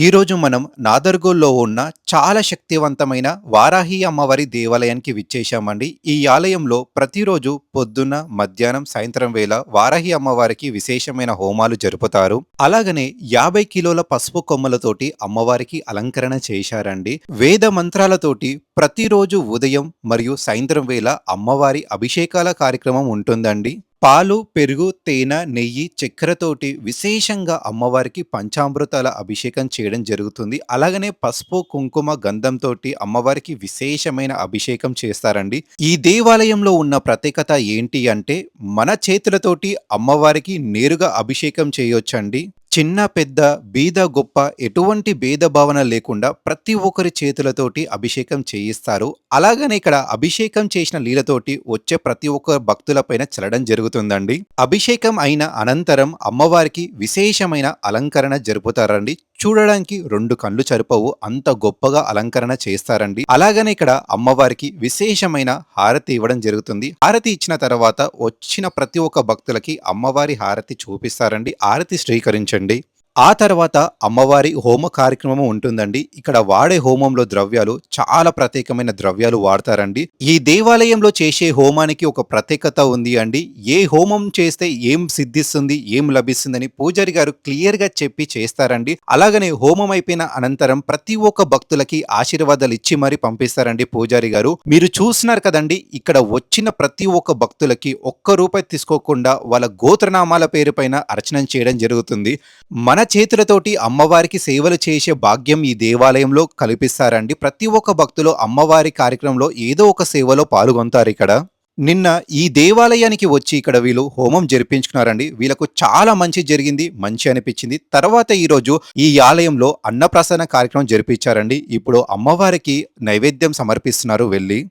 ఈరోజు మనం నాదర్గోల్లో ఉన్న చాలా శక్తివంతమైన వారాహి అమ్మవారి దేవాలయానికి విచ్చేశామండి. ఈ ఆలయంలో ప్రతిరోజు పొద్దున్న, మధ్యాహ్నం, సాయంత్రం వేళ వారాహి అమ్మవారికి విశేషమైన హోమాలు జరుపుతారు. అలాగనే 50 కిలోల పసుపు కొమ్మలతోటి అమ్మవారికి అలంకరణ చేశారండి. వేద మంత్రాలతోటి ప్రతిరోజు ఉదయం మరియు సాయంత్రం వేళ అమ్మవారి అభిషేకాల కార్యక్రమం ఉంటుందండి. పాలు, పెరుగు, తేనె, నెయ్యి, చక్కెరతోటి విశేషంగా అమ్మవారికి పంచామృతాల అభిషేకం చేయడం జరుగుతుంది. అలాగనే పసుపు, కుంకుమ, గంధంతోటి అమ్మవారికి విశేషమైన అభిషేకం చేస్తారండి. ఈ దేవాలయంలో ఉన్న ప్రత్యేకత ఏంటి అంటే, మన చేతులతోటి అమ్మవారికి నేరుగా అభిషేకం చేయొచ్చండి. చిన్న, పెద్ద, బీద, గొప్ప ఎటువంటి భేదభావన లేకుండా ప్రతి ఒక్కరి చేతులతోటి అభిషేకం చేయిస్తారు. అలాగనే ఇక్కడ అభిషేకం చేసిన నీళ్ళతోటి వచ్చే ప్రతి ఒక్క భక్తులపైన చల్లడం జరుగుతుందండి. అభిషేకం అయిన అనంతరం అమ్మవారికి విశేషమైన అలంకరణ జరుపుతారండి. చూడడానికి 2 కళ్ళు సరిపోవు అంత గొప్పగా అలంకరణ చేస్తారండి. అలాగనే ఇక్కడ అమ్మవారికి విశేషమైన హారతి ఇవ్వడం జరుగుతుంది. హారతి ఇచ్చిన తర్వాత వచ్చిన ప్రతి ఒక్క భక్తులకి అమ్మవారి హారతి చూపిస్తారండి. హారతి స్వీకరించండి. ఆ తర్వాత అమ్మవారి హోమ కార్యక్రమం ఉంటుందండి. ఇక్కడ వాడే హోమంలో ద్రవ్యాలు చాలా ప్రత్యేకమైన ద్రవ్యాలు వాడతారండి. ఈ దేవాలయంలో చేసే హోమానికి ఒక ప్రత్యేకత ఉంది అండి. ఏ హోమం చేస్తే ఏం సిద్ధిస్తుంది, ఏం లభిస్తుందని పూజారి గారు క్లియర్ గా చెప్పి చేస్తారండి. అలాగనే హోమం అయిపోయిన అనంతరం ప్రతి ఒక్క భక్తులకి ఆశీర్వాదాలు ఇచ్చి మరి పంపిస్తారండి పూజారి గారు. మీరు చూస్తున్నారు కదండి, ఇక్కడ వచ్చిన ప్రతి ఒక్క భక్తులకి ఒక్క రూపాయి తీసుకోకుండా వాళ్ళ గోత్రనామాల పేరు పైన అర్చన చేయడం జరుగుతుంది. మన చేతులతోటి అమ్మవారికి సేవలు చేసే భాగ్యం ఈ దేవాలయంలో కల్పిస్తారండి. ప్రతి ఒక్క భక్తులు అమ్మవారి కార్యక్రమంలో ఏదో ఒక సేవలో పాల్గొంటారు ఇక్కడ. నిన్న ఈ దేవాలయానికి వచ్చి ఇక్కడ వీళ్ళు హోమం జరిపించుకున్నారండి. వీళ్ళకు చాలా మంచి జరిగింది, మంచి అనిపించింది. తర్వాత ఈరోజు ఈ ఆలయంలో అన్నప్రసాద కార్యక్రమం జరిపించారండి. ఇప్పుడు అమ్మవారికి నైవేద్యం సమర్పిస్తున్నారు వెళ్ళి.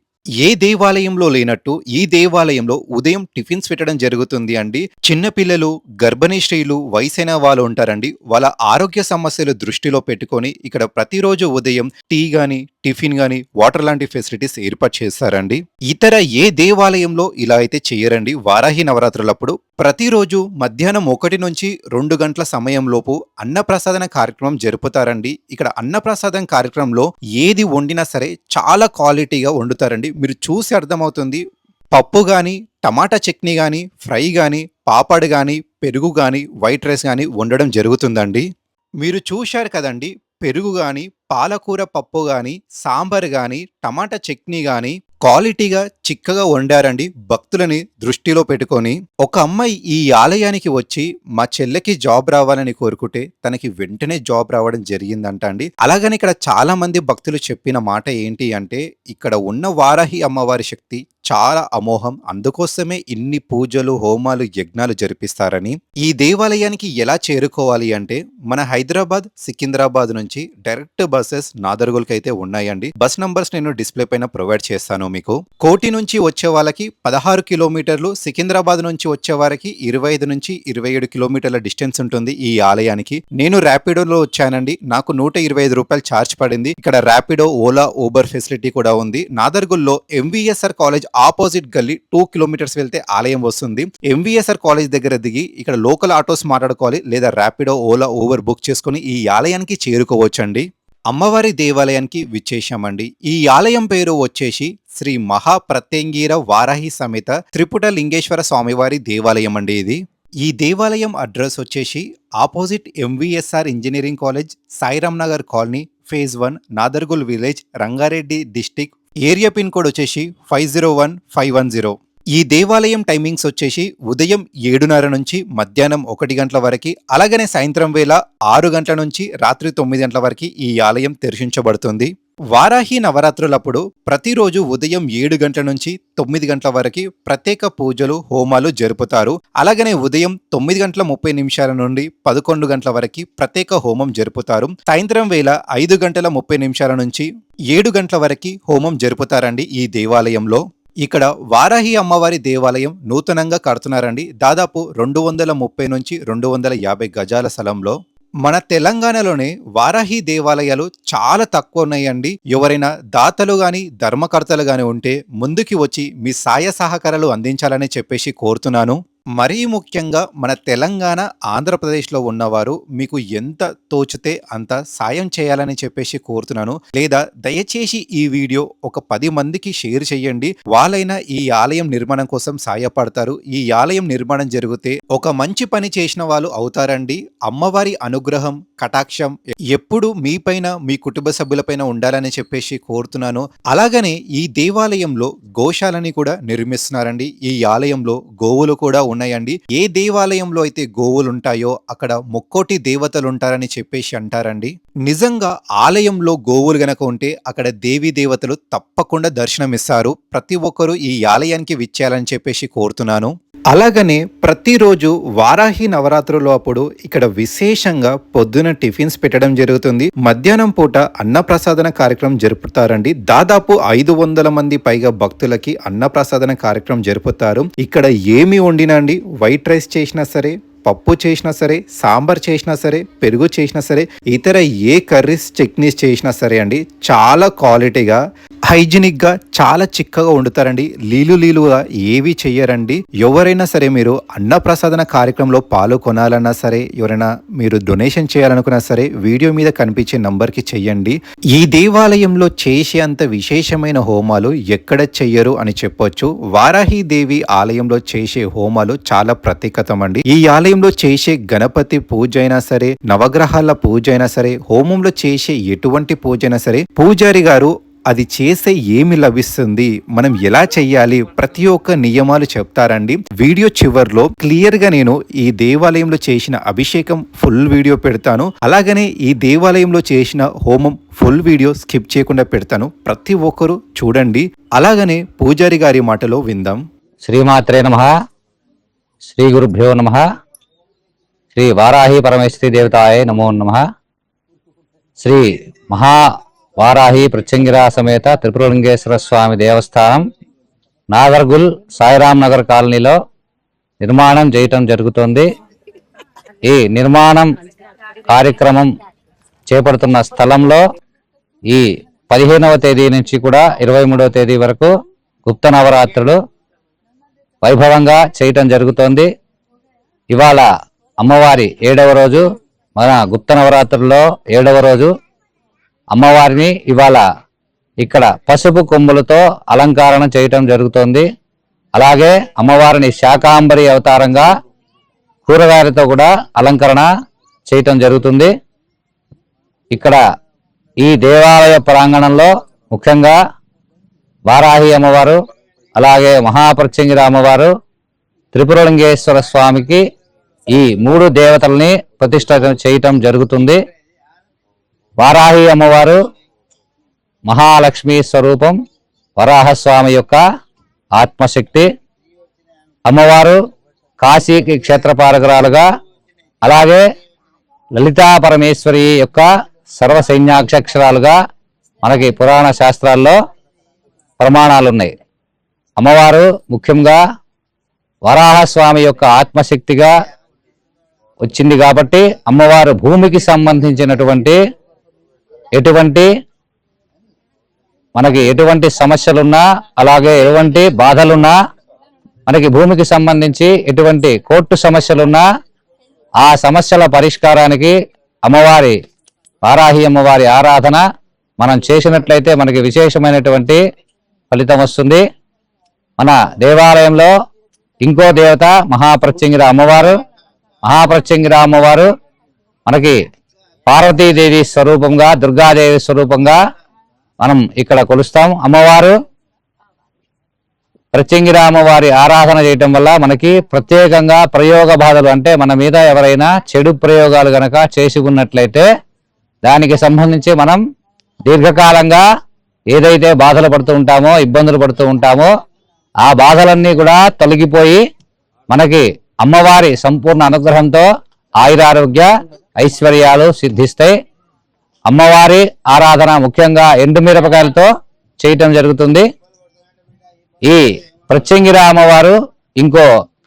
ఏ దేవాలయంలో లేనట్టు ఈ దేవాలయంలో ఉదయం టిఫిన్స్ పెట్టడం జరుగుతుంది అండి. చిన్నపిల్లలు, గర్భిణీ స్త్రీలు, వయసైన వాళ్ళు ఉంటారండి. వాళ్ళ ఆరోగ్య సమస్యలు దృష్టిలో పెట్టుకొని ఇక్కడ ప్రతిరోజు ఉదయం టీ గాని, టిఫిన్ గాని, వాటర్ లాంటి ఫెసిలిటీస్ ఏర్పాటు చేస్తారండి. ఇతర ఏ దేవాలయంలో ఇలా అయితే చేయరండి. వారాహి నవరాత్రులప్పుడు ప్రతిరోజు మధ్యాహ్నం 1 నుంచి 2 గంటల సమయంలోపు అన్నప్రసాదన కార్యక్రమం జరుపుతారండి. ఇక్కడ అన్నప్రసాదం కార్యక్రమంలో ఏది వండినా సరే చాలా క్వాలిటీగా వండుతారండి. మీరు చూసి అర్థమవుతుంది. పప్పు గాని, టమాటా చట్నీ గాని, ఫ్రై గాని, పాపడ్ గాని, పెరుగు గాని, వైట్ రైస్ గాని వండడం జరుగుతుందండి. మీరు చూశారు కదండి, పెరుగు గాని, పాలకూర పప్పు గాని, సాంబార్ గాని, టమాటా చట్నీ గాని క్వాలిటీగా చిక్కగా వండారండి భక్తులని దృష్టిలో పెట్టుకొని. ఒక అమ్మాయి ఈ ఆలయానికి వచ్చి మా చెల్లెకి జాబ్ రావాలని కోరుకుంటే తనకి వెంటనే జాబ్ రావడం జరిగిందంట అండి. అలాగని ఇక్కడ చాలా మంది భక్తులు చెప్పిన మాట ఏంటి అంటే, ఇక్కడ ఉన్న వారాహి అమ్మవారి శక్తి చాలా అమోఘం, అందుకోసమే ఇన్ని పూజలు, హోమాలు, యజ్ఞాలు జరిపిస్తారని. ఈ దేవాలయానికి ఎలా చేరుకోవాలి అంటే, మన హైదరాబాద్, సికింద్రాబాద్ నుంచి డైరెక్ట్ బస్సెస్ నాదర్గోల్కి అయితే ఉన్నాయండి. బస్ నంబర్స్ నేను డిస్ప్లే పైన ప్రొవైడ్ చేస్తాను మీకు. కోటి నుంచి వచ్చే వాళ్ళకి 16 కిలోమీటర్లు, సికింద్రాబాద్ నుంచి వచ్చే వారికి 25 నుంచి 27 కిలోమీటర్ల డిస్టెన్స్ ఉంటుంది ఈ ఆలయానికి. నేను ర్యాపిడోలో వచ్చానండి. నాకు 125 రూపాయలు ఛార్జ్ పడింది. ఇక్కడ ర్యాపిడో, ఓలా, ఊబర్ ఫెసిలిటీ కూడా ఉంది. నాదర్గోల్లో ఎంవిఎస్ఆర్ కాలేజ్ ఆపోజిట్ గల్లీ 2 కిలోమీటర్స్ వెళ్తే ఆలయం వస్తుంది. ఎంవిఎస్ఆర్ కాలేజ్ దగ్గర దిగి ఇక్కడ లోకల్ ఆటోస్ మాట్లాడుకోవాలి, లేదా ర్యాపిడో, ఓలా, ఊబర్ బుక్ చేసుకుని ఈ ఆలయానికి చేరుకోవచ్చండి. అమ్మవారి దేవాలయానికి విచ్చేశామండి. ఈ ఆలయం పేరు వచ్చేసి శ్రీ మహాప్రత్యంగిర వారాహి సమేత త్రిపుట లింగేశ్వర స్వామివారి దేవాలయం అండి ఇది. ఈ దేవాలయం అడ్రస్ వచ్చేసి opposite MVSR engineering college, Sairam Nagar colony, phase 1, Nadargul village, Rangareddy district. Area pin code వచ్చేసి 501510. ఈ దేవాలయం టైమింగ్స్ వచ్చేసి ఉదయం 7:30 నుంచి మధ్యాహ్నం 1 గంటల వరకు, అలాగనే సాయంత్రం వేళ 6 గంటల నుంచి రాత్రి 9 గంటల వరకు ఈ ఆలయం దర్శించబడుతుంది. వారాహి నవరాత్రులప్పుడు ప్రతిరోజు ఉదయం 7 గంటల నుంచి 9 గంటల వరకు ప్రత్యేక పూజలు, హోమాలు జరుపుతారు. అలాగనే ఉదయం 9:30 నుండి 11 గంటల వరకు ప్రత్యేక హోమం జరుపుతారు. సాయంత్రం వేళ 5:30 నుంచి 7 గంటల వరకు హోమం జరుపుతారండి ఈ దేవాలయంలో. ఇక్కడ వారాహి అమ్మవారి దేవాలయం నూతనంగా కడుతున్నారండి. దాదాపు 230 నుంచి 250 గజాల స్థలంలో. మన తెలంగాణలోనే వారాహి దేవాలయాలు చాలా తక్కువ ఉన్నాయండి. ఎవరైనా దాతలు గాని, ధర్మకర్తలు గాని ఉంటే ముందుకి వచ్చి మీ సాయ సహకారాలు అందించాలని చెప్పేసి కోరుతున్నాను. మరీ ముఖ్యంగా మన తెలంగాణ, ఆంధ్రప్రదేశ్‌లో ఉన్నవారు మీకు ఎంత తోచితే అంత సాయం చేయాలని చెప్పేసి కోరుతున్నాను. లేదా దయచేసి ఈ వీడియో ఒక 10 మందికి షేర్ చేయండి. వాళ్ళైనా ఈ ఆలయం నిర్మాణం కోసం సాయపడతారు. ఈ ఆలయం నిర్మాణం జరిగితే ఒక మంచి పని చేసిన వాళ్ళు అవుతారండి. అమ్మవారి అనుగ్రహం, కటాక్షం ఎప్పుడు మీపైన, మీ కుటుంబ సభ్యులపైన ఉండాలని చెప్పేసి కోరుతున్నాను. అలాగనే ఈ దేవాలయంలో గోశాలని కూడా నిర్మిస్తున్నారండి. ఈ ఆలయంలో గోవులు కూడా ఉన్నాయండి. ఏ దేవాలయంలో అయితే గోవులుంటాయో అక్కడ ముక్కోటి దేవతలుంటారని చెప్పేసి అంటారండి. నిజంగా ఆలయంలో గోవులు గనక ఉంటే అక్కడ దేవీ దేవతలు తప్పకుండా దర్శనమిస్తారు. ప్రతి ఒక్కరూ ఈ ఆలయానికి విచ్చేయాలని చెప్పేసి కోరుతున్నాను. అలాగనే ప్రతిరోజు వారాహి నవరాత్రుల అప్పుడు ఇక్కడ విశేషంగా పొద్దున టిఫిన్స్ పెట్టడం జరుగుతుంది. మధ్యాహ్నం పూట అన్నప్రసాదన కార్యక్రమం జరుపుతారండి. దాదాపు 500 మంది పైగా భక్తులకి అన్నప్రసాదన కార్యక్రమం జరుపుతారు. ఇక్కడ ఏమి వండినా అండి, వైట్ రైస్ చేసినా సరే, పప్పు చేసినా సరే, సాంబార్ చేసినా సరే, పెరుగు చేసినా సరే, ఇతర ఏ కర్రీస్, చట్నీస్ చేసినా సరే అండి, చాలా క్వాలిటీగా, హైజీనిక్గా, చాలా చిక్కగా వండుతారండి. లీలుగా ఏవి చెయ్యరండి. ఎవరైనా సరే మీరు అన్నప్రసాదన కార్యక్రమంలో పాల్గొనాలన్నా సరే, ఎవరైనా మీరు డొనేషన్ చేయాలనుకున్నా సరే, వీడియో మీద కనిపించే నంబర్కి చెయ్యండి. ఈ దేవాలయంలో చేసే అంత విశేషమైన హోమాలు ఎక్కడ చెయ్యరు అని చెప్పొచ్చు. వారాహి దేవి ఆలయంలో చేసే హోమాలు చాలా ప్రత్యేకతమండి. ఈ ఆలయంలో చేసే గణపతి పూజ అయినా సరే, నవగ్రహాల పూజ అయినా సరే, హోమంలో చేసే ఎటువంటి పూజ అయినా సరే, పూజారి గారు అది చేస్తే ఏమి లభిస్తుంది, మనం ఎలా చెయ్యాలి, ప్రతి ఒక్క నియమాలు చెప్తారండి. వీడియో చివర్లో క్లియర్ గా నేను ఈ దేవాలయంలో చేసిన అభిషేకం ఫుల్ వీడియో పెడతాను. అలాగనే ఈ దేవాలయంలో చేసిన హోమం ఫుల్ వీడియో స్కిప్ చేయకుండా పెడతాను. ప్రతి ఒక్కరూ చూడండి. అలాగనే పూజారి గారి మాటలో విందాం. శ్రీమాత్రే నమః. శ్రీ గురుభ్యో నమః. శ్రీ వారాహి పరమేశ్వరి దేవతాయ నమో నమః. శ్రీ మహా వారాహి ప్రత్యంగిరా సమేత త్రిపురలింగేశ్వర స్వామి దేవస్థానం నాగర్గుల్ సాయిరాం నగర్ కాలనీలో నిర్మాణం చేయటం జరుగుతోంది. ఈ నిర్మాణం కార్యక్రమం చేపడుతున్న స్థలంలో ఈ 15వ తేదీ నుంచి కూడా 23వ తేదీ వరకు గుప్త నవరాత్రులు వైభవంగా చేయటం జరుగుతోంది. ఇవాళ అమ్మవారి 7వ రోజు. మన గుప్త నవరాత్రుల్లో 7వ రోజు అమ్మవారిని ఇవాళ ఇక్కడ పసుపు కొమ్ములతో అలంకరణ చేయటం జరుగుతోంది. అలాగే అమ్మవారిని శాకాంబరి అవతారంగా కూరగాయలతో కూడా అలంకరణ చేయటం జరుగుతుంది. ఇక్కడ ఈ దేవాలయ ప్రాంగణంలో ముఖ్యంగా వారాహి అమ్మవారు, అలాగే మహాప్రత్యంగిర అమ్మవారు, త్రిపురలింగేశ్వర స్వామికి ఈ 3 దేవతల్ని ప్రతిష్ఠ చేయటం జరుగుతుంది. వారాహి అమ్మవారు మహాలక్ష్మి స్వరూపం, వరాహస్వామి యొక్క ఆత్మశక్తి. అమ్మవారు కాశీకి క్షేత్రపాలకురాలుగా, అలాగే లలితా పరమేశ్వరి యొక్క సర్వసైన్యాక్షరాలుగా మనకి పురాణ శాస్త్రాల్లో ప్రమాణాలు ఉన్నాయి. అమ్మవారు ముఖ్యంగా వరాహస్వామి యొక్క ఆత్మశక్తిగా వచ్చింది కాబట్టి అమ్మవారు భూమికి సంబంధించినటువంటి మనకి ఎటువంటి సమస్యలున్నా, అలాగే ఎటువంటి బాధలున్నా, మనకి భూమికి సంబంధించి ఎటువంటి కోర్టు సమస్యలున్నా ఆ సమస్యల పరిష్కారానికి అమ్మవారి వారాహి అమ్మవారి ఆరాధన మనం చేసినట్లయితే మనకి విశేషమైనటువంటి ఫలితం వస్తుంది. మన దేవాలయంలో ఇంకో దేవత మహాప్రత్యంగిర అమ్మవారు. మహాప్రత్యంగిర అమ్మవారు మనకి పార్వతీదేవి స్వరూపంగా, దుర్గాదేవి స్వరూపంగా మనం ఇక్కడ కొలుస్తాం. అమ్మవారు ప్రత్యంగిర అమ్మవారి ఆరాధన చేయటం వల్ల మనకి ప్రత్యేకంగా ప్రయోగ బాధలు, అంటే మన మీద ఎవరైనా చెడు ప్రయోగాలు గనక చేసి ఉన్నట్లయితే దానికి సంబంధించి మనం దీర్ఘకాలంగా ఏదైతే బాధలు పడుతూ ఉంటామో, ఇబ్బందులు పడుతూ ఉంటామో ఆ బాధలన్నీ కూడా తొలగిపోయి మనకి అమ్మవారి సంపూర్ణ అనుగ్రహంతో ఆయురారోగ్య ఐశ్వర్యాలు సిద్ధిస్తాయి. అమ్మవారి ఆరాధన ముఖ్యంగా ఎండుమిరపకాయలతో చేయటం జరుగుతుంది. ఈ ప్రత్యంగిర అమ్మవారు ఇంకో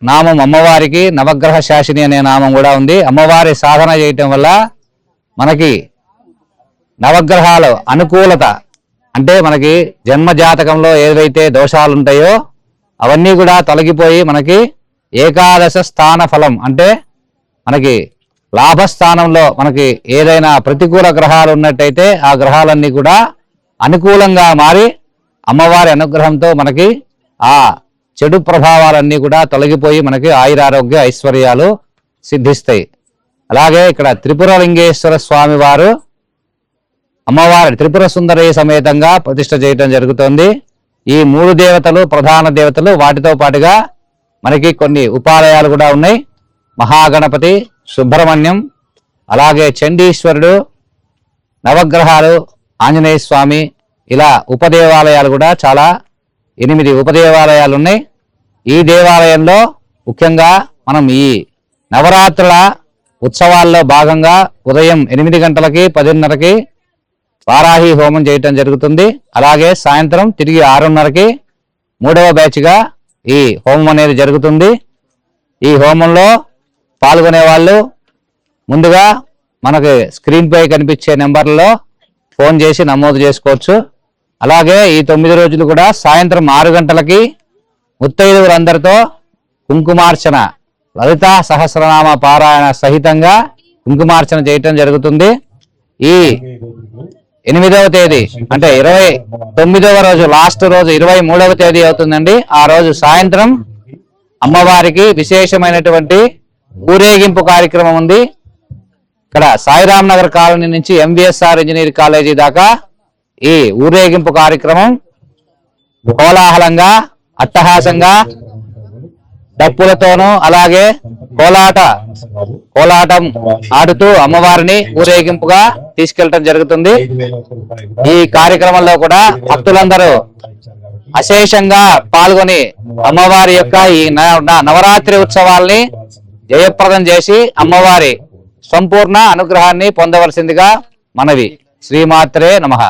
నామం అమ్మవారికి నవగ్రహ శాసిని అనే నామం కూడా ఉంది. అమ్మవారి సాధన చేయటం వల్ల మనకి నవగ్రహాలు అనుకూలత, అంటే మనకి జన్మ జాతకంలో ఏవైతే దోషాలు ఉంటాయో అవన్నీ కూడా తొలగిపోయి మనకి ఏకాదశ స్థాన ఫలం అంటే మనకి లాభస్థానంలో మనకి ఏదైనా ప్రతికూల గ్రహాలు ఉన్నట్టయితే ఆ గ్రహాలన్నీ కూడా అనుకూలంగా మారి అమ్మవారి అనుగ్రహంతో మనకి ఆ చెడు ప్రభావాలన్నీ కూడా తొలగిపోయి మనకి ఆయురారోగ్య ఐశ్వర్యాలు సిద్ధిస్తాయి. అలాగే ఇక్కడ త్రిపురలింగేశ్వర స్వామి వారు అమ్మవారి త్రిపుర సుందరి సమేతంగా ప్రతిష్ఠ చేయటం జరుగుతోంది. ఈ 3 దేవతలు ప్రధాన దేవతలు, వాటితో పాటుగా మనకి కొన్ని ఉపాలయాలు కూడా ఉన్నాయి. మహాగణపతి, సుబ్రహ్మణ్యం, అలాగే చండీశ్వరుడు, నవగ్రహాలు, ఆంజనేయ స్వామి, ఇలా ఉపదేవాలయాలు కూడా చాలా 8 ఉపదేవాలయాలు ఉన్నాయి. ఈ దేవాలయంలో ముఖ్యంగా మనం ఈ నవరాత్రుల ఉత్సవాల్లో భాగంగా ఉదయం 8 గంటలకి 10:30కి వారాహి హోమం చేయటం జరుగుతుంది. అలాగే సాయంత్రం తిరిగి 6:30కి 3వ బ్యాచ్గా ఈ హోమం అనేది జరుగుతుంది. ఈ హోమంలో పాల్గొనే వాళ్ళు ముందుగా మనకి స్క్రీన్ పై కనిపించే నెంబర్లలో ఫోన్ చేసి నమోదు చేసుకోవచ్చు. అలాగే ఈ 9 రోజులు కూడా సాయంత్రం 6 గంటలకి ముత్తైదువులందరితో కుంకుమార్చన, లలితా సహస్రనామ పారాయణ సహితంగా కుంకుమార్చన చేయటం జరుగుతుంది. ఈ 8వ తేదీ అంటే 29వ రోజు, లాస్ట్ రోజు 23వ తేదీ అవుతుందండి. ఆ రోజు సాయంత్రం అమ్మవారికి విశేషమైనటువంటి ఊరేగింపు కార్యక్రమం ఉంది. ఇక్కడ సాయిరామ్ నగర్ కాలనీ నుంచి ఎంవిఎస్ఆర్ ఇంజనీర్ కాలేజీ దాకా ఈ ఊరేగింపు కార్యక్రమం కోలాహలంగా, అట్టహాసంగా, డప్పులతోనూ అలాగే కోలాటం ఆడుతూ అమ్మవారిని ఊరేగింపుగా తీసుకెళ్లడం జరుగుతుంది. ఈ కార్యక్రమంలో కూడా భక్తులందరూ అశేషంగా పాల్గొని అమ్మవారి యొక్క ఈ నవరాత్రి ఉత్సవాల్ని జయప్రదం చేసి అమ్మవారి సంపూర్ణ అనుగ్రహాన్ని పొందవలసిందిగా మనవి. శ్రీమాత్రే నమః.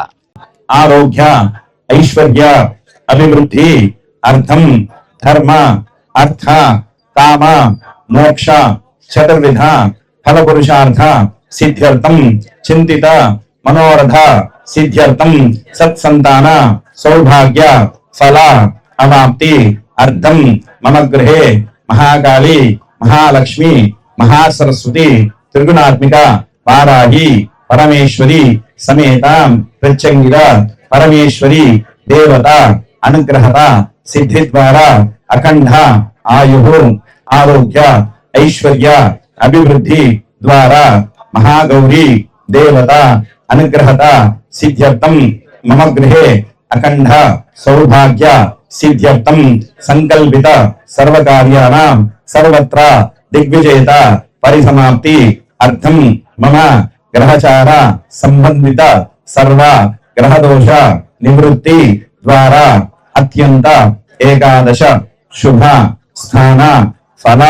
ఆరోగ్య, ఐశ్వర్య, అభివృద్ధి, అర్థం, ధర్మ, అర్థ, కామ, మోక్ష, చతుర్విధ ఫలపురుషార్థ సిద్ధ్యర్థం చింతిత మనోరథ సిద్ధ్యర్థం సత్సంతాన సౌభాగ్య ఫల అవాప్తి అర్థం మమ గృహే మహాకాళి, మహాలక్ష్మి, మహాసరస్వతి, త్రిగుణాత్మిక వారాహి పరమేశ్వరి సమేత ప్రత్యంగిర పరమేశ్వరి దేవత అనుగ్రహత సిద్ధి ద్వారా అఖండ ఆయు ఆరోగ్య ఐశ్వర్య అభివృద్ధి ద్వారా మహాగౌరీ దేవత అనుగ్రహత సిద్ధ్యర్థం మమ గృహే అఖండ సౌభాగ్య సిద్ధ్యర్థం సంకల్పిత సర్వకార్యాణం సర్వత్ర దిగ్విజేత పరిసమాప్తి అర్థం మమ గ్రహచార సంబంధిత సర్వ గ్రహదోష నివృత్తి ద్వారా అత్యంత ఏకాదశ శుభ స్థాన ఫల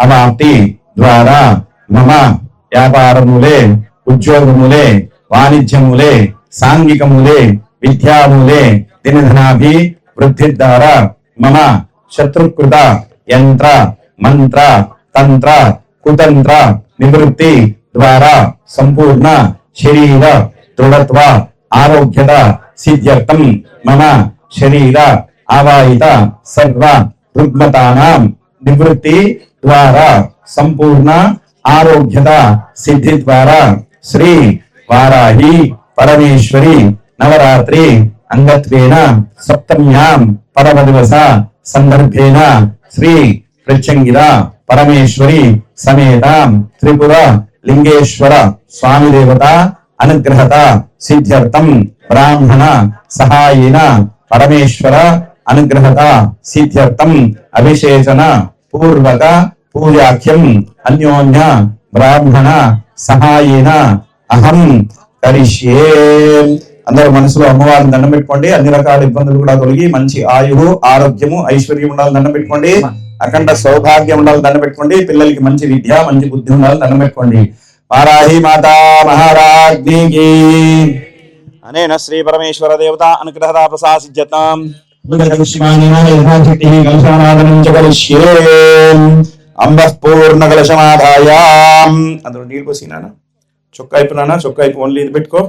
అవాప్తి ద్వారా మమ వ్యాపారములే, ఉద్యోగములే, వాణిజ్యములే, సాంఘికములే, విద్యాములే దినధనాభి వృద్ధి ద్వారా మమ శత్రుకృత యంత్ర మంత్ర తంత్ర కుతంత్ర నివృత్తి ద్వారా సంపూర్ణ శరీర దృఢత్వ ఆరోగ్యత సిద్ధ్యర్థం మమ శరీర ఆవాహిత సర్వ రుగ్మతానాం నివృత్తి ద్వారా సంపూర్ణ ఆరోగ్యత సిద్ధి ద్వారా శ్రీ వారాహి పరమేశ్వరి నవరాత్రి అంగత్వేన సప్తమ్యాం పరమదివస సందర్భేన శ్రీ ప్రత్యంగిర పరమేశ్వరి సమేతాం త్రిపుర లింగేశ్వర స్వామి దేవత అనుగ్రహత సిద్ధ్యర్థం బ్రాహ్మణ సహాయేన పరమేశ్వర అనుగ్రహత సిద్ధ్యర్థం అభిషేచన పూర్వక పూజాఖ్యం అన్యోన్య బ్రాహ్మణ సహాయేన అహం కరిష్యే. అందరూ మనసులో అమ్మవారిని దండం పెట్టుకోండి. అన్ని రకాల ఇబ్బందులు కూడా తొలగి మంచి ఆయువు, ఆరోగ్యము, ఐశ్వర్యం ఉండాలని దండం పెట్టుకోండి. అఖండ సౌభాగ్యం ఉండాలని దండం పెట్టుకోండి. పిల్లలకి మంచి విద్య, మంచి బుద్ధి ఉండాలని దండం పెట్టుకోండి. వారాహి మాతా మహారాజ్ఞికి అనేన శ్రీ పరమేశ్వర దేవత అనుగ్రహత ప్రసాదిజ్యతాం అంబః పూర్ణ కలశమాధాయాం. అందులో నీళ్ళు పోసినా చొక్కా అయిపోయినా, చొక్కా అయిపో ఓన్లీ ఇది పెట్టుకో.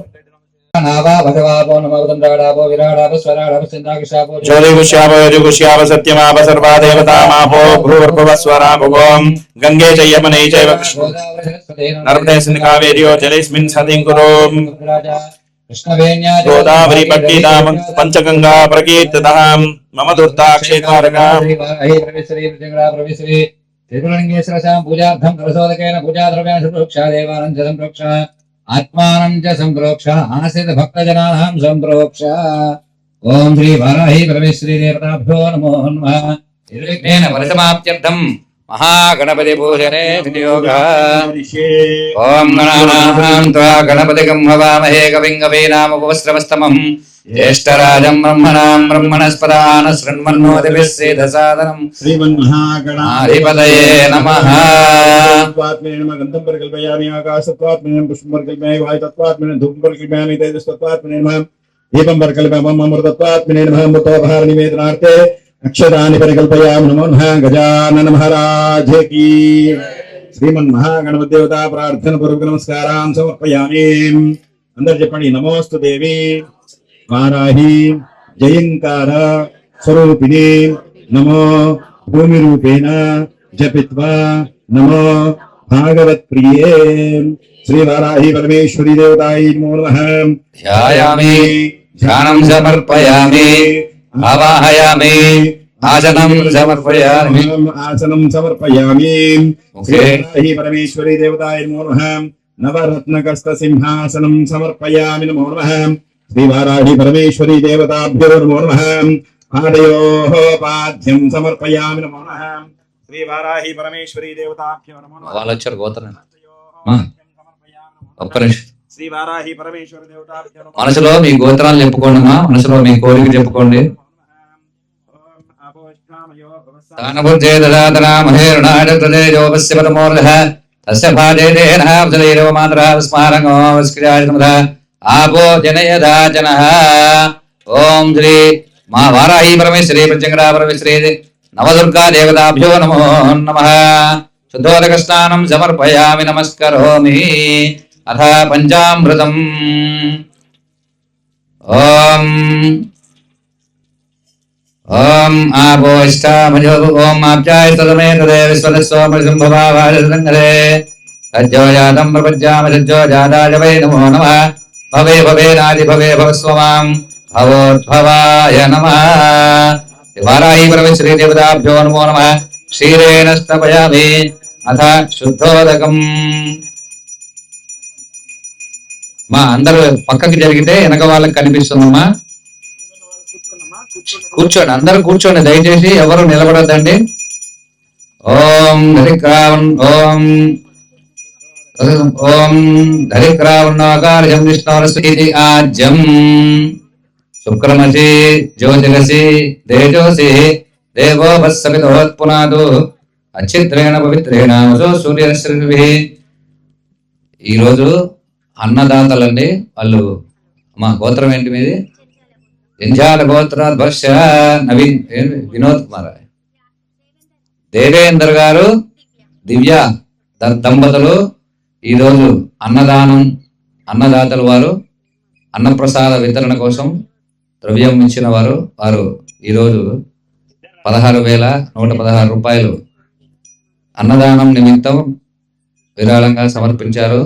नावा भगवापो नमोदंडाडापो विराडापो स्वराडापो सिंधाकिशापो ज्योतिगुष्यापो यजुगुष्यापो सत्यमापो सर्वा देवतामापो भूर्भुवस्वराभुवोम गंगे च यमुने चैव नर्मदे सिन्धु कावेर्यो जलेस्मिन् सतिं कुरुम गोदावरी पट्टिदाम पंचगंगा प्रकीर्तिताम मम दुर्ताक्षेत्रकारकाम त्रिपुरलिंगेश्वरस्यां पूजार्थं कलशोदकेन पूजाद्रव्याणि संप्रोक्ष्य देवानां च संप्रोक्ष्य आत्मानं च संप्रोक्ष्य आसित भक्तजनानां संप्रोक्ष्य ओम श्री वाराही परमेश्वरी देवताभ्यो नमो नमः निर्विघ्नेन परिसमाप्त्यर्थं महागणपति पूजने विनियोगः ओम गणानां त्वा गणपतिगं हवामहे कविं कवीनामुपस्रवस्तमं ज्येष्ठराजं ब्रह्मणां ब्रह्मणस्पदान शृण्वन्नोतिभिः सेदसादनं श्रीमन्महागणाधिपतये नमः तत्त्वात्मेन गन्धं परिकल्पयामि आकाशत्वात्मेन पुष्पं परिकल्पयामि वायुतत्त्वात्मेन धूपं परिकल्पयामि तेजस्तत्त्वात्मेन नमः दीपं परिकल्पयामि अमृतत्वात्मेन नमः अमृतोपहारनिवेदनार्थे अक्षराणि परिकल्पयामि नमो नमः गजानन महाराज की श्रीमन्महागणपति देवता प्रार्थना पूर्वक नमस्कारान् समर्पयामि अंदर చెప్పండి नमोस्तु देवी वाराही जयंकार स्वरूपिणी नमो भूमि रूपेण जपित्वा नमो भागवत प्रिये श्री वाराही परमेश्वरी देवतायै नमो नमः ध्यायामि ध्यानं समर्पयामि आवाहयामि आसनं समर्पयामि आसनं समर्पयामि श्री वाराही परमेश्वरी देवतायै नमो नमः नवरत्नकस्त सिंहासनं समर्पयामि नमो नमः श्री वाराही परमेश्वरी देवताभ्यो नमो नमः पादयोः पाद्यं समर्पयामि नमो नमः श्री वाराही परमेश्वरी देवताभ्यो नमो नमः వాళ్ళొచ్చారు గోత్రం ఒక్క నిమిషం श्री वाराही परमेश्वरी देवताभ्यो नमो మనసులో మీ గోత్రాలు చెప్పుకోండి మనసులో మీ కోరిక చెప్పుకోండి దానబుద్ధే దదాతనా మహేరుణాయ తదేజోపస్య పరమోర్ధః తస్య భాజేదేన అవసరైరవ మాత్రా స్మారంగో వస్క్రియాయ నమః ఆపో జనయదాచనః ఓం శ్రీ మా వారాహి పరమేశ్వరీ ప్రత్యంగరా పరమేశ్వరీ నవదుర్గా దేవతాభ్యో నమో నమః శుద్ధోదక స్నానం సమర్పయామి నమస్కరోమి అథ పంచామృతం ఓం ओम आपो इष्टामजो ओम आप्याय तदमे तदे विश्वदस्वमसंभवावाजसंगरे तज्जो जातं प्रपज्याम तज्जो जाताय वै नमो नमः भवे भवेनादि भवे भवस्वमां भवोद्भवाय नमः वाराही परमेश्वरी देवताभ्यो नमो नमः क्षीरेण स्तपयामि अथ शुद्धोदकं మా అందరూ పక్కకి జరిగితే వెనక వాళ్ళకి కనిపిస్తుందమ్మా కూర్చోండి అందరూ కూర్చోండి దయచేసి ఎవరు నిలబడద్దండి ఓం ధరిక్రావణ్ ఓం ఓం ధరిక్రావణాకార్యం విష్ణోరస్వీతి ఆజ్యం శుక్రమసి జ్యోతిరసి తేజోసి దేవో వత్సవితోత్పునాదు అచ్చిత్రేణ పవిత్రేణ వసో సూర్యరశ్మిభిః. ఈరోజు అన్నదాతలండి వాళ్ళు. మా గోత్రం ఏంటి మీది? జంజాల గోత్రాద్భక్ష నవీన్ వినోద్ కుమార్ దేవేందర్ గారు దివ్య దంపతులు ఈరోజు అన్నదాతలు వారు అన్నప్రసాద వితరణ కోసం ద్రవ్యం ఇచ్చిన వారు ఈరోజు 16,116 రూపాయలు అన్నదానం నిమిత్తం విరాళంగా సమర్పించారు.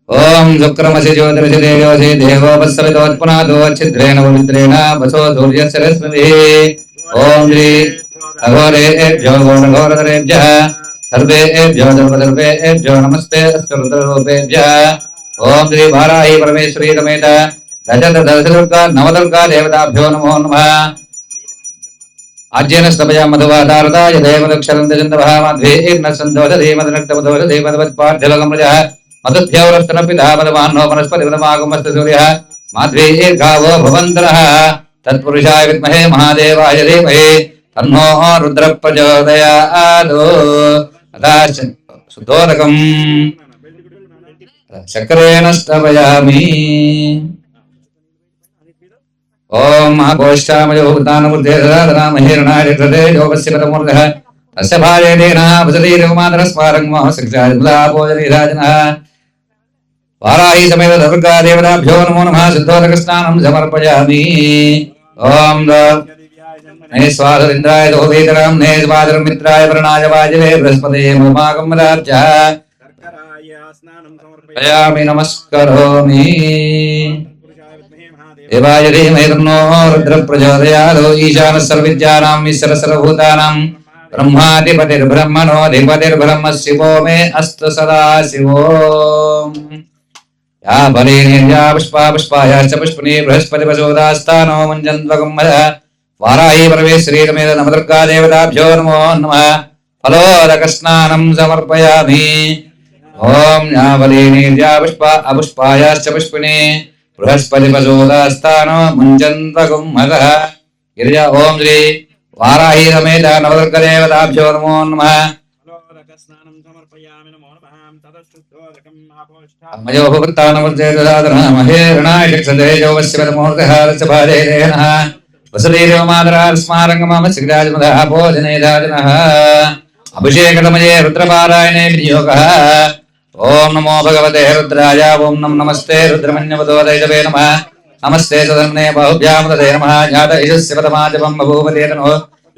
ఓం శుక్రమసి జ్యోతిరసి తేజోసి దేవోపస్సవితోత్పునాదో ఛిద్రేణ పవిత్రేణ వసో సూర్యస్య రశ్మిభిః. ఓం శ్రీ అఘోరేభ్యో ఘోరఘోరధరేభ్యః సర్వేభ్యో సర్వసర్వేభ్యో నమస్తే అస్తు రుద్రరూపేభ్యః. ఓం శ్రీ వారాహి పరమేశ్వరీ సమేత దశదుర్గా నవదుర్గా దేవతాభ్యో నమో నమః. ఆజ్యేన స్తపయా మధువాదారదాయ దేవదక్షరం దజంతవః మాధ్వేర్న సందోషధీమదనక్తమదోషధీమదవత్పాఢ్యలగమృజః మధుధ్యవరస్తనపితామదమాన్నో వనస్పతిపదమాగమస్తు సూర్యః మాధ్వేర్గావో భవంతరః తత్పురుషాయ విద్మహే మహాదేవాయ ధీమహి తన్నో రుద్ర ప్రచోదయాత్. శుద్ధోదకం చక్రేణ స్తపయామి. ఓం మహాభోష్టామయోదానమూర్ధేరామహేరణాయజోపస్యపరమూర్ధః తస్య భాజేదేన వసతిరమాదరస్మారంగమో శిక్షాదిముదాపోజనీరాజనః. వారాహి సమేత దుర్గా దేవతాభ్యో నమో నమః సిద్ధోదక స్నానం సమర్పయామి. ఓం నే స్వాధరింద్రాయ దోవేతరాం నే స్వాధరం మిత్రాయ వరుణాయ వాజవే బృహస్పతయే మమాగం రాజ్య పయామి నమస్కరోమి. దేవాయ ధీమహి తన్నో రుద్ర ప్రచోదయాత్. ఈశాన సర్వవిద్యానాం ఈశ్వర సర్వభూతానాం బ్రహ్మాధిపతిర్బ్రహ్మణోధిపతిర్బ్రహ్మ శివో మే అస్తు సదా శివో. या बलेनेर्या पुष्पा पुष्पायाश्च पुष्पिनी बृहस्पति प्रचोदास्तानो मुञ्जन्त्वगं मद. वाराही परमेश्वरी रमेद नवदुर्गा देवताभ्यो नमो नमः. फलोदकस्नानं समर्पयामि. ओम या बलेनेर्या पुष्पा अपुष्पायाश्च पुष्पिनी बृहस्पति प्रचोदास्तानो मुञ्जन्त्वगं मद. गिरिजा ओम श्री वाराही रमेद नवदुर्गा देवताभ्यो नमो नमः. अभिषेकमये रुद्रपारायणे विनियोगः. ओम नमो भगवते रुद्राय. ओम नमस्ते रुद्रमन्यवदोदयवे नमः. नमस्ते सदन्ने बाहुभ्यां तदे नमः. जात यशस्य पदमाजपं बभूवते तनो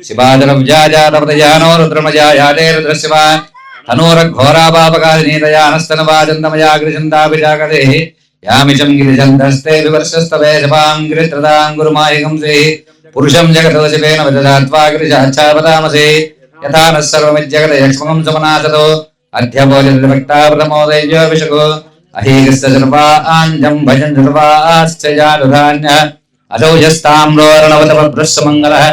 शिवाजरव्याजातपदयानो रुद्रमजायाते रुद्रशिवा तनूरघोरापापकालिनीतयानस्तनवाचन्दमयाग्रिचन्दाभिजागते यामिचं गिरिचन्दस्ते विवर्षस्तवे जपाङ्गिरित्रदां गुरुमाहिंसे पुरुषं जगतोशिवेन वददात्वा गिरिजाच्छापदामसे यथा नः सर्वमिज्जगते यक्ष्मं समनासतो अध्यभोजनभक्ताप्रमोदय्योऽभिषको अहीगस्य सर्वा आञ्जं भजन् सर्वाश्च जातधान्यः असौ यस्ताम्रोरणवतपद्भ्रश्मङ्गलः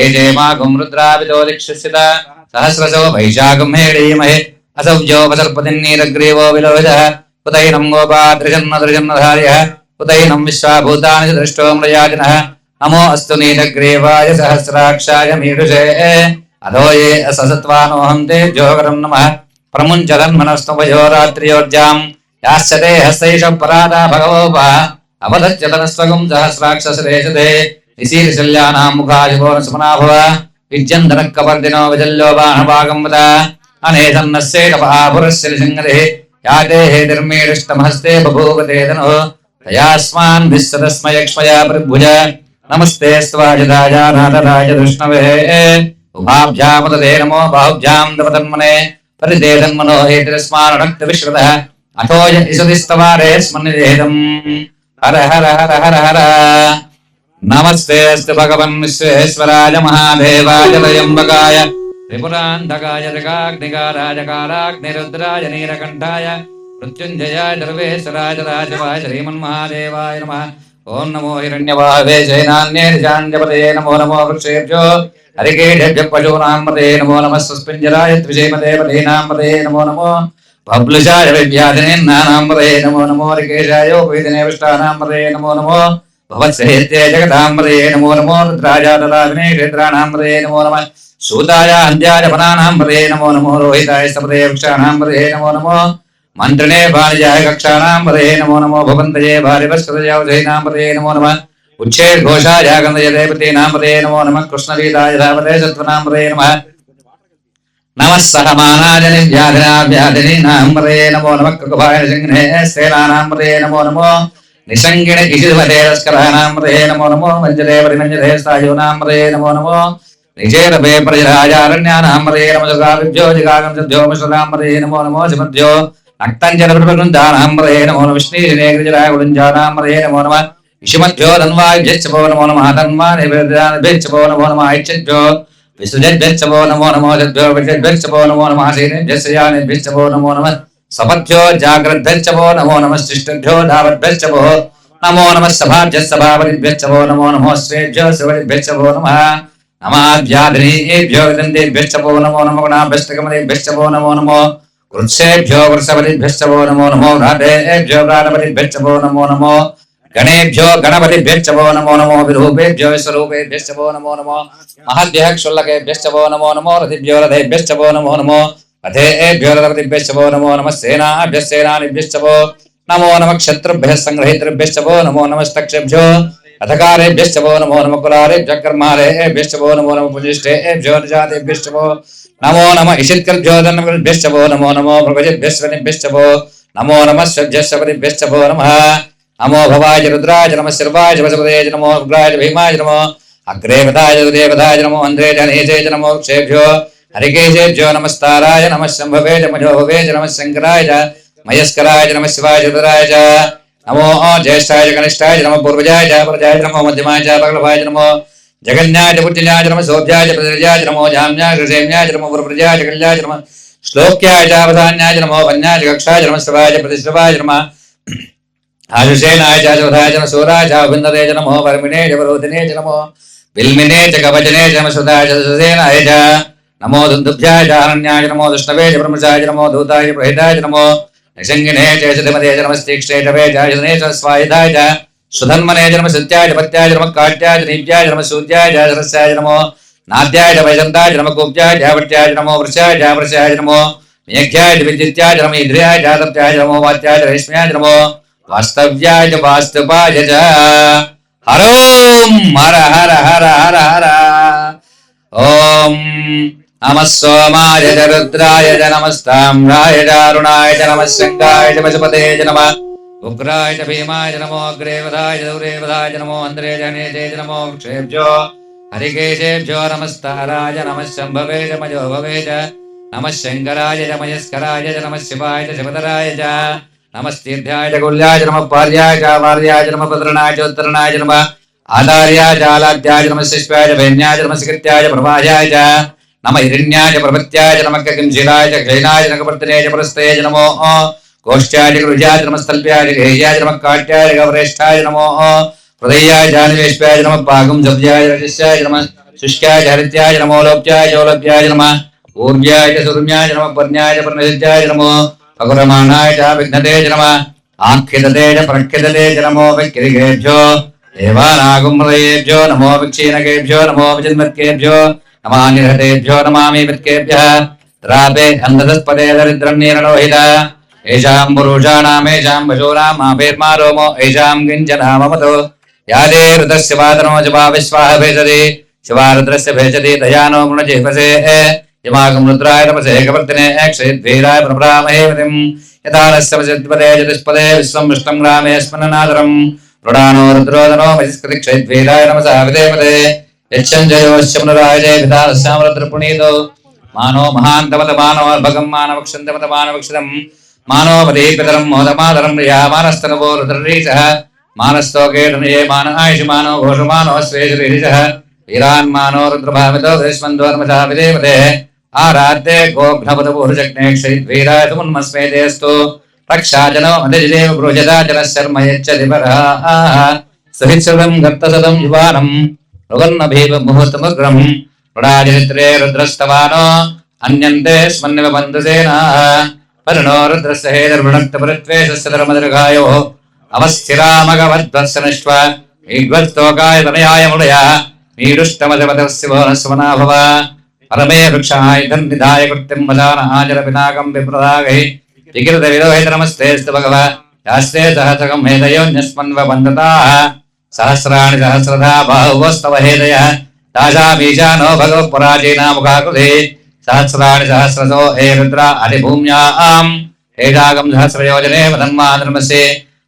एते मागुं रुद्राभितो लिक्षस्यता सहस्रशो वैशाखं हेडीमहे असौज्यो वसर्पतिन्नीरग्रीवो विलोचः उतैनं गोपादृजन्मदृजन्मधार्यः उतैनं विश्वाभूतानि दृष्टो मृयाजनः नमो अस्तु नीलग्रीवाय सहस्राक्षाय मीडुषे अधो ये अससत्वानोऽहं ते जोगरं नमः प्रमुञ्चरन्मनस्तुभयो रात्रियोर्जां याश्चते हस्तैष परादा भगवोपा अवधत्यतनस्त्वगं सहस्राक्षसरेशते निशीर्षल्यानां मुखाजिभोनसमनाभव विद्यन्दनक्कपर्दिनो विजल्यो बाणभागं वद अनेधन्नस्येटपहापुरस्य निषङ्गतिः याते हेतिर्मीडिष्टमहस्ते बभूवते तनुः तयास्मान् विश्वतस्मयक्ष्मया परिभुज नमस्ते स्वाजदाय नाथराय धृष्णवे उभाभ्यामुदते नमो बाहुभ्यां दपतन्मने परिते तन्मनो हेतिरस्मान्नक्तविश्रुतः अथो य इसदिस्तवारे स्मन्निदेदम् हर हर हर हर हर. नमस्ते अस्तु भगवन् विश्वेश्वराय महादेवाय त्र्यम्बकाय त्रिपुरान्धकाय त्रिकाग्निकाराय कालाग्निरुद्राय नीलकण्ठाय मृत्युञ्जयाय सर्वेश्वराय राजवाय श्रीमन्महादेवाय नमः. ओम नमो हिरण्यवाहवे जैनान्येर्जान्यपतये नमो नमो वृक्षेभ्यो हरिकेशेभ्यः पशूनां पतये नमो नमः. स्वस्मिञ्जराय त्विषेमते पतीनां पतये नमो नमो. बब्लुषाय विव्याधिनेन्नानां पतये नमो नमो. हरिकेशाय उपवेदिने विष्टानां पतये नमो नमो. भवत्सहित्ये जगदाम्बरे नमो नमो. रुद्राजातराविने क्षेत्राणाम्बरे नमो नमः. सूताय हन्त्याय फलानाम्बरे नमो नमो. रोहिताय सपदे वृक्षाणाम्बरे नमो नमो. मन्त्रिणे भार्याय कक्षाणाम्बरे नमो नमो. भवन्तये भार्यवस्कृतयावधेनाम्बरे नमो नमः. उच्छेर्घोषाय गन्धयदेवतीनाम्बरे नमो नमः. कृष्णवीताय धावते सत्वनाम्बरे नमः. नमः सहमानाय निर्व्याधिनाव्याधिनीनाम्बरे नमो नमः. कृकुभाय सिंहे सेनानाम्बरे नमो नमो. निसंगिण इषिधवतेरस्करानाम्बरे नमो नमो. मञ्जले परिमञ्जले स्थायोनाम्बरे नमो नमो. निजेरभे प्रजराजारण्यानाम्बरे नमो. जगाभ्यो जगागंसभ्यो मिश्रनाम्बरे नमो नमो. शिवभ्यो नक्तञ्जलप्रवृन्दानाम्बरे नमो नमः. विष्णुजनेग्रजरागुलिञ्जानाम्बरे नमो नमः. इषिमभ्यो धन्वाभ्यश्चपो नमो नमः. धन्वानेभ्यश्चपो नमो नमः. ऐच्छद्भ्यो विसृजद्भ्यश्चपो नमो नमो. जद्भ्यो विजद्भ्यश्चपो नमो नमः. सेनेभ्यश्चयानेभ्यश्चपो नमो नमः. सपद्भ्यो जाग्रद्भ्यश्चपो नमो नमः. शिष्टभ्यो धावद्भ्यश्चपो नमो नमः. सभाभ्यश्चभावरिभ्यश्चपो नमो नमः. श्रेभ्यो श्रवणिभ्यश्चपो नमः. नमाध्याधिनीभ्यो विदन्तेभ्यश्चपो नमो नमः. गुणाभ्यष्टकमलेभ्यश्चपो नमो नमो. वृक्षेभ्यो वृषपतिभ्यश्चपो नमो नमो. व्रातेभ्यो व्रातपतिभ्यश्चपो नमो नमो. गणेभ्यो गणपतिभ्यश्चपो नमो नमो. विरूपेभ्यो विश्वरूपेभ्यश्चपो नमो नमो. महद्भ्यः क्षुल्लकेभ्यश्चपो नमो नमो. रथिभ्यो रथेभ्यश्चपो नमो नमो. रथेभ्यो रथपतिभ्यश्चपो नमो नमः. सेनाभ्यः सेनानिभ्यश्चपो नमो नमः. क्षत्रुभ्यः संग्रहीतृभ्यश्चपो नमो नमः. स्तक्षेभ्यो अधकारेभ्यश्चपो नमो नमः. कुलारेभ्यः कर्मारेभ्यश्चपो नमो नमः. पुजिष्टेभ्यो निजातेभ्यश्चपो नमो नमः. इषित्कर्भ्यो धनभ्यश्चपो नमो नमो. भृगजेभ्यश्चपो నమో నమః సభ్యశ్చ భో నమః నమో భవాయ రుద్రాయ నమః శర్వాయ వసపదేయ నమో ఉగ్రాయ భీమాయ నమో అగ్రేవతాయ దేవతాయ నమో అంధ్రే జనేజే నమో క్షేభ్యో హరికేశేభ్యో నమస్తారాయ నమః శంభవే మజోభవే నమః శంకరాయ మయస్కరాయ నమః శివాయ రుద్రాయ నమో జ్యేష్ఠాయ కనిష్టాయ నమో పూర్వజాయ పరజాయ నమో మధ్యమాయ పగలభాయ నమో జగన్యాయ పుట్టిన్యాయ నమః శోభ్యాయ ప్రజాయ నమో జామ్యాయ క్షేమ్యాయ నమో పురప్రజాయ కళ్యాయ నమః శ్లోక్యాయ అవధాన్యాయ నమో వన్యాయ కక్షాయ నమః శ్రవాయ ప్రతిశ్రవాయ నమః ఆయుషేనాయ చవధాయ నమః సూరాయ అభిందరే నమో పరమినే వరోధినే నమో విల్మినే చ కవచనే నమః సుధాయ సుసేనాయ నమో దుందుభ్యాయ అరణ్యాయ నమో దుష్ణవే బ్రహ్మచాయ నమో దూతాయ ప్రహితాయ నమో నిషంగినే చే నమస్తీక్షేషవే జాయనే స్వాయుధాయ సుధన్మనే నమః సత్యాయ పత్యాయ నమః కాట్యాయ నీత్యాయ నమః సూర్యాయ సరస్యాయ నమో నాద్యాయ వైజంతాయ నమః కుబ్జాయ జావట్యాయ నమో వృషాయ వృషాయ నమో మేఘ్యాయ విద్యుత్యాయ నమః ఇంద్రియాయ జాతప్యాయ నమో వాత్యాయ రేష్మ్యాయ నమో వాస్తవ్యాయ వాస్తుపాయ చ హరోం హర హర హర హర హర ఓం నమః సోమాయ చ రుద్రాయ చ నమస్తామ్రాయ చ అరుణాయ చ నమః శంకాయ చ పశుపతే చ నమః ఉగ్రాయ చ భీమాయ చ నమో అగ్రేవదాయ చ దౌరేవదాయ చ నమో అంధ్రే జనేజే చ నమో క్షేభ్యో హరికేశేభ్యో నమస్తారాయ నమః శంభవే చ మజోభవే చ నమః శంకరాయ చ మయస్కరాయ చ నమః శివాయ చ శివతరాయ చ నమస్తీర్థ్యాయ చ కుల్యాయ చ నమః పార్యాయ చ వార్యాయ చ నమః భద్రనాయ చ ఉత్తరణాయ చ నమః ఆధార్యాయ చ ఆలాద్యాయ చ నమః శిష్యాయ చ భైన్యాయ చ నమః స్కృత్యాయ చ ప్రభాయాయ చ నమః హిరణ్యాయ చ ప్రపత్యాయ చ నమః కింశిలాయ చ క్షైనాయ చ నకపర్తనే చ పరస్తే చ నమో కోష్ఠ్యాయ చ గృహ్యాయ చ నమః స్థల్ప్యాయ చ గేహ్యాయ చ నమః కాట్యాయ చ గౌరేష్ఠాయ చ నమో హృదయాయ చ నివేష్యాయ చ నమః పాగం జవ్యాయ చ రజస్యాయ చ నమః శుష్క్యాయ చ హరిత్యాయ చ నమో లోక్యాయ చ ఔలభ్యాయ చ నమః ఊర్వ్యాయ చ సురుమ్యాయ చ నమః పర్ణ్యాయ చ పర్ణసిద్ధ్యాయ చ నమో పగురమాణాయ చ విఘ్నతే చ నమః ఆఖ్యతే చ ప్రఖ్యతే చ నమో విక్రిగేభ్యో దేవానాగుమృతయేభ్యో నమో విక్షీణకేభ్యో నమో విజన్మత్కేభ్యో నమానిహతేభ్యో నమామి విత్కేభ్యః త్రాపే అంధతస్పదే దరిద్రన్నీరలోహిత ఏషాం పురుషాణామేషాం పశూనాం ఆపేర్మా రోమో ఏషాం కించనామమతో యాదే ఋతస్య వాదనో జపా విశ్వాహ భేజతి శివారుద్రస్య భేజతి దయానో మృణజేపసే యమాగం రుద్రాయ తపసే కవర్తినే క్షేద్వీరాయ ప్రభ్రామహేమతిం యథానస్య వసిద్పదే చతుష్పదే విశ్వం విష్ణం రామే స్మరణాదరం మృడానో రుద్రోదనో మజిస్కృతి క్షేద్వీరాయ నమసా విదేవతే యచ్చంజయోశ్చమునరాయజే విధానస్యామరుద్రపుణీతో మానో మహాంతమత మానోర్భగం మానవక్షంతమత మానవక్షితం మానోపదే పితరం మోదమాదరం యామానస్తనవో రుద్రరీశః మానస్తోకేతనయే మాన ఆయుష్మానో ఘోషమానో శ్రేషరీశః వీరాన్మానో రుద్రభావితో విశ్వందో నమసా విదేవతే ఆరాధ్యే గోఘ్నపదపూర్జగ్నే క్షైద్వీరాయ సుమన్మస్మేదేస్తు రక్షాజనో అధిదేవ గృహజదాజన శర్మ యచ్చతి పరాః సహిత్సదం గర్తసదం యువానం రుగన్నభీవ ముహూర్తమగ్రం రుడాచరిత్రే రుద్రస్తవానో అన్యంతే స్మన్నివ బంధుసేనాః పరిణో రుద్రస్య హేదర్వృణక్తపరిత్వేషస్య ధర్మదీర్ఘాయో అవస్థిరామగవద్వర్షనిష్వ ఈగ్వస్తోకాయ తనయాయ ముడయ నీడుష్టమజపదస్యవనస్వనాభవ పరమే వృక్షాయ ధన్నిధాయ కృత్యం వదాన ఆచర పినాకం విప్రదాగై వికృత విలోహిత నమస్తేస్తు భగవ యాస్తే సహసకం హేదయోన్యస్మన్వ బంధతాః సహస్రాణి సహస్రధా బాహువస్తవ హేదయ దాశామీశానో భగవ పరాచీనా ముఖాకృతి సహస్రాణి సహస్రతో హే రుద్ర అధిభూమ్యాం హేజాగం సహస్రయోజనే వదన్మాధర్మసే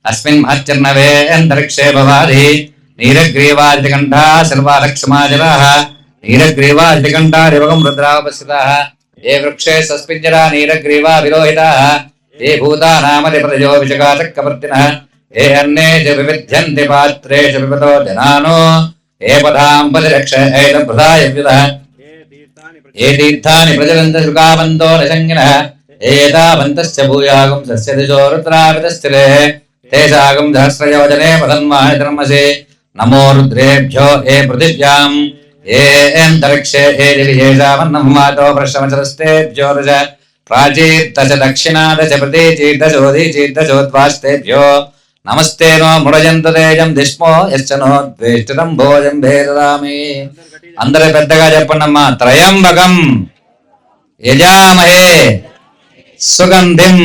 అస్మిన్ మహచ్చర్ణవే అంతరిక్షే భవాది నీరగ్రీవాదికంఠా సర్వాలక్షమాజలాః నీరగ్రీవాదికంఠా రివగం రుద్రావపస్థితాః ఏ వృక్షే సస్పింజరా నీరగ్రీవా విలోహితాః ఏ భూతానామది ప్రజో విచకాచక్రవర్తినః ఏ అన్నే చ వివిధ్యంతి పాత్రేషు విపదో జనానో ఏ పదాంబది రక్ష ఏతభృదాయ వ్యుధః ఏ తీర్థాని ప్రజలంత శుకావంతో నశంగినః ఏతావంతశ్చ భూయాగం సస్య దిశో రుద్రావితస్థిరే తేషాగం సహస్రయోజనే వదన్మాయ ధర్మసే నమో రుద్రేభ్యో ఏ పృథివ్యాం ఏ అంతరిక్షే ఏ దివిశేషావన్నం మాతో ప్రశ్రమచరస్తేభ్యో దశ ప్రాచీర్దశ దక్షిణాదశ ప్రతీచీర్దశోదీచీర్దశోద్వాస్తేభ్యో నమస్తే నో ముడజంతు తేజం దిష్మో యశ్చనో ద్వేష్టితం భోజం భేదదామి. అందరూ పెద్దగా చెప్పండమ్మా. త్రయంబకం యజామహే సుగంధిం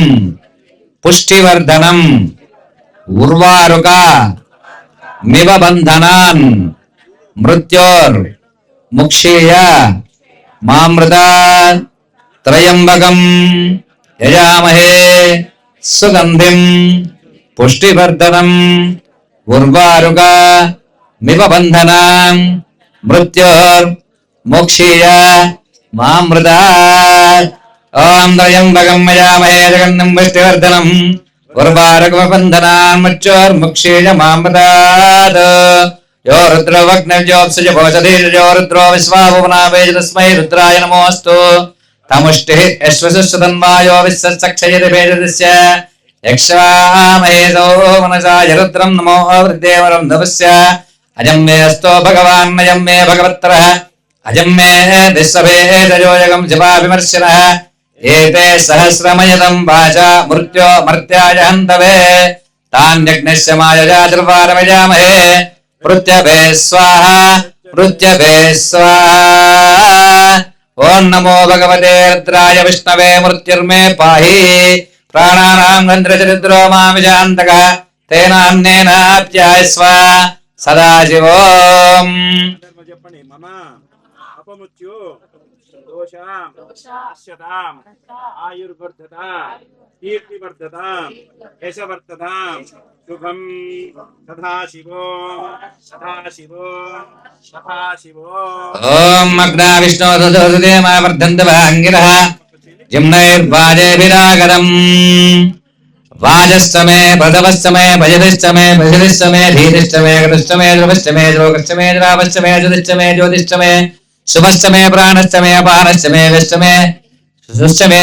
పుష్టివర్ధనం ఉర్వారుక మివ బంధనాన్ మృత్యోర్ ముక్షీయ మామృత త్రయంబకం యజామహే సుగంధిం పుష్టివర్ధనం ఉర్వారుగా మివ బంధనాం మృత్యోర్ముక్షీయ మామృతా. ఓం త్రయంబకం యజామహే జగన్నం పుష్టివర్ధనం ఉర్వారుగమ బంధనాన్ మృత్యోర్ముక్షీయ మామృతాత్. यो रुद्रो वग्नव्योत्सज भोजधीर्यो रुद्रो विश्वाभुवनावेज तस्मै रुद्राय नमोऽस्तु. तमुष्टिः यश्वसुस्तन्वायो विश्वचक्षयति भेजदस्य यक्षामहे मनसाय रुद्रं नमो वृद्धेवरं नभस्य. अजं मे अस्तो भगवान् अजं मे भगवत्तरः अजं मे विश्वभेदयोजगं जपाभिमर्शिनः. एते सहस्रमयदं वाचा मृत्यो मर्त्याय हन्तवे तान्यग्निस्य मायया दुर्वारमजामहे. पृथ्वे स्वाहा पृथ्वे स्वाहा. ओं नमो भगवते रुद्राय विष्णवे मृत्युर्मे पाहि. प्राणानां गन्धर्वचरित्रो मामिजान्तकः तेनान्नेनाप्यायस्व सदाशिवोम्. मम अपमृत्यु दोषां नश्यतां आयुर्वर्धतां कीर्तिवर्धतां यशवर्धतां शुभं सदाशिवो सदाशिवो सदाशिवो. ओम अग्ना विष्णु तदोदे मा वर्धन्त भांगिरः जिम्नैर्वाजेभिरागरम्. वाजस्तमे भदवस्तमे भजदिस्तमे भजदिस्तमे धीरिस्तमे गतस्तमे ध्रुवस्तमे ध्रुवकस्तमे द्रावस्तमे ज्योतिस्तमे ज्योतिस्तमे शुभस्तमे प्राणस्तमे अपानस्तमे व्यस्तमे सुस्तमे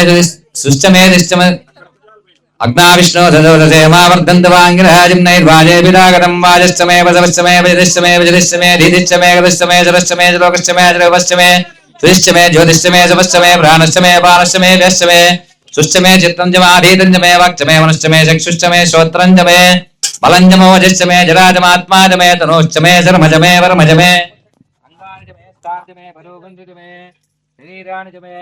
सुस्तमे दिस्तमे. अग्ना विष्णु तदोदे मा वर्धन्त भांगिरः जिम्नैर्वाजेभिरागरम्. वाजस्तमे भदवस्तमे भजदिस्तमे भजदिस्तमे धीरिस्तमे गतस्तमे ध्रुवस्तमे ध्रुवकस्तमे ध्रुवस्तमे सुस्तमे ज्योतिस्तमे शुभस्तमे प्राणस्तमे अपानस्तमे व्यस्तमे सुष्टमे चित्तंजमे आधीतंजमे वाक्चमे मनुष्टमे चक्षुष्टमे श्रोत्रंजमे बलंजमो वजस्टमे जराजमात्माजमे तनोष्टमे धर्मजमे वर्मजमे अंगानिजमे स्थाजमे भरोगंजमे शरीरानिजमे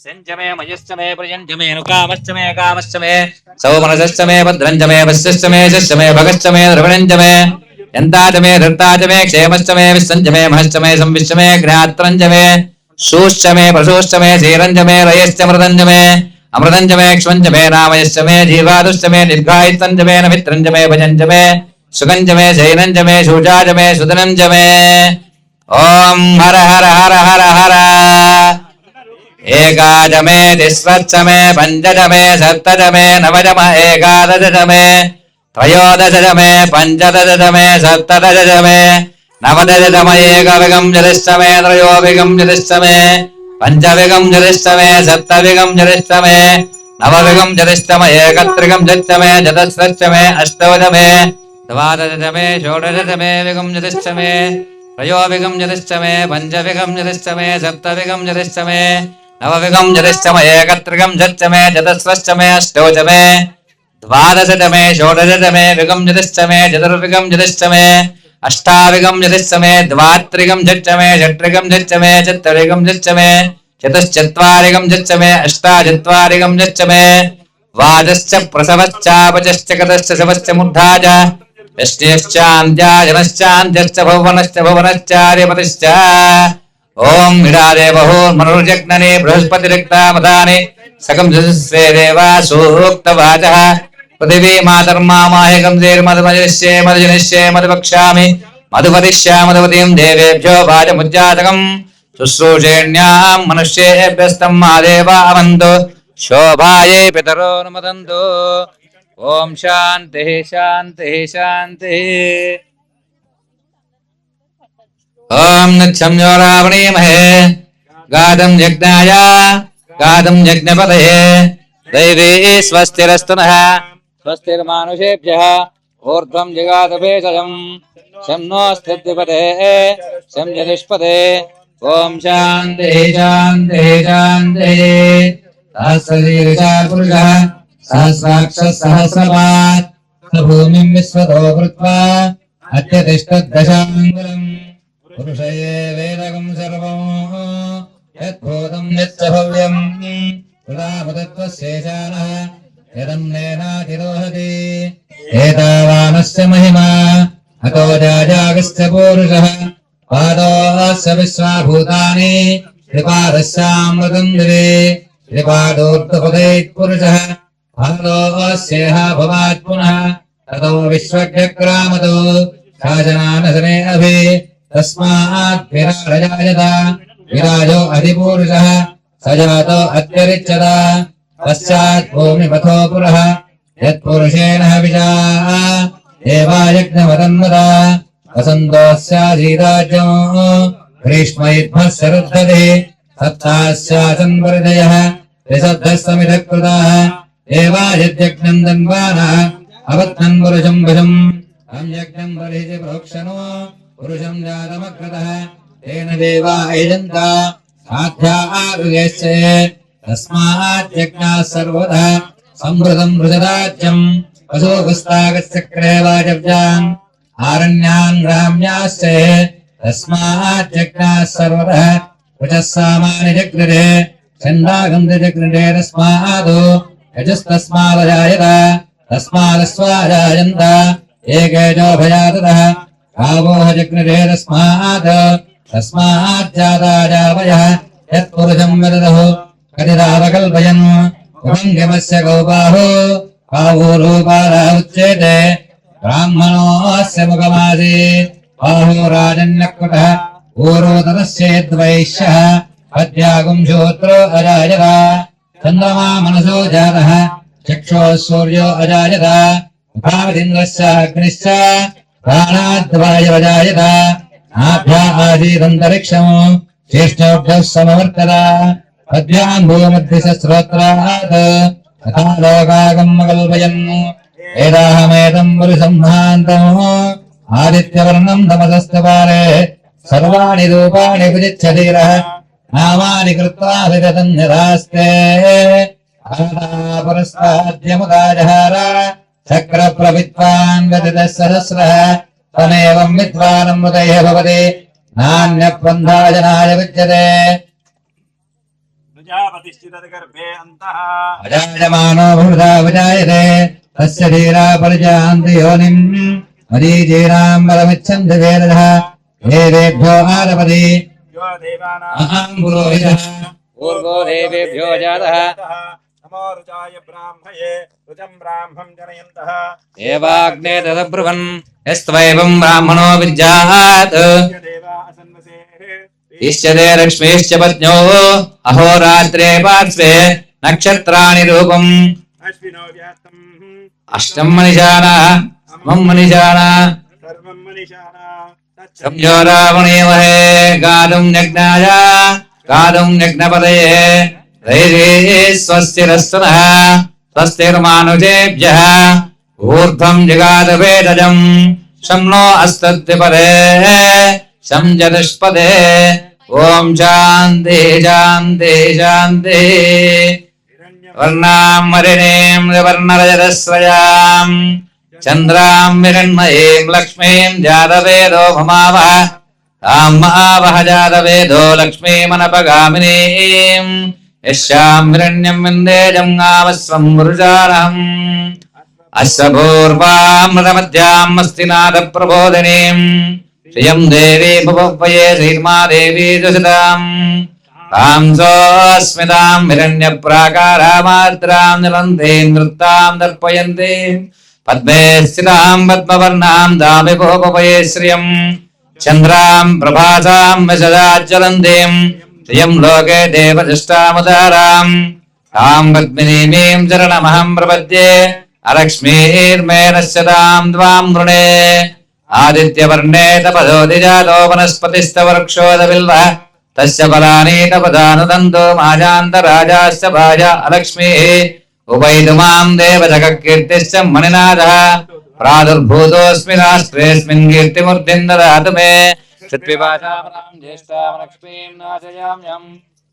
संजमे मयस्टमे प्रयंजमे नुकामष्टमे कामष्टमे सौमनसष्टमे भद्रंजमे वस्यष्टमे शष्टमे भगष्टमे द्रवणंजमे यन्ताजमे धर्ताजमे क्षेमष्टमे विसंजमे महष्टमे संविष्टमे ज्ञात्रंजमे सूष्टमे प्रसूष्टमे धीरंजमे रयष्टमृतंजमे अमृतंजमे क्ष्मंजमे नामयष्टमे जीवादुष्टमे निर्घायितंजमे नमित्रंजमे भजंजमे सुगंजमे शैनंजमे शूजाजमे सुदनंजमे. ओम हर हर हर हर हर. एकाजमे तिस्रच्चमे पंचजमे सप्तजमे नवजमे एकादशजमे त्रयोदशजमे पंचदशजमे सप्तदशजमे नवदशतम एकविगं जलिष्टमे त्रयोविगं जलिष्टमे पंचविगं जलिष्टमे सप्तविगं जलिष्टमे नवविगं जलिष्टमे एकत्रिगं जलिष्टमे चतुस्रच्चमे अष्टवदमे द्वादशतमे षोडशतमे विगं जलिष्टमे त्रयोविगं जलिष्टमे पंचविगं जलिष्टमे सप्तविगं जलिष्टमे नवविगं जलिष्टमे एकत्रिगं जलिष्टमे चतुस्रच्चमे अष्टवदमे द्वादशतमे षोडशतमे विगं जलिष्टमे चतुर्विगं जलिष्टमे अष्टाविगं जलिष्टमे द्वात्रिगं जलिष्टमे षट्रिगं जलिष्टमे चत्वारिगं जलिष्टमे चतुश्चत्वारिगं जलिष्टमे अष्टाचत्वारिगं जलिष्टमे. वाजश्च प्रसवश्चापचश्च गतश्च शवश्च मूर्धाच यष्टिश्चान्त्याजनश्चान्त्यश्च भुवनश्च भुवनश्चार्यपतिश्च. ओम हिडादे बहुर्मनुर्जग्नने बृहस्पतिरिक्तामदाने सकं जस्से देवा सूक्तवाचः. पृथिवी मातर्मामाहिकं मधुमजनिष्ये मधुजनिष्ये मधुपक्षामि मधुपतिष्या मधुपतिं देवेभ्यो वाचमुज्जातकं शुश्रूषेण्यां मनुष्येभ्यस्तं मादेवा अवन्तु शोभायै पितरो नुमदन्तु. ओम शान्तिः शान्तिः शान्तिः. ओम नच्छम्यो रावणीमहे गातं यज्ञाय गातं यज्ञपतये दैवी स्वस्तिरस्तु नः स्वस्तिर्मानुषेभ्यः ऊर्ध्वं जगातभेषजं शं नो स्थितिपते शं जनिष्पते. ओम शान्तिः शान्तिः शान्तिः. सहस्रशीर्षा पुरुषः सहस्राक्षः सहस्रपात् स भूमिं विश्वतो कृत्वा अत्यतिष्ठद्दशाङ्गुलम्. पुरुषये वेदकं सर्वं यद्भूतं यच्च भव्यम् प्रदापतत्वशेषानः यदन्नेनातिरोहति. एतावानस्य महिमा अतो जाजागस्य पूरुषः पादोऽस्य विश्वाभूतानि त्रिपादस्यामृतं दिवे त्रिपादोऽर्थपदैः पुरुषः भालोस्येह भवात् पुनः ततो विश्वज्ञक्रामतो शासनानसने अभि तस्मात् विराजयायत विराजो अधिपूरुषः स जातो अत्यरिच्यत पश्चात् भूमिपथो पुरः यत्पुरुषेण हविषा देवायज्ञवदन्वता वसन्तोऽस्याधीराज्यो ग्रीष्मयुद्मः शरद्धतिः सप्तास्यासन् परिधयः त्रिशब्दस्तमितः कृताः देवायज्ञम् दन्वानः अवत्नन् पुरुषम् वशम् अहं यज्ञम् बर्हिषि प्रोक्षणो पुरुषम् जातमकृतः तेन देवा यजन्ता साध्या आरुयश्च तस्मात् यज्ञाः सर्वतः संवृतम् मृजराज्यम् वसोगस्तागश्चक्रे वाजव्याम् आरण्यान् ग्राम्याश्च तस्मात् यज्ञाः सर्वतः वचः सामानि जग्रहे छन्दागन्ध जग्रहे तस्मात् यजस्तस्मादजायत तस्मादस्वाजायन्त एकेजो भयाततः गावोह जग्रहे तस्मात् तस्माज्जाताजावयः यत्पुरुषम् वदतः कतिदावकल्पयन् उभङ्गमस्य गौबाहो बाहूरूपाला उच्यते ब्राह्मणोऽस्य मुखमासीत् बाहो राजन्यकुटः ऊरोदरस्येद्वैश्यः अद्यागुंशोत्रो अजायत चन्द्रमा मनसो जातः चक्षुः सूर्यो अजायत मुखादिन्द्रस्य अग्निश्च प्राणाद्वायुरजायत नाभ्या आसीदन्तरिक्षम् चेष्टोभ्यः समवर्तत पद्भ्याम् भूमध्यश्रोत्रात् तथा लोकागम् कल्पयन् वेदाहमेतम् पुरुषम्भान्तम् आदित्यवर्णम् तमसस्तपारे सर्वाणि रूपाणि विजिच्छतीरः नामानि कृत्वा विगतन्यदास्ते पुरस्ताद्यमुदाजहार चक्रप्रविद्वान् व्यतितः सहस्रः तमेवम् विद्वानमृतैः भवति नान्यपन्थाजनाय विद्यते प्रजापतिश्चिदगर्भे अन्तः अजायमानो भूता विजायते तस्य धीरा परिजान्ति योनिम् मरीचीनाम् बलमिच्छन्ति वेदः देवेभ्यो आरपति यो देवानाम् अहम् पुरोहितः पूर्वो देवेभ्यो जातः नमो रुचाय ब्राह्मये रुचं ब्राह्मं जनयन्तः देवाग्ने तदब्रुवन् यस्त्वैवम् ब्राह्मणो विद्यात् देवा असन्नसेः इष्यते लक्ष्मीश्च पत्न्यो अहोरात्रे पार्श्वे नक्षत्राणि रूपम् अश्विनो व्यात्तम् अष्टम् मनिषाणः मम् मनिषाणः सर्वं मनीषाणा संयो रावणेमहे गातुम् यज्ञाय गातुम् यज्ञपदये धैर्ये स्वस्तिरस्तुनः स्वस्तिर्मानुषेभ्यः ऊर्ध्वम् जगाद वेदजम् शं नो अस्तद्विपदे शं चतुष्पदे ॐ शान्ति शान्ति शान्ति वर्णाम् वरिणीम् वर्णरजतस्रजाम् चन्द्राम् विरण्मयीम् लक्ष्मीम् जातवेदो ममावह ताम् महावह जातवेदो लक्ष्मीमनपगामिनीम् यस्याम् हिरण्यम् विन्देजम् गावस्वम् पुरुषाणम् अस्य पूर्वामृतमध्याम् अस्ति नादप्रबोधिनीम् श्रियम् देवी भुवये श्रीर्मा देवी दुषिताम् ताम् सोऽस्मिताम् हिरण्यप्राकारामार्द्राम् निलन्तीम् नृत्ताम् दर्पयन्तीम् पद्मे स्थिताम् पद्मवर्णाम् दामिभोपये श्रियम् चन्द्राम् प्रभासाम् विशदाज्ज्वलन्तीम् श्रियम् लोके देवदृष्टामुदाराम् ताम् पद्मिनीमीम् चरणमहम् प्रपद्ये अलक्ष्मीर्मे नश्यताम् त्वाम् वृणे आदित्यवर्णे तपदोदिजातो वनस्पतिस्तवृक्षोदबिल्वः तस्य फलानि तपदानुदन्तो माजान्तराजाश्च भाजा अलक्ष्मीः उपैतुमाम् देवजगकीर्तिश्च मणिनाथः प्रादुर्भूतोऽस्मि राष्ट्रेऽस्मिन् कीर्तिमूर्तिम् ददातु मे श्रुत्पिपाशामनाम् ज्येष्ठाम् लक्ष्मीम् नाशयाम्यहम्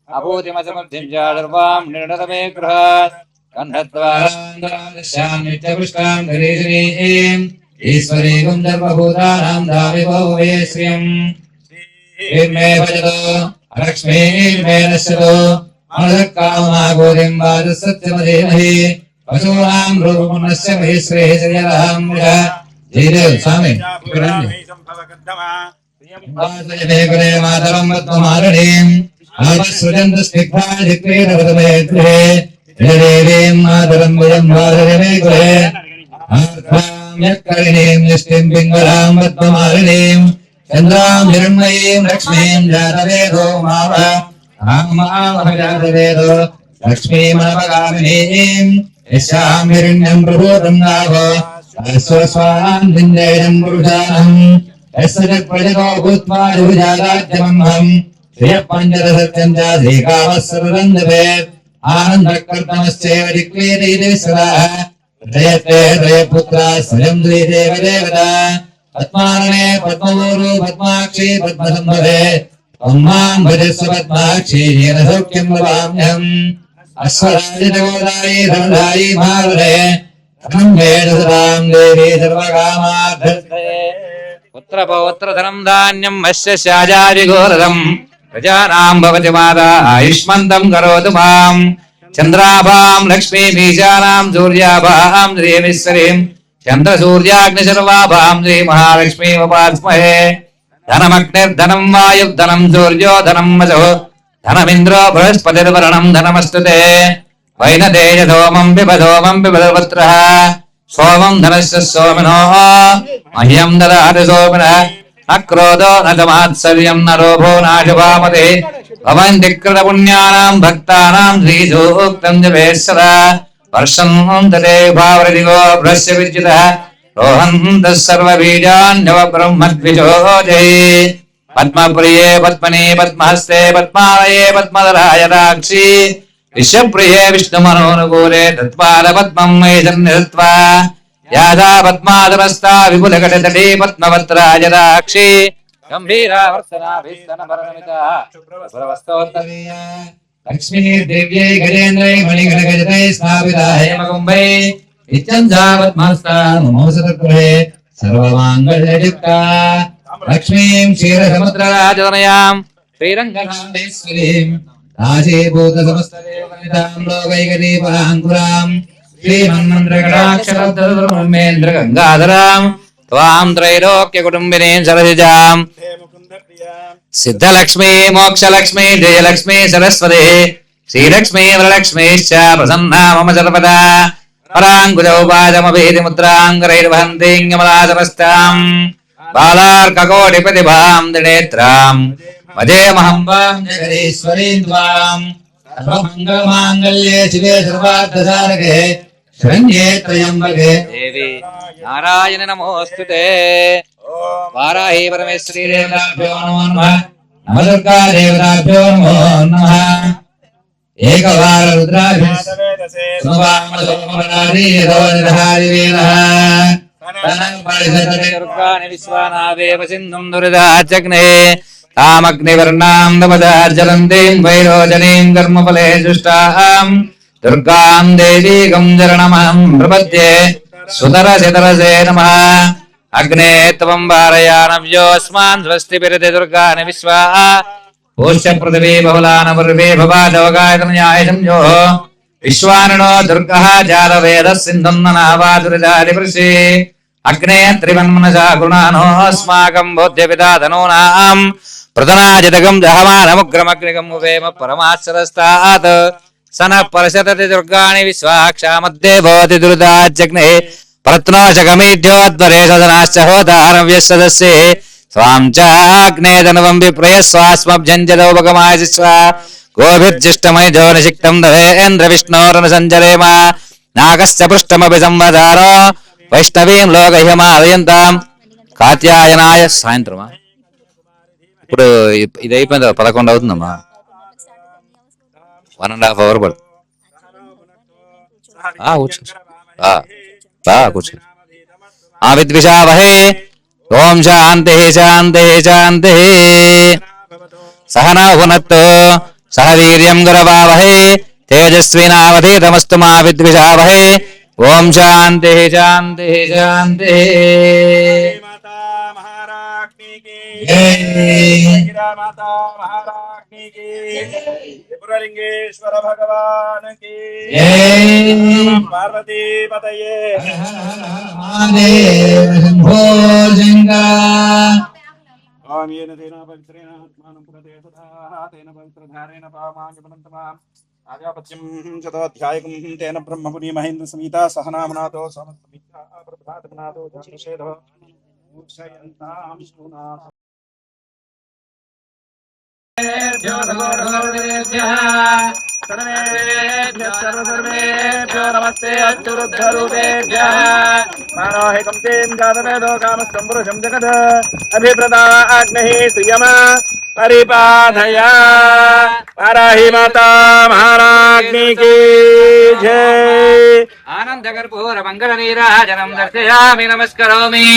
अभूतिमसमृद्धिम् च सर्वाम् निर्णत मे गृहात् कण्ठद्वाराम् नित्यपुष्टाम् गरीश्रीम् ईश्वरी कुन्दर्वभूतानाम् दाविभोवे श्रियम् श्रीर्मे भजतो अलक्ष्मीर्मे नश्यतो मनसक्कामागोरिम् वाचसत्यमधीमहि पशूनाम् रूपमुन्नस्य महि श्रेः श्रियरहम् जयदेव स्वामी कुले मातरम् पद्ममारणीम् आवसृजन्तु स्निग्धाधिक्रीडवदमे गृहे देवीं मातरं भुजं वासरे कुले आर्द्रां यत्करिणीं निष्टिं पिङ्गलां पद्ममालिनीं चन्द्रां हिरण्मयीं लक्ष्मीं जातवेदो माव जातवेदो लक्ष्मीमनपगामिनीं यस्यां हिरण्यं प्रभूतं नाभो स्वस्वान् भिन्देयं पुरुषाणम् यस्य प्रजतो भूत्वा जुजालाज्यमह्मम् श्रियपञ्चदशत्यम् च श्रीकामः सर्वन्दवेत् आनन्दकर्तमश्चैव जिक्रीति विश्वः हृदयते हृदयपुत्रा स्वयं श्रीदेव देवता पद्मारणे पद्मवोरु पद्माक्षी पद्मसम्भवे त्वं मां भजस्व पद्माक्षी येन सौख्यं लभाम्यहम् अश्वराजितगोदायी धनधायी महावरे धनं वेद सदां देवी सर्वकामार्थस्ते पुत्रपौत्रधनं धान्यं वश्य शाजारिघोरदम् प्रजानां भवति माता आयुष्मन्तं करोतु मां चन्द्राभां लक्ष्मीमीशानां सूर्याभां श्रीमीश्वरीं चन्द्रसूर्याग्निशर्वाभां श्रीमहालक्ष्मीमुपास्महे धनमग्निर्धनं वायुर्धनं सूर्यो धनं वसुः धनमिन्द्रो बृहस्पतिर्वरुणं धनमस्तु ते वैनतेय सोमं पिबधोमं सोमं धनस्य सोमिनो मह्यं ददाति सोमिनः अक्रोधो न च मात्सर्यं न लोभो नाशुभामते भवन्ति कृतपुण्यानां भक्तानां श्रीसूक्तं जपेश्वरा वर्षं ददे भावरदिगो भ्रस्य विद्युतः रोहन्तः सर्वबीजान्यव ब्रह्मद्विजोजये पद्मप्रिये पद्मने पद्महस्ते पद्मालये पद्मधराय राक्षी विश्वप्रिये विष्णुमनोनुकूले तत्पादपद्मं मयि सन्निधत्वा यादा पद्मादरस्ता विपुलकटतटे पद्मवत्राय राक्षी गम्भीरावर्तनाभिस्तनपरमिता शुभ्रवस्तोत्तरीया लक्ष्मीर्दिव्यै गजेन्द्रै मणिगणगजतैः स्थापिता हेमकुम्भै नित्यं सा पद्महस्ता नमोऽस्तुते सर्वमाङ्गल्ययुक्ता लक्ष्मीं क्षीरसमुद्रराजतनयां श्रीरङ्गनाथेश्वरीं राजीभूतसमस्तदेवनितां लोकैकदीपाङ्कुरां श्रीमन्मन्त्रकटाक्षरब्धब्रह्मेन्द्रगङ्गाधरां त्वां त्रैलोक्यकुटुम्बिनीं सरसिजां सिद्धलक्ष्मी मोक्षलक्ष्मी जयलक्ष्मी सरस्वती श्रीलक्ष्मी वरलक्ष्मीश्च प्रसन्ना मम सर्वदा पराङ्कुजौपादमभेदिमुद्राङ्गरैर्वहन्तीङ्गमलासमस्तां बालार्ककोटिप्रतिभां त्रिनेत्रां भजेमहं वां जगदीश्वरीं त्वां सर्वमङ्गलमाङ्गल्ये शिवे सर्वार्थसाधके शरण्ये त्र्यम्बके देवी नारायण नमोऽस्तुते वाराही परमेश्वरी देवताभ्यो नमो नमः नवदुर्गा देवताभ्यो नमो नमः एकवार रुद्राभिः दुर्गानि विश्वानावेव सिन्धुं दुरिदाचग्ने तामग्निवर्णां नवदार्जलन्तीं वैरोचनीं कर्मफले जुष्टां दुर्गां देवीगं चरणमहं प्रपद्ये सुतरसितरसे नमः अग्ने त्वं वारयानव्योऽस्मान् स्वस्तिभिरति दुर्गानि विश्वा पूष्य पृथिवी बहुलान पूर्वे भवादवगायतनयाय संयोः विश्वानिनो दुर्गः जातवेदः सिन्धुन्ननावादुरिदारिवृषि अग्ने त्रिवन्मनसा गुणानोऽस्माकं बोध्यपिता धनूनां प्रतनाजितकं जहमानमुग्रमग्निकम् उवेम परमाश्चरस्तात् स नः परशतति दुर्गाणि विश्वाक्षामध्ये भवति दुरिताज्जग्ने प्रत्नोषकमीढ्योद्वरे सदनाश्च होतारव्यः स्वां चाग्ने धनवं विप्रयस्वास्मभ्यञ्जलोपगमाय शिश्वा गोभिर्जिष्टमयजो निषिक्तं दवेन्द्र विष्णोरनुसञ्जरेम नागश्च पृष्ठमपि संवदारो వైష్ణవీం లోకహ్యమాదయంతాం కాత్యాయనాయ సాయంత్రమా ఇప్పుడు ఇది అయిపోయింది 11 అవుతుందమ్మా 1.5 అవర్ పడుతుంది కూర్చో ఆవిద్విషావహే ఓం శాంతి శాంతి శాంతి సహనా భునత్తు సహ వీర్యం గురవావహే తేజస్వినావధీతమస్తు మా విద్విషావహే ओम शांति शांति शांति माता महारानी की जय माता महारानी की त्रिपुरलिंगेश्वर भगवान की जय पार्वती पतये महादेव शंभो शंकर ओम येन तेन पवित्रेण आत्मानं प्रदेशतः तेन पवित्रधारेण पामाञ्जपनन्तमां आजापत्यं शतोऽध्यायकं तेन ब्रह्मपुरी महेन्द्र समीता सहनामनातो समस्तमित्रा प्रभातमनातो जनिषेधो मूर्छयन्तां शूना सर्वेभ्यो नमस्ते अच्युरुद्धरूपेभ्यः मानोहिकं तें जातवेदो कामस्तं पुरुषं जगत् अभिप्रदा अग्निः सुयम परिपाधया वाराही माता महाराज्ञी की जय। आनंद कर्पूर मंगल नीराजनम दर्शयामि नमस्करोमि।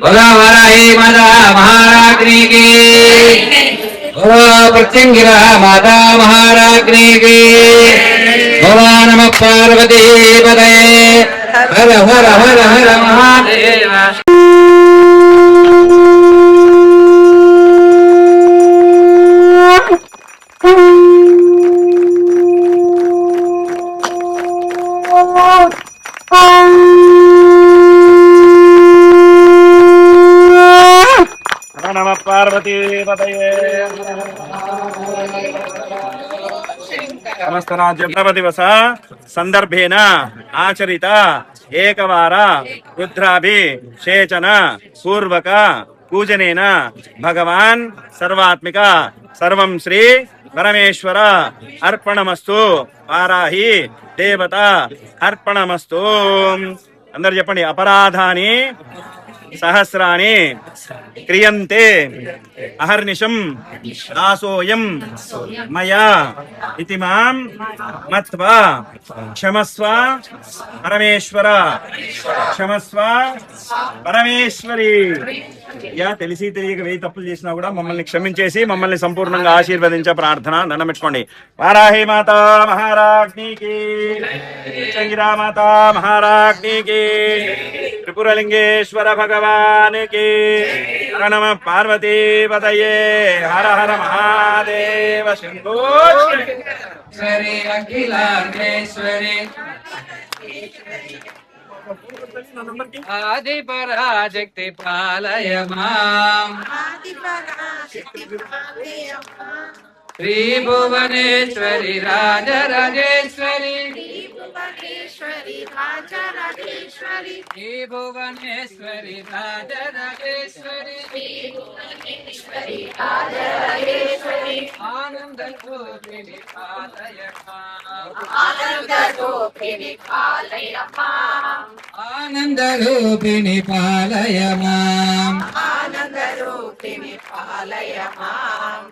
बोलो वाराही माता महाराज्ञी की, बोलो प्रत्यंगिरा माता महाराज्ञी की, बोलो नमः पार्वती पतये हर हर हर हर महादेव। नमः पार्वती पतये समस्त राज्य दिवस संदर्भेन आचरित एकवार रुद्राभिषेचन पूर्वक पूजनेन भगवान सर्वात्मिक सर्वं श्री परमेश्वर अर्पणमस्तु वाराही देवता अर्पणमस्तु। अंदर చెప్పండి अपराधानि सहस्राणि क्रियन्ते अहर्निशं दासोऽयं मया इति मां मत्वा क्षमस्व परमेश्वर क्षमस्व परमेश्वरी। యా తెలిసి తెలియక వెయ్యి తప్పులు చేసినా కూడా మమ్మల్ని క్షమించేసి మమ్మల్ని సంపూర్ణంగా ఆశీర్వదించే ప్రార్థన దండం పెట్టుకోండి। వారాహి మాతా మహారాజ్ఞీకి, చంగిరా మాతా మహారాజ్ఞీకి, త్రిపురలింగేశ్వర భగవానికి నమ పార్వతీ పతయే హర హర మహాదేవ శంభో శ్రీ అఖిలాండేశ్వరి आदि पराशक्ति पालय मां श्री भुवनेश्वरी राजराजेश्वरी श्री भुवनेश्वरी राजराजेश्वरी आनंद रूपिणी पालय मां आनंद रूपिणी पालय मां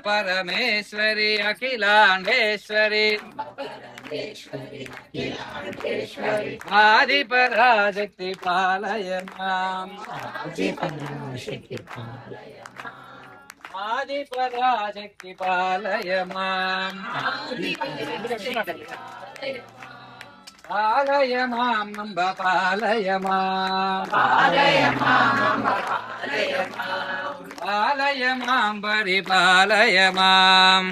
परमेश्वरी अखिलांडेश्वरी आदि पराशक्ति पालय मां आदि पराशक्ति पालय मां पालय मां अम्ब पालय मां पालय मां परिपालय मां।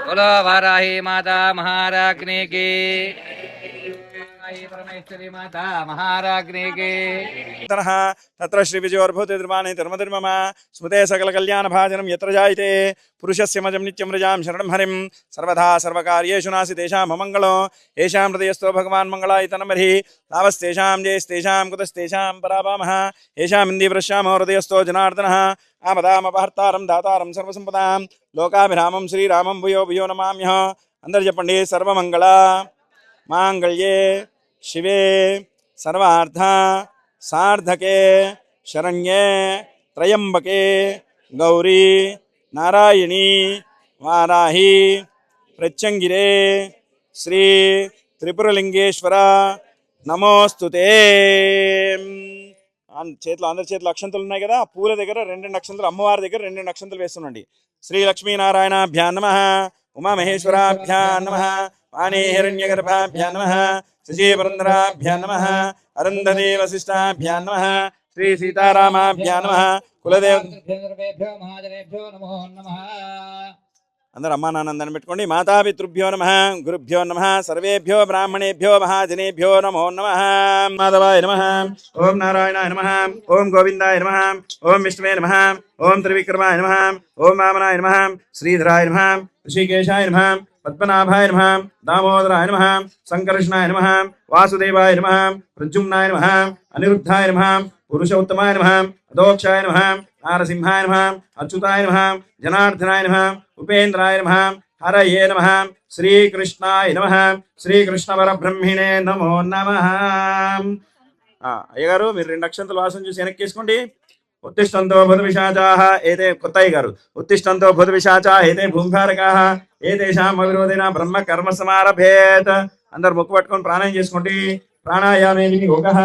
बोलो वाराही माता महाराज्ञी की, परमेश्वरी माता महाराज्ञी की। तत्र श्री विजयोर्भूते धर्माणि धर्मधर्मम स्मृते सकल कल्याण भाजनम यत्र जायते पुरुषस्य मजं नित्यं रजां शरणं हरिं सर्वधा सर्वकार्येषु नास्ति तेषां अमङ्गलो येषां हृदयस्थो भगवान् मङ्गलायतनमर्हि तावस्तेषां जयस्तेषां कुतस्तेषां पराभामः येषां इन्दीवृश्यामो हृदयस्थो जनार्दनः आमदामपहर्तारं दातारं सर्वसम्पदां लोकाभिरामं श्रीरामं भूयो भूयो नमाम्यः। अंदर చెప్పండి सर्वमङ्गल मांगल्ये शिवे सर्वार्थ सार्धके शरण्ये त्रयंबके गौरी नारायणी वाराही प्रत्यंगिरे श्री त्रिपुरलिंगेश्वर नमोस्तुते। చేతిలో అందరి చేతిలో అక్షంతలు ఉన్నాయి కదా, పూల దగ్గర రెండు అక్షంతలు, అమ్మవారి దగ్గర రెండు అక్షంతలు వేస్తుండండి। శ్రీ లక్ష్మీనారాయణాభ్యాం నమః, ఉమామహేశ్వరాభ్యాం నమః, वाणी हिरण्यगर्भाभ्यां नमः, शशीपुरन्दराभ्यां नमः, अरुन्धती वसिष्ठाभ्यां नमः, श्री सीतारामाभ्यां नमः, कुलदेव महाजनेभ्यो नमो नमः। అందరూ అమ్మా నాన్న దండం పెట్టుకోండి. మాతాపితృభ్యో నమః, గురుభ్యో నమః, సర్వేభ్యో బ్రాహ్మణేభ్యో మహాజనేభ్యో నమో నమః. మాధవాయ నమః, ఓం నారాయణాయ నమః, ఓం గోవిందాయ నమః, ఓం విష్ణువే నమః, ఓం త్రివిక్రమాయ నమః, ఓం వామనాయ నమః, శ్రీధరాయ నమః, ఋషికేశాయ నమః, పద్మనాభాయ నమః, దామోదరాయ నమః, సంకర్షణాయ నమః, వాసుదేవాయ నమః, ప్రద్యుమ్నాయ నమః, అనిరుద్ధాయ నమః, పురుషోత్తమాయ నమః, అదోక్షాయ నమః, నారసింహాయ నమః, అచ్యుతాయ నమః, జనార్దనాయ నమః, ఉపేంద్రాయ నమః, హరయే నమః, శ్రీకృష్ణాయ నమః, శ్రీకృష్ణ పరబ్రహ్మిణే నమో నమః. అయ్యగారు మీరు 2 అక్షంతలు వాసన చూసి వెనక్కి తీసుకోండి. ఉత్తిష్టంతో భూతపిశాచాః ఏతే కొత్తయ్య గారు ఉత్తిష్టంతో భూతపిశాచాః ఏతే భూమిభారకాః ఏతేషాం అవిరోధేన బ్రహ్మ కర్మ సమారభేత్. అందరు ముక్కు పట్టుకొని ప్రాణాయామం చేసుకోండి. ప్రాణాయామే వినియోగః.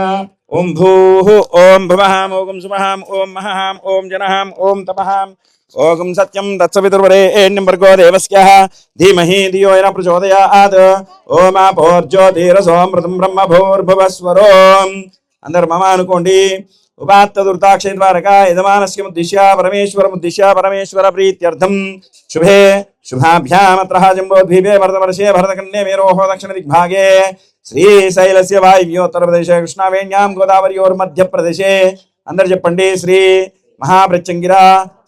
ఓం భూః ఓం భువః ఓం సువః ఓం మహః ఓం జనః ఓం తపః ఓం సత్యం తత్సవితుర్వరేణ్యం భర్గో దేవస్యః ధీమహి ధియో యో నః ప్రచోదయాత్. ఓం ఆపోర్జ్యోతిరసోమృతం బ్రహ్మ భూర్భువస్వరో. అందరు మమ అనుకోండి. ఉపాత్త దుర్తాక్షే ద్వారకా యజమానస్యముద్దిశ్య పరమేశ్వరముద్దిశ్య పరమేశ్వర ప్రీత్యర్థం శుభే శుభాభ్యామత్రః జంబోద్వీపే భరతవర్షే భరతఖండే మేరోః దక్షిణ దిగ్భాగే శ్రీశైలస్య వాయువ్యోత్తరప్రదేశే కృష్ణావేణ్యాం గోదావరియోర్మధ్యప్రదేశే. అందరు చెప్పండి. శ్రీ మహాప్రత్యంగిరా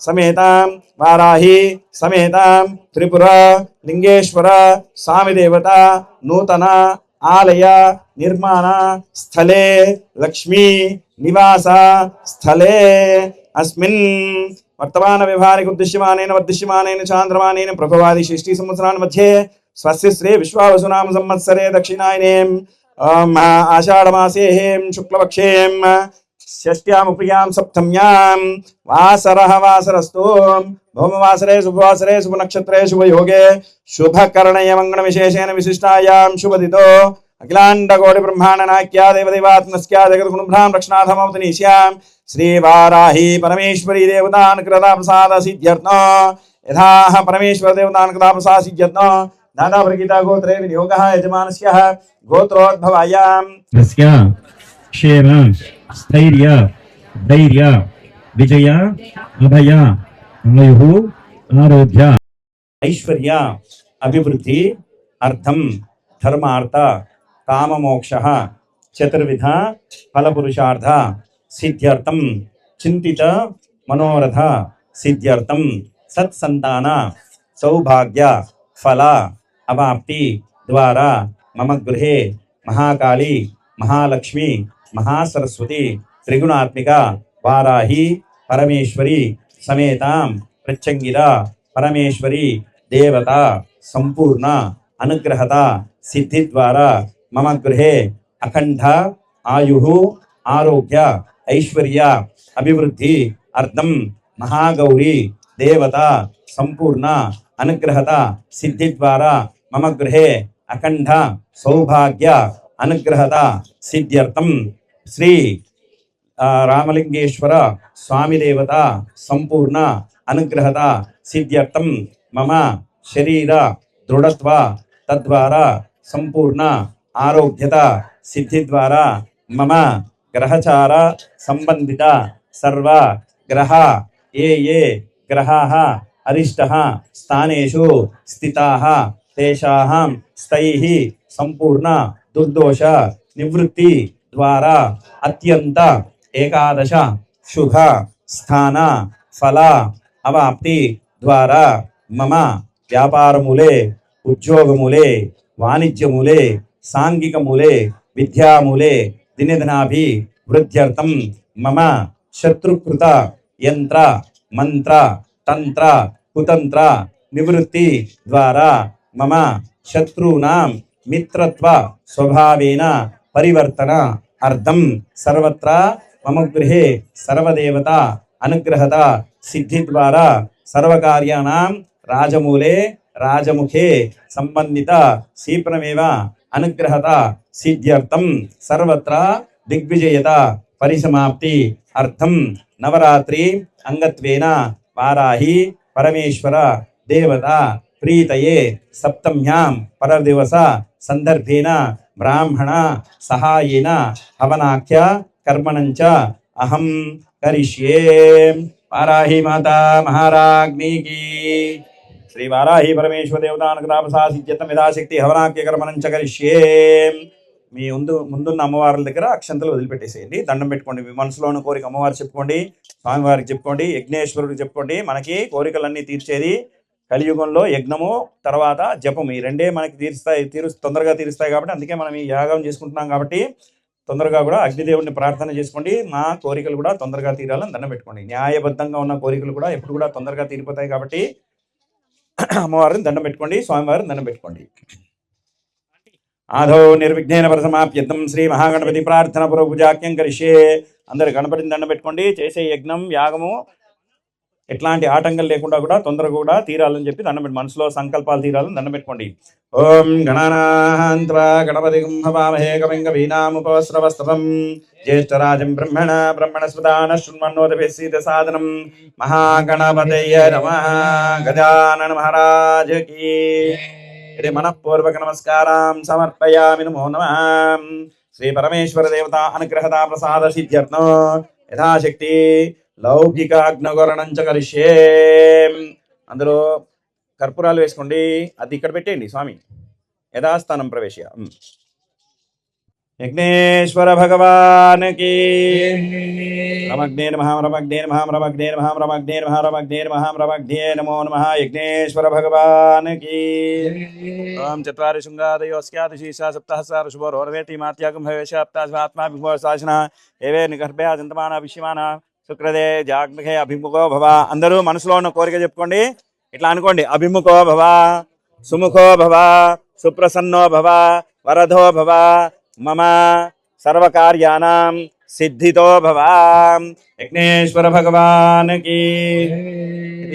సమేతాం వారాహి సమేతాం త్రిపుర లింగేశ్వర స్వామి దేవత నూతన ఆలయ నిర్మాణ స్థలే లక్ష్మీ నివాస స్థలే అస్మిన్ వర్తమాన వ్యవహారిక ఉద్దిశ్యమానేన వర్ధిష్యమానేన చాంద్రమానేన ప్రభవాది 60 సంవత్సరాల మధ్య స్వస్య శ్రీ విశ్వావసునామ సంవత్సరే దక్షిణాయనే ఆషాఢమాసే శుక్లపక్షేం షష్ట్యాం ఉపయాం సప్తమ్యాం వాసరః వాసరస్తు భౌమవాసరే శుభవాసరే శుభనక్షత్రే శుభయోగే శుభకరణయ మంగళ విశేషేణ విశిష్టాయాం శుభదితో అఖిలాండకోటి బ్రహ్మాండ నాక్యా దేవదేవాత్మస్యా జగద్గుణభ్రాం రక్షణాథమవతనీశ్యాం శ్రీవారాహి పరమేశ్వరీ దేవతానుకృతా ప్రసాద సిద్ధ్యర్థం యథాః పరమేశ్వర దేవతానుకృతా ప్రసాద సిద్ధ్యర్థం దాదా ప్రగీత గోత్రే వినియోగః యజమానస్య గోత్రోద్భవాయాం తస్య క్షేమ స్థైర్య ధైర్య విజయ అభయ ఆయుః ఆరోగ్య ఐశ్వర్య అభివృద్ధి అర్థం ధర్మార్థ కామమోక్ష చతుర్విధ ఫలపురుషార్థ సిద్ధ్యర్థం చింతిత మనోరథ సిద్ధ్యర్థం సత్సంతాన సౌభాగ్య ఫల అవాప్తి ద్వారా మమ గృహే మహాకాళి మహాలక్ష్మి మహాసరస్వతి త్రిగుణాత్మిక వారాహి పరమేశ్వరి సమేతాం ప్రత్యంగిర పరమేశ్వరి దేవత సంపూర్ణ అనుగ్రహత సిద్ధి ద్వారా మమ గృహే అఖండ ఆయుః ఆరోగ్య ఐశ్వర్య అభివృద్ధి అర్థం మహాగౌరీ దేవత సంపూర్ణ అనుగ్రహత సిద్ధి ద్వారా మమ గృహే అఖండ సౌభాగ్య అనుగ్రహత సిద్ధ్యర్థం శ్రీ రామలింగేశ్వర స్వామి దేవత సంపూర్ణ అనుగ్రహత సిద్ధ్యర్థం మమ శరీర దృఢత్వ తద్వారా సంపూర్ణ ఆరోగ్యత సిద్ధి ద్వారా మమ గ్రహచార సంబంధిత సర్వ గ్రహ ఏ గ్రహాः అరిష్టः స్థానేషు స్థితాः తేషాం స్థైః సంపూర్ణ దుర్దోష నివృత్తి ద్వారా అత్యంత ఏకాదశ శుభ స్థాన ఫల అవాప్తి ద్వారా మమ వ్యాపారములే ఉద్యోగములే వాణిజ్యములే సాంఘికములే విద్యాములే దినదినాభి వృద్ధ్యర్థం మమ శత్రుకృత యంత్ర మంత్ర తంత్ర కుతంత్ర నివృత్తి ద్వారా మమ శత్రూనాం మిత్రత్వ స్వభావేన పరివర్తన అర్థం సర్వత్ర మమ గృహే సర్వదేవత అనుగ్రహత సిద్ధి ద్వారా సర్వకార్యాణం రాజమూలే రాజముఖే సంబంధిత శీప్రమేవ అనుగ్రహత సిద్ధ్యర్థం సర్వత్ర దిగ్విజయత పరిసమాప్తి అర్థం నవరాత్రి అంగత్వేన వారాహి పరమేశ్వర దేవత ప్రీతయే సప్తమ్యాం పరదివస సందర్భేన బ్రాహ్మణ సహాయేన హవనాఖ్య కర్మణంచ అహం కరిష్యే. వారాహి మాతా మహారాజ్ఞీకి శ్రీ వారాహి పరమేశ్వర దేవతానుగ్రహప్రసాదిత్యతం యథాశక్తి హవనాక్యకర్మణం చ కరిష్యే. మీ ముందున్న అమ్మవార్ల దగ్గర అక్షంతలు వదిలిపెట్టేసేయండి, దండం పెట్టుకోండి. మీ మనసులోని కోరిక అమ్మవారు చెప్పుకోండి, స్వామివారికి చెప్పుకోండి, యజ్ఞేశ్వరుడికి చెప్పుకోండి. మనకి కోరికలన్నీ తీర్చేది కలియుగంలో యజ్ఞము తర్వాత జపం, ఈ రెండే మనకి తొందరగా తీరుస్తాయి. కాబట్టి అందుకే మనం ఈ యాగం చేసుకుంటున్నాం. కాబట్టి తొందరగా కూడా అగ్నిదేవుడిని ప్రార్థన చేసుకోండి. మా కోరికలు కూడా తొందరగా తీరాలని దండం పెట్టుకోండి. న్యాయబద్ధంగా ఉన్న కోరికలు కూడా ఎప్పుడు కూడా తొందరగా తీరిపోతాయి. కాబట్టి అమ్మవారిని దండం పెట్టుకోండి, స్వామివారిని దండం పెట్టుకోండి. ఆదో నిర్విఘ్నేన పరసమాప్యర్థం శ్రీ మహాగణపతి ప్రార్థన పూజాఖ్యం కరిష్యే. అందరు గణపతిని దండం పెట్టుకోండి. చేసే యజ్ఞం యాగము ఎట్లాంటి ఆటంకాలు లేకుండా కూడా తొందరగా కూడా తీరాలని చెప్పి దండం పెట్టి మనసులో సంకల్పాలు తీరాలని దండం పెట్టుకోండి. ఓం గణానాన్త్వా గణపతిం హవామహే కవిం కవీనాముపస్రవస్తవం జ్యేష్ఠరాజం బ్రహ్మణ శృణ్వన్నోదభిసీద సాధనం మహాగణపతయ నమః. గజానన మహారాజ్ కీ. ఇది మనఃపూర్వక నమస్కారం సమర్పయామి. నమో నమః. శ్రీ పరమేశ్వర దేవత అనుగ్రహత ప్రసాద సిద్ధ్యర్థం యథాశక్తి లౌకిక అగ్నగోరణం చ కరిష్యే. అందులో కర్పూరాలు వేసుకోండి, అది ఇక్కడ పెట్టేయండి స్వామి. యథాస్థానం ప్రవేశ. యజ్ఞేశ్వర భగవానికి రమగ్నే నమః రమగ్నే నమః రమగ్నే నమః రమగ్నే నమః రమగ్నే నమః రమగ్నే నమో నమః. యజ్ఞేశ్వర భగవానికి. ఓం చత్వారి శృంగాదయోస్యాదిశీషా సప్తహస్ర శుభోర్వేతి మాత్యాగం భవేశాప్తాత్మా విభోశాసన ఏవే నిగర్భే అజంతమాన విశ్యమాన శుక్రదే జాగ్రహే అభిముఖో భవ. అందరూ మనసులో ఉన్న కోరిక చెప్పుకోండి, ఇట్లా అనుకోండి. అభిముఖో భవ, సుముఖో భవ, సుప్రసన్నో భవ, వరదో భవ, మమ సర్వకార్యానాం సిద్ధితో భవ. యజ్ఞేశ్వర భగవానికి.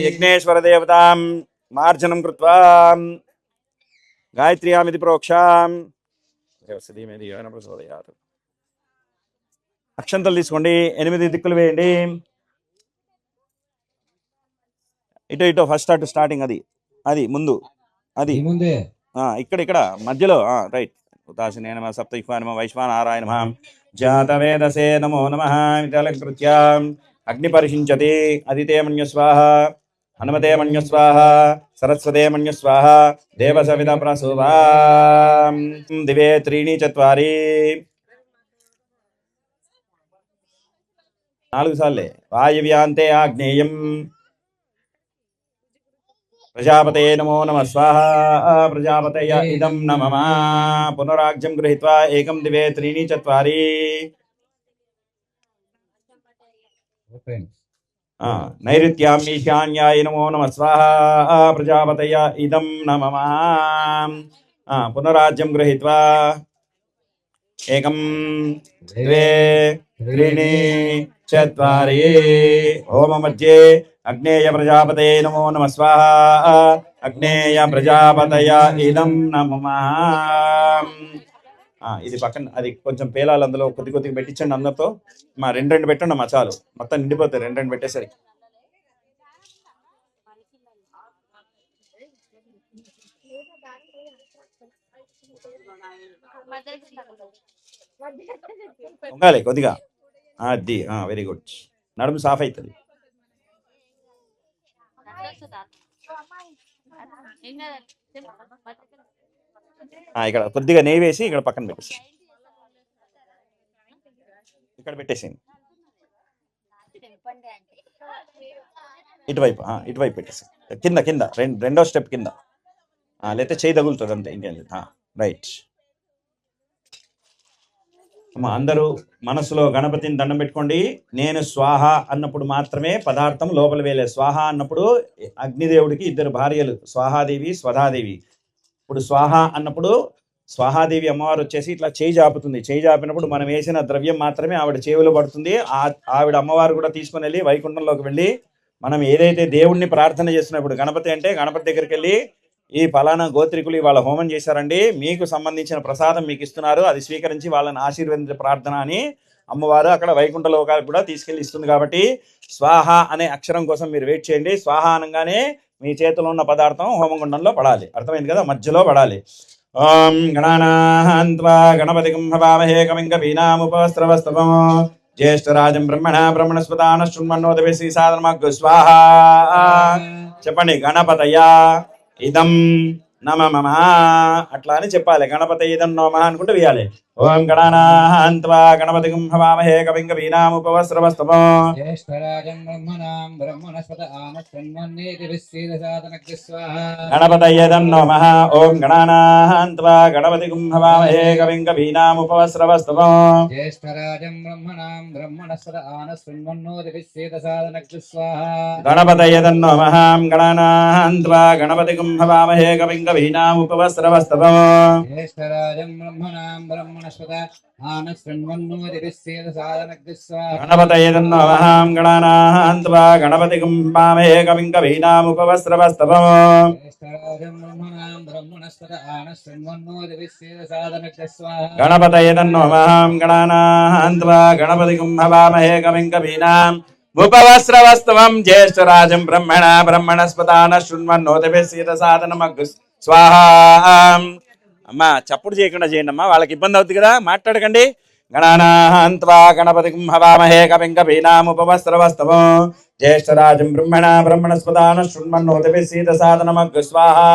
యజ్ఞేశ్వర దేవతాం మార్జనం కృత్వా గాయత్ర్యామితి ప్రోక్షాం. అక్షంతలు తీసుకోండి, 8 దిక్కులు వేయండి. ఇటో ఫస్ట్ స్టార్టింగ్ అది ముందు, అది ఇక్కడ మధ్యలో. రైట్. ఉదాసీనే నమ సప్తైఫా నమ వైశ్వానారాయ నమ జాతవేదసే నమో నమః. వితలకృత్యాం అగ్ని పరిషించతి. అదితే మన్య స్వాహ, హనుమతే మన్య స్వాహ, సరస్వతే మన్య స్వాహ, దేవసవిత ప్రసూవా. దివే 3 4 4 సార్లే. వాయువ్యాంతే ఆగ్నేయం ప్రజాపతయే నమో నమ స్వాహ. ప్రజాపతయ ఇదం నమః. పునరాజ్యం గృహీత్వా ఏకం దివే 3 4 నైరుత్యాం ఈశాన్యాయ నమో నమ స్వాహ. ప్రజాపతయ ఇదం నమః. పునరాజ్యం గృహీత్వా ఏకం ద్వే 3 4 హోమ మధ్యే అగ్నేయ ప్రజాపతే నమో నమ స్వాహ. అగ్నేయ ప్రజాపతయ ఇదం నమః. ఇది పక్కన అది కొంచెం పేలాలు, అందులో కొద్దిగా పెట్టించండి అందరితో. మా 2 పెట్టండి అమ్మా, చాలు. మొత్తం నిండిపోతాయి 2 పెట్టేసరికి. ఉండాలి కొద్దిగా. అది వెరీ గుడ్. నడుము సాఫ్ అవుతుంది. ఇక్కడ కొద్దిగా నెయ్యి వేసి ఇక్కడ పక్కన పెట్టేసి ఇక్కడ పెట్టేసింది. ఇటువైపు పెట్టేసి కింద రెండో స్టెప్ కింద. లేకపోతే చేయి తగులుతుంది అంతే, ఇంకేం లేదు. రైట్. అందరూ మనసులో గణపతిని దండం పెట్టుకోండి. నేను స్వాహ అన్నప్పుడు మాత్రమే పదార్థం లోపల వేలే. స్వాహ అన్నప్పుడు అగ్నిదేవుడికి 2 భార్యలు, స్వాహాదేవి స్వధాదేవి. ఇప్పుడు స్వాహ అన్నప్పుడు స్వాహాదేవి అమ్మవారు వచ్చేసి ఇట్లా చేయి జాపుతుంది. చేయి జాపినప్పుడు మనం వేసిన ద్రవ్యం మాత్రమే ఆవిడ చేతిలో పడుతుంది. ఆవిడ అమ్మవారు కూడా తీసుకుని వెళ్ళి వైకుంఠంలోకి వెళ్ళి మనం ఏదైతే దేవుణ్ణి ప్రార్థన చేస్తున్నప్పుడు గణపతి అంటే గణపతి దగ్గరికి వెళ్ళి ఈ ఫలానా గోత్రికులు ఇవాళ హోమం చేశారండి, మీకు సంబంధించిన ప్రసాదం మీకు ఇస్తున్నారు, అది స్వీకరించి వాళ్ళని ఆశీర్వదించే ప్రార్థన అని అమ్మవారు అక్కడ వైకుంఠ లోకాలకు కూడా తీసుకెళ్లి ఇస్తుంది. కాబట్టి స్వాహ అనే అక్షరం కోసం మీరు వెయిట్ చేయండి. స్వాహ అనగానే మీ చేతిలో ఉన్న పదార్థం హోమగుండంలో పడాలి. అర్థమైంది కదా? మధ్యలో పడాలి. ఓం గణానాన్త్వా గణపతిం హవామహే కవిం కవీనాముపస్రవస్తవం జ్యేష్ఠరాజం బ్రహ్మణస్పదాన శృణ్వన్నోదభిసీద సాధనమగ్గు స్వాహా. చెప్పండి. గణపతయ ఇదం నమః అట్లా అని చెప్పాలి. గణపతి ఇదం నమః అనుకుంటూ వేయాలి. ఓం గణానాన్త్వా గణపతిం హవామహే కవిం కవీనాముపవస్రవస్తమో జ్యేష్ఠరాజం బ్రహ్మణాం బ్రహ్మణస్పత ఆనశృణ్వన్నేతిభిస్సీదసాదనగ్ధ స్వాహా. గణపతయే నమః. ఓం గణానాన్త్వా గణపతిం హవామహే కవిం కవీనాముపవస్రవస్తమో జ్యేష్ఠరాజం బ్రహ్మణాం బ్రహ్మణస్పత ఆనశృణ్వన్నోతిభిస్సీదసాదనగ్ధ స్వాహా. గణపతయే నమః. గణానాన్త్వా గణపతిం హవామహే కవిం కవీనాముపవస్రవస్తమో జ్యేష్ఠరాజం బ్రహ్మణాం బ్రహ్మణస్పత ఆనశృణ్వన్నోతిభిస్సీదసాదనగ్ధ స్వాహా. గణపతయే నమః. గణానాన్త్వా గణపతిం హవామహే కవిం కవీనాముపవస్రవస్తమో జ్యేష్ఠరాజం బ్రహ్మణాం బ్రహ్మణస్పత ఆనశృణ్వన్నోతిభిస్సీదసాదనగ్ధ స్వాహా. గణపతయే నమః. గణానాన్త్వా గణపతిం హవామహే కవిం కవీనాముపవస్రవస్తమం జ్యేష్ఠరాజం బ్రహ్మణస్పతాన శృణ్వన్నోతిభిస్సీదసాదనమగ్గు స్వాహా. అమ్మా చప్పుడు చేయకుండా చేయండి అమ్మా, వాళ్ళకి ఇబ్బంది అవుతుంది కదా, మాట్లాడకండి. గణానాన్త్వా గణపతిం హవామహే కవిం కవీనాముపవస్రవస్తమో జ్యేష్ఠరాజం బ్రహ్మణస్పతాన శృణ్వన్నోతిభిస్సీదసాదనమగ్గు స్వాహా.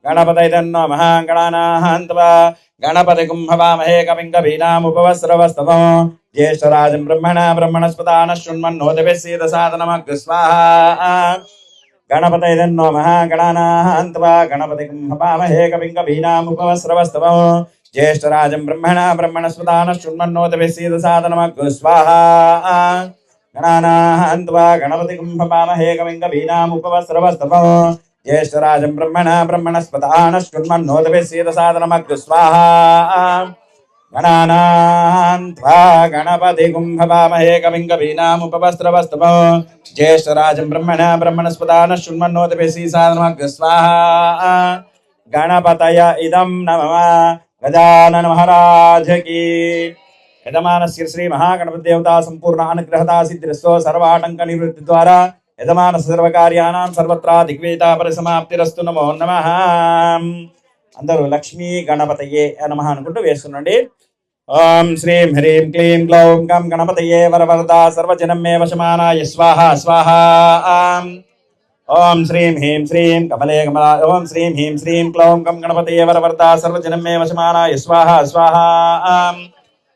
గణపతయే నమః. గణానాన్త్వా గణపతిం హవామహే కవిం కవీనాముపవస్రవస్తమో జ్యేష్ఠరాజం బ్రహ్మణస్పతాన శృణ్వన్నోతిభిస్సీదసాదనమగ్గు స్వాహా. గణపతయే నమః. గణానాన్త్వా గణపతిం హవామహే కవిం కవీనాముపవస్రవస్తమో జ్యేష్ఠరాజం బ్రహ్మణస్పతాన శృణ్వన్నోతిభిస్సీదసాదనమగ్గు స్వాహా. గణానాన్త్వా గణపతిం హవామహే కవిం కవీనాముపవస్రవస్తమో జ్యేష్ఠరాజం బ్రహ్మణస్పతాన శృణ్వన్నోతిభిస్సీదసాదనమగ్గు స్వాహా. గణానాన్త్వా గణపతిం హవామహే కవిం కవీనాముపవస్రవస్తమో జ్యేష్ఠరాజం బ్రహ్మణస్పతాన శృణ్వన్నోతిభిస్సీదసాదనమగ్గు స్వాహా. గణపతయ ఇదం నమః. గజానన మహారాజ్ కీ. యజమానస్య శ్రీ మహాగణపతి దేవతా సంపూర్ణ అనుగ్రహతా సిద్ధిరస్తో సర్వాటంక నివృత్తి ద్వారా యజమాన సర్వకార్యానాం సర్వత్రా దిగ్వేతా పరిసమాప్తిరస్తు. నమో నమః. అందరూ లక్ష్మీ గణపతయే నమః అనుకుంటూ వేస్తుండండి. ఓం శ్రీం హ్రీం క్లీం గ్లౌం గం గణపతయే వరవరదా సర్వజనం మే వశమానాయ స్వాహా స్వాహా. ఓం శ్రీం హ్రీం శ్రీం కమలే కమలా. ఓం శ్రీం హ్రీం శ్రీం క్లౌం గం గణపతయే వరవరదా సర్వజనం మే వశమానాయ స్వాహా స్వాహా.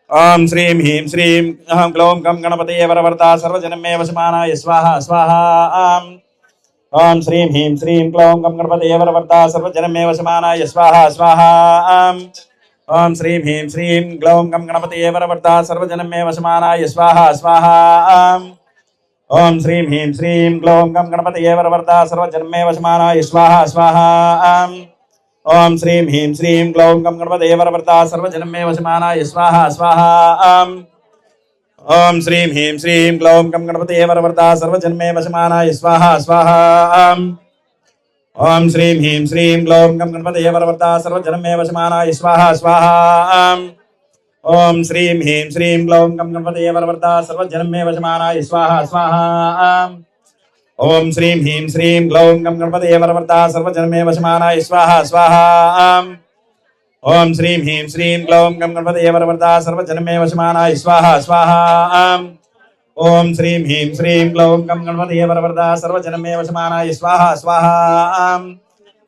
ఓం శ్రీం హ్రీం శ్రీం క్లౌం గం గణపతయే వరవరదా సర్వజనం మే వశమానాయ స్వాహా స్వాహా. ఓం శ్రీం హ్రీం శ్రీం క్లౌం గం గణపతయే వరవరదా సర్వజనం మే వశమానాయ స్వాహా స్వాహా. ఓం శ్రీం హ్రీం శ్రీం క్లౌం గం గణపతయే వరవరదా సర్వజనం మే వశమానాయ స్వాహా స్వాహా. ఓం శ్రీం హ్రీం శ్రీం క్లౌం గం గణపతయే వరవరదా సర్వజనం మే వశమానాయ స్వాహా స్వాహా. ఓం శ్రీం హ్రీం శ్రీం క్లౌం గం గణపతయే వరవరదా సర్వజనం మే వశమానాయ స్వాహా స్వాహా. ఓం శ్రీం హ్రీం శ్రీం క్లౌం గం గణపతయే వరవరదా సర్వజనం మే వశమానాయ స్వాహా స్వాహా. ఓం శ్రీం హ్రీం శ్రీం క్లౌం గం గణపతయే వరవరదా సర్వజనం మే వశమానాయ స్వాహా స్వాహా. ఓం శ్రీం హ్రీం శ్రీం క్లౌం గం గణపతయే వరవరదా సర్వజనం మే వశమానాయ స్వాహా స్వాహా. ఓం శ్రీం హ్రీం శ్రీం క్లౌం గం గణపతయే వరవరదా సర్వజనం మే వశమానాయ స్వాహా స్వాహా. ఓం శ్రీం హ్రీం శ్రీం క్లౌం గం గణపతయే వరవరదా సర్వజనం మే వశమానాయ స్వాహా స్వాహా. ఓం శ్రీం హ్రీం శ్రీం క్లౌం గం గణపతయే వరవరదా సర్వజనం మే వశమానాయ స్వాహా స్వాహా.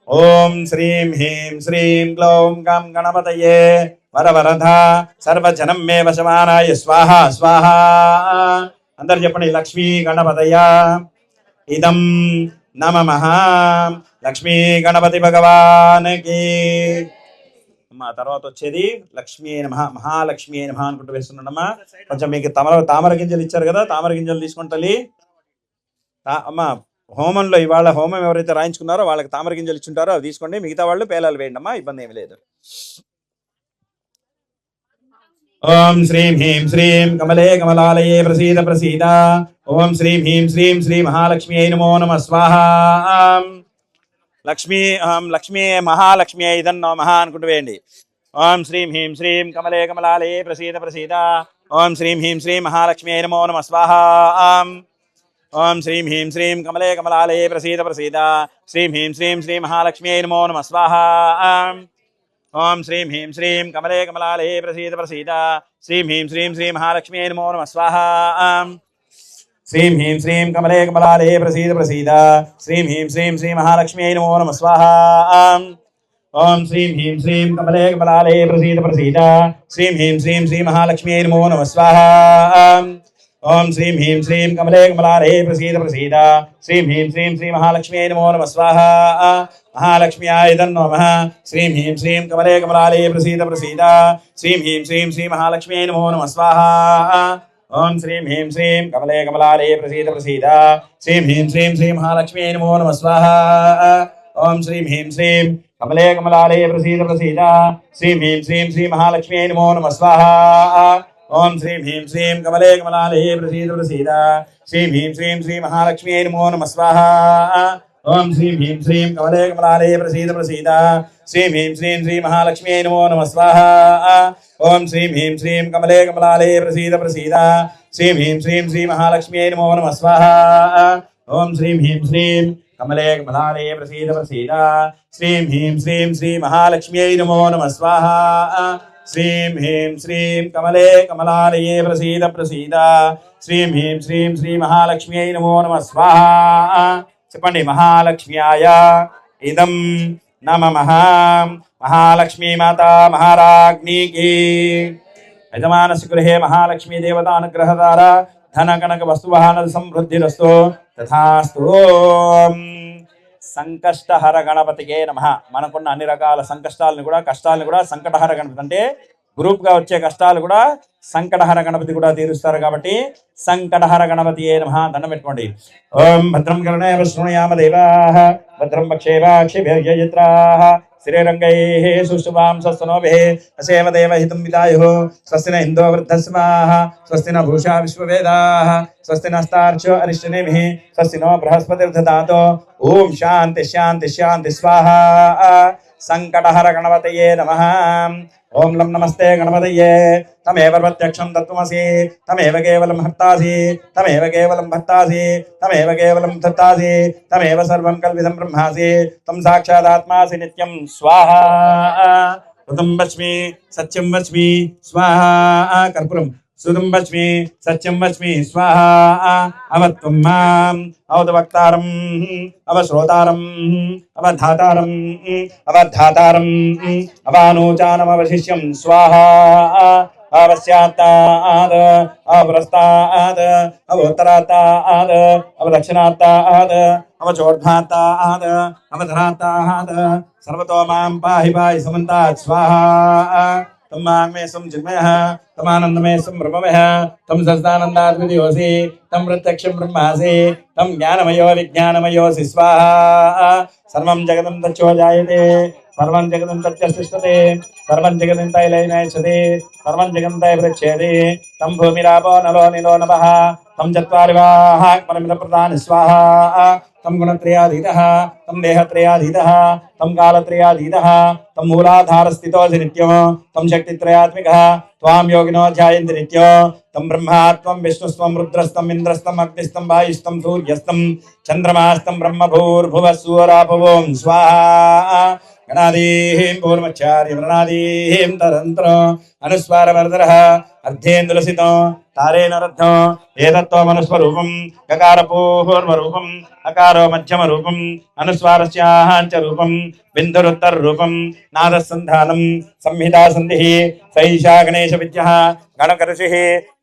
ఓం శ్రీం హ్రీం శ్రీం క్లౌం గం గణపతయే వరవరదా సర్వజనం మే వశమానాయ స్వాహా స్వాహా. అందరు చెప్పండి. లక్ష్మీ గణపతయ ఇదం నమః. లక్ష్మీ గణపతి భగవాన్ కి. మా తర్వాత వచ్చేది లక్ష్మీ నమః, మహాలక్ష్మీ నమః అనుకుంటూ వేస్తున్నాడమ్మా. కొంచెం మీకు తామర గింజలు ఇచ్చారు కదా, తామర గింజలు తీసుకుని తల్లి. అమ్మా హోమంలో ఇవాళ హోమం ఎవరైతే రాయించుకున్నారో వాళ్ళకి తామర గింజలు ఇచ్చుంటారో అవి తీసుకోండి. మిగతా వాళ్ళు పేలాలు వేయండి అమ్మా, ఇబ్బంది ఏమి లేదు. ఓం శ్రీం హ్రీం శ్రీం కమలే కమలాలయే ప్రసీద ప్రసీద. ఓం శ్రీం హ్రీం శ్రీం శ్రీ మహాలక్ష్మీ నమో నమః స్వాహా. లక్ష్మీ లక్ష్మీ మహాలక్ష్మీ ఇదం నమః అనుకుంటూ వేయండి. ఓం శ్రీం హ్రీం శ్రీం కమలే కమలాలయే ప్రసీద ప్రసీద. ఓం శ్రీం హ్రీం శ్రీం మహాలక్ష్మీ నమో నమః స్వాహా. ఓం శ్రీం హ్రీం శ్రీం కమలే కమలాలయే ప్రసీద ప్రసీద. శ్రీం హ్రీం శ్రీం శ్రీ మహాలక్ష్మీ నమో నమః స్వాహా. ఓం శ్రీం హ్రీం శ్రీం కమలే కమలాలయే ప్రసీద ప్రసీద. శ్రీం హ్రీం శ్రీం శ్రీ మహాలక్ష్మీ నమో నమః స్వాహా. శ్రీం హ్రీం శ్రీం కమలే కమలాలే ప్రసీద ప్రసీద శ్రీం హ్రీం శ్రీం శ్రీ మహాలక్ష్మ్యై నమో నమః స్వాహా ఓం శ్రీం హ్రీం శ్రీం కమలే కమలాలే ప్రసీద ప్రసీద శ్రీం హ్రీం శ్రీం శ్రీ మహాలక్ష్మ్యై నమో నమః స్వాహా ఓం శ్రీం హ్రీం శ్రీం కమలే కమలాలే ప్రసీద ప్రసీద శ్రీం హ్రీం శ్రీం శ్రీ మహాలక్ష్మ్యై నమో నమః స్వాహా महालक्ष्म्याय नमः श्रीं ह्रीं श्रीं कमले कमलालये प्रसीद प्रसीद श्रीं ह्रीं श्रीं श्री महालक्ष्म्यै नमो नमः स्वाहा ओम श्रीं ह्रीं श्रीं कमले कमलालये प्रसीद प्रसीद श्रीं ह्रीं श्रीं श्री महालक्ष्म्यै नमो नमः स्वाहा ओम श्रीं ह्रीं श्रीं कमले कमलालये प्रसीद प्रसीद श्रीं ह्रीं श्रीं श्री महालक्ष्म्यै नमो नमः स्वाहा ओम श्रीं ह्रीं श्रीं कमले कमलालये प्रसीद प्रसीद श्रीं ह्रीं श्रीं श्री महालक्ष्म्यै नमो नमः स्वाहा ओम श्रीं ह्रीं श्रीं कमले कमलालये प्रसीद प्रसीद श्रीं ह्रीं श्रीं श्री महालक्ष्म्यै नमो नमः स्वाहा ओम श्रीं ह्रीं श्रीं कमले कमलालये प्रसीद प्रसीद श्रीं ह्रीं श्रीं श्री महालक्ष्म्यै नमो नमः स्वाहा ओम श्रीं ह्रीं श्रीं कमले कमलालये प्रसीद प्रसीद श्रीं ह्रीं श्रीं श्री महालक्ष्म्यै नमो नमः स्वाहा श्रीं ह्रीं श्रीं कमले कमलालये प्रसीद प्रसीद श्रीं ह्रीं श्रीं श्री महालक्ष्म्यै नमो नमः स्वाहा చెప్పండి మహాలక్ష్మ్యాయ ఇదం నమః మహాలక్ష్మీ మాతా మహారాజ్ఞీకి యజమానస్య గృహే మహాలక్ష్మీ దేవతా అనుగ్రహ ద్వారా ధన కనక వస్తువాహన సమృద్ధిరస్తు తథాస్తు సంకష్టహర గణపతికే నమః మనకున్న అన్ని రకాల సంకష్టాలను కూడా కష్టాలను కూడా సంకటహర గణపతి అంటే గ్రూప్ గా వచ్చే కష్టాలు కూడా సంకటహర గణపతి కూడా తీరుస్తారు కాబట్టి సంకటహర గణపతి నమః దండం పెట్టుకోండి ఓం భద్రం కర్ణేమ శృణుయామ దేవాః భద్రం పక్షేమాక్షిభిర్యజత్రాః శ్రీరంగైః సుష్ఠువాం స్వస్తినోభిః అసేమ దేవహితం విదాయుః స్వస్తి న ఇందో వృద్ధస్మాః స్వస్తి న భూషా విశ్వవేదాః స్వస్తి నస్తార్చో అరిష్టనేమిః స్వస్తి నో బృహస్పతిర్దధాతో ఓం శాంతి శాంతి శాంతి స్వాహా సంకటహర గణపతయే నమః ओम लं नमस्ते गणपतये तमेव प्रत्यक्षं तत्त्वमसि तमेव केवलं हर्तासि तमेव केवलं भर्तासि तमेव केवलं धर्तासि तमेव सर्वं कल्पितं ब्रह्मासि तं साक्षादात्मासि नित्यं स्वाहा ऋतं वच्मि सत्यं वच्मि स्वाहा कर्पूरं सुदं वच्मि सत्यं वच्मि स्वाहा अवत्वं माम् अवधवक्तारम् अवश्रोतारम् अवधातारम् अवधातारम् अवानोचानमवशिष्यं स्वाहा अवस्यात्ताद् अवरस्ताद् अवोत्तरात्ताद् अवदक्षिणात्ताद् अवचोर्ध्वात्ताद् अवधरात्ताद् सर्वतो मां पाहि पाहि समन्तात् स्वाहा तमांगमे सम चिन्मयः तमानंदमे सम ब्रह्ममयः तम सच्चिदानन्दाद्वितीयोऽसि तम प्रत्यक्षं ब्रह्मासि तम ज्ञानमयो विज्ञानमयोऽसि स्वाहा सर्वं जगतं तच्चो जायते सर्वं जगतं तच्चतिष्ठते सर्वं जगतं तैलैनैच्छते सर्वं जगतं तैप्रच्छेदे तं भूमिरापो नलो निलो नभः तं चत्वारिवाः परमिदप्रधान स्वाहा तम गुणत्रयाधीतः तम देहत्रयाधीतः तम कालत्रयाधीतः तम मूलाधार स्थितोऽसि नित्यं तम शक्तित्रयात्मिकः त्वां योगिनो ध्यायन्ति नित्यो तम ब्रह्मा त्वं विष्णुस्त्वं रुद्रस्त्वं इन्द्रस्त्वं अग्निस्त्वं वायुस्त्वं सूर्यस्त्वं चन्द्रमास्त्वं ब्रह्मभूर्भुवः सूरापवों स्वाहा गणादीं पूर्वचार्य व्रणादीं तरन्त्र अनुस्वारवर्धरः अर्धेन्दुलसितो तारेण रद्धो एतत्त्वमनुस्वरूपं गकारपूर्वरूपम् अकारो मध्यमरूपम् अनुस्वारस्याञ्च रूपं बिन्दुरुत्तररूपं नादसन्धानं संहिता सन्धिः सैषा गणेशविद्यः गणकऋषिः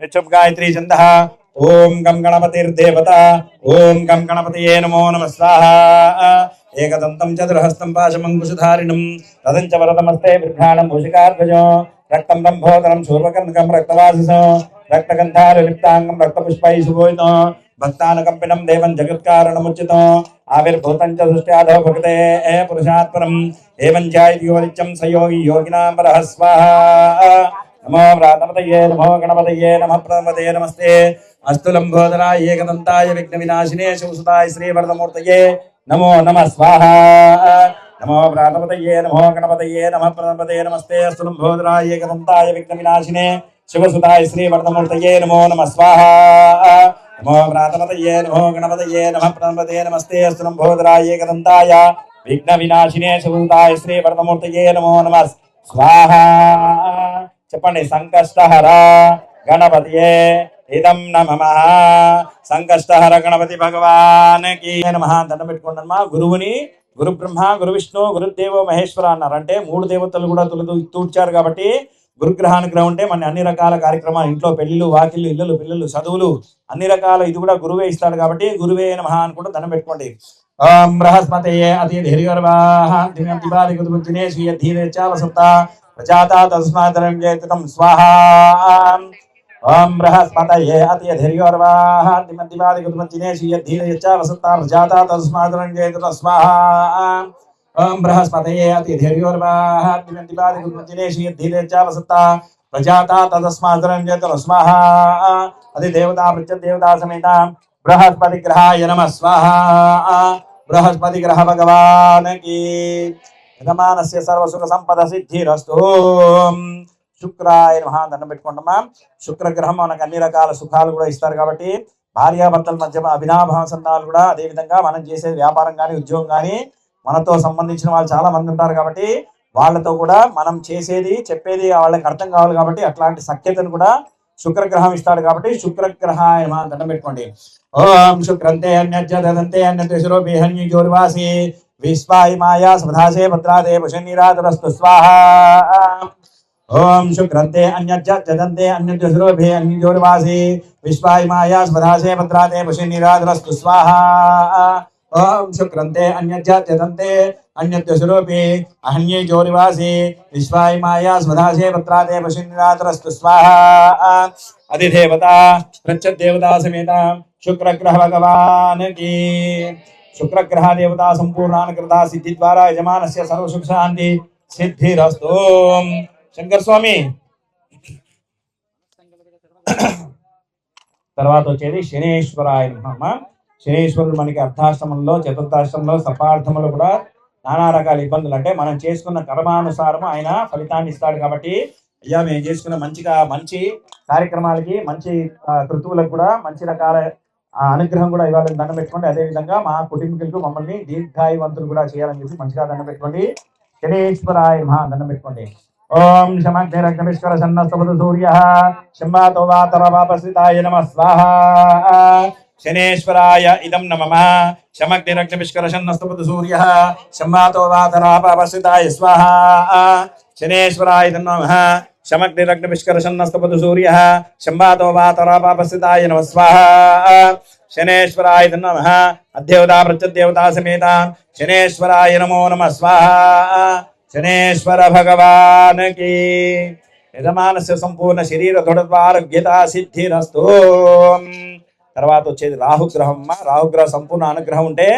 ऋषभ गायत्री छन्दः ओम गं गणपतिर्देवता ओम गं गणपतये नमो नमः स्वाहा एकदन्तं चतुर्हस्तं पाशमङ्कुशधारिणं रदं च वरदमस्ते बिभ्राणं मूषिकाध्वजो रक्तं रम्भोदरं शूर्पकर्णकं रक्तवासिसो रक्तगन्धारलिप्ताङ्गं रक्तपुष्पैः सुभूषितो भक्तानुकम्पिनं देवं जगत्कारणमुच्चितो आविर्भूतं च सृष्ट्याधो भगते पुरुषात्परम् एवं ध्यायति यो नित्यं स योगी योगिनां परः स्वाहा नमो व्रातपतये नमो गणपतये नमः प्रणपतये नमस्ते अस्तु लंबोदराय एकदन्ताय विघ्नविनाशिने शिवसुताय श्रीवरदमूर्तये नमो नमः स्वाहा नमो व्रातपतये नमो गणपतये नमः प्रणपतये नमस्ते अस्तु लंबोदराय एकदन्ताय विघ्नविनाशिने शिवसुताय श्रीवरदमूर्तये नमो नमः स्वाहा नमो व्रातपतये नमो गणपतये नमः प्रणपतये नमस्ते अस्तु लंबोदराय एकदन्ताय विघ्नविनाशिने शिवसुताय श्रीवरदमूर्तये नमो नमः स्वाहा చెప్పండి సంకష్టహర గణపతియే ఇదం నమః. సంకష్టహర గణపతి భగవానికి నమః. దండం పెట్టుకోండి అమ్మా. గురువుని గురు బ్రహ్మ, గురు విష్ణు, గురుదేవో మహేశ్వర అన్నారు. అంటే 3 దేవతలు కూడా తూర్చారు కాబట్టి గురుగ్రహానుగ్రహం ఉంటే మన అన్ని రకాల కార్యక్రమాలు, ఇంట్లో పెళ్లిళ్ళు, వాకిళ్ళు, ఇళ్ళు, పిల్లలు, చదువులు, అన్ని రకాల ఇది కూడా గురువే ఇస్తాడు కాబట్టి గురువే నమః అనుకుంటూ దండం పెట్టుకోండి. ఓం బృహస్పతయే అతి ధీర్ఘర్వాహ దివ్యంతిపాదికుతునే స్వీయ ధీరేచావసప్త ప్రజాతా తస్మాదరం జయతం స్వాహా. ఓం బృహస్పతయే అతి ధీర్ఘర్వాహ దివ్యంతిపాదికుతునే స్వీయ ధీరేచావసప్త ప్రజాతా తస్మాదరం జయతం స్వాహా. ఓం బృహస్పతయే అతి ధీర్ఘర్వాహ దివ్యంతిపాదికుతునే స్వీయ ధీరేచావసప్త ప్రజాతా తస్మాదరం జయతం స్వాహా. అతి దేవతా ప్రత్యదేవతా సమేత బృహస్పతి గ్రహాయ నమః స్వాహా. బృహస్పతి గ్రహ భగవానికి యజమానస్య సర్వసుఖ సంపద సిద్ధిరస్తు. శుక్రాయ నమః. దండం పెట్టుకుంటామా. శుక్రగ్రహం మనకు అన్ని రకాల సుఖాలు కూడా ఇస్తారు కాబట్టి భార్యాభర్తల మధ్య అభినాభావ సంతానాలు కూడా, అదేవిధంగా మనం చేసే వ్యాపారం కానీ ఉద్యోగం కానీ మనతో సంబంధించిన వాళ్ళు చాలా మంది ఉంటారు కాబట్టి వాళ్ళతో కూడా మనం చేసేది చెప్పేది వాళ్ళకి అర్థం కావాలి కాబట్టి అట్లాంటి సఖ్యతను కూడా శుక్రగ్రహం ఇస్తాడు కాబట్టి శుక్రగ్రహాయ నమః. దండం పెట్టుకోండి. ఓం శుక్రంతే అన్యజ్జదంతే అన్యద్శిరో బిహన్య జ్యోర్వాసి విశ్వాయ మాయా స్వధాసే భద్రాదే పుషనిరాధరస్తు స్వాహా. ఓం శుక్రంతే అన్యజ్జదంతే అన్యద్శిరో బిహన్య జ్యోర్వాసి విశ్వాయ మాయా స్వధాసే భద్రాదే పుషనిరాధరస్తు స్వాహా. ఓం శుక్రంతే అన్యజ్జదంతే అన్యద్శిరోపి అహన్యే జ్యోర్వాసి విశ్వాయ మాయా స్వధాసే భద్రాదే పుషనిరాధరస్తు స్వాహా. అధిదేవత ప్రత్యదేవతా సమేత శుక్రగ్రహ భగవానికి. శుక్రగ్రహ దేవతా సంపూర్ణానుకృత సిద్ధి ద్వారా యజమానస్య సర్వసుఖ శాంతి సిద్ధిరస్తు. శంకర్ స్వామి. తర్వాత వచ్చేది శనేశ్వరాయ నమః. శనేశ్వరుడు మనకి అర్ధాష్టమంలో, చతుర్థాష్టమంలో, సపార్థంలో కూడా నానా రకాల ఇబ్బందులు, అంటే మనం చేసుకున్న కర్మానుసారం ఆయన ఫలితాన్ని ఇస్తాడు కాబట్టి అయ్యా మేము చేసుకున్న మంచి కార్యక్రమాలకి, మంచి కృతువులకు కూడా మంచి రకాల అనుగ్రహం కూడా ఇవ్వాలని దండం పెట్టుకోండి. అదేవిధంగా మా కుటుంబీకులకు మమ్మల్ని దీర్ఘాయువంతులు కూడా చేయాలని చెప్పి మంచిగా దండం పెట్టుకోండి. శనేశ్వరాయ నమః. దండం పెట్టుకోండి. ఓం శమగ్నిరగ్నిష్కర సన్నస్తపదు సూర్య శంబాతో వాతరవాపస్థితాయ నమః స్వాహా. శనేశ్వరాయ ఇదం నమః. శమగ్నిరగ్నిష్కర సన్నస్తపదు సూర్య శంబాతో వాతరవాపస్థితాయ స్వాహా. శనేశ్వరాయ ఇదం నమః. శమగ్నిరగ్నిష్కర సన్నస్తపదు సూర్య శంబాతో వాతరవాపస్థితాయ నమః స్వాహా. శనేశ్వరాయ ఇదం నమః. అద్దేవతా ప్రత్యదేవతా సమేత శనేశ్వరాయ నమో నమః స్వాహా. శనేశ్వర భగవానికి యజమానస్య సంపూర్ణ శరీర దృఢత్వారోగ్యత సిద్ధిరస్తు. తర్వాత వచ్చేది రాహుగ్రహం. రాహుగ్రహ సంపూర్ణ అనుగ్రహం ఉంటే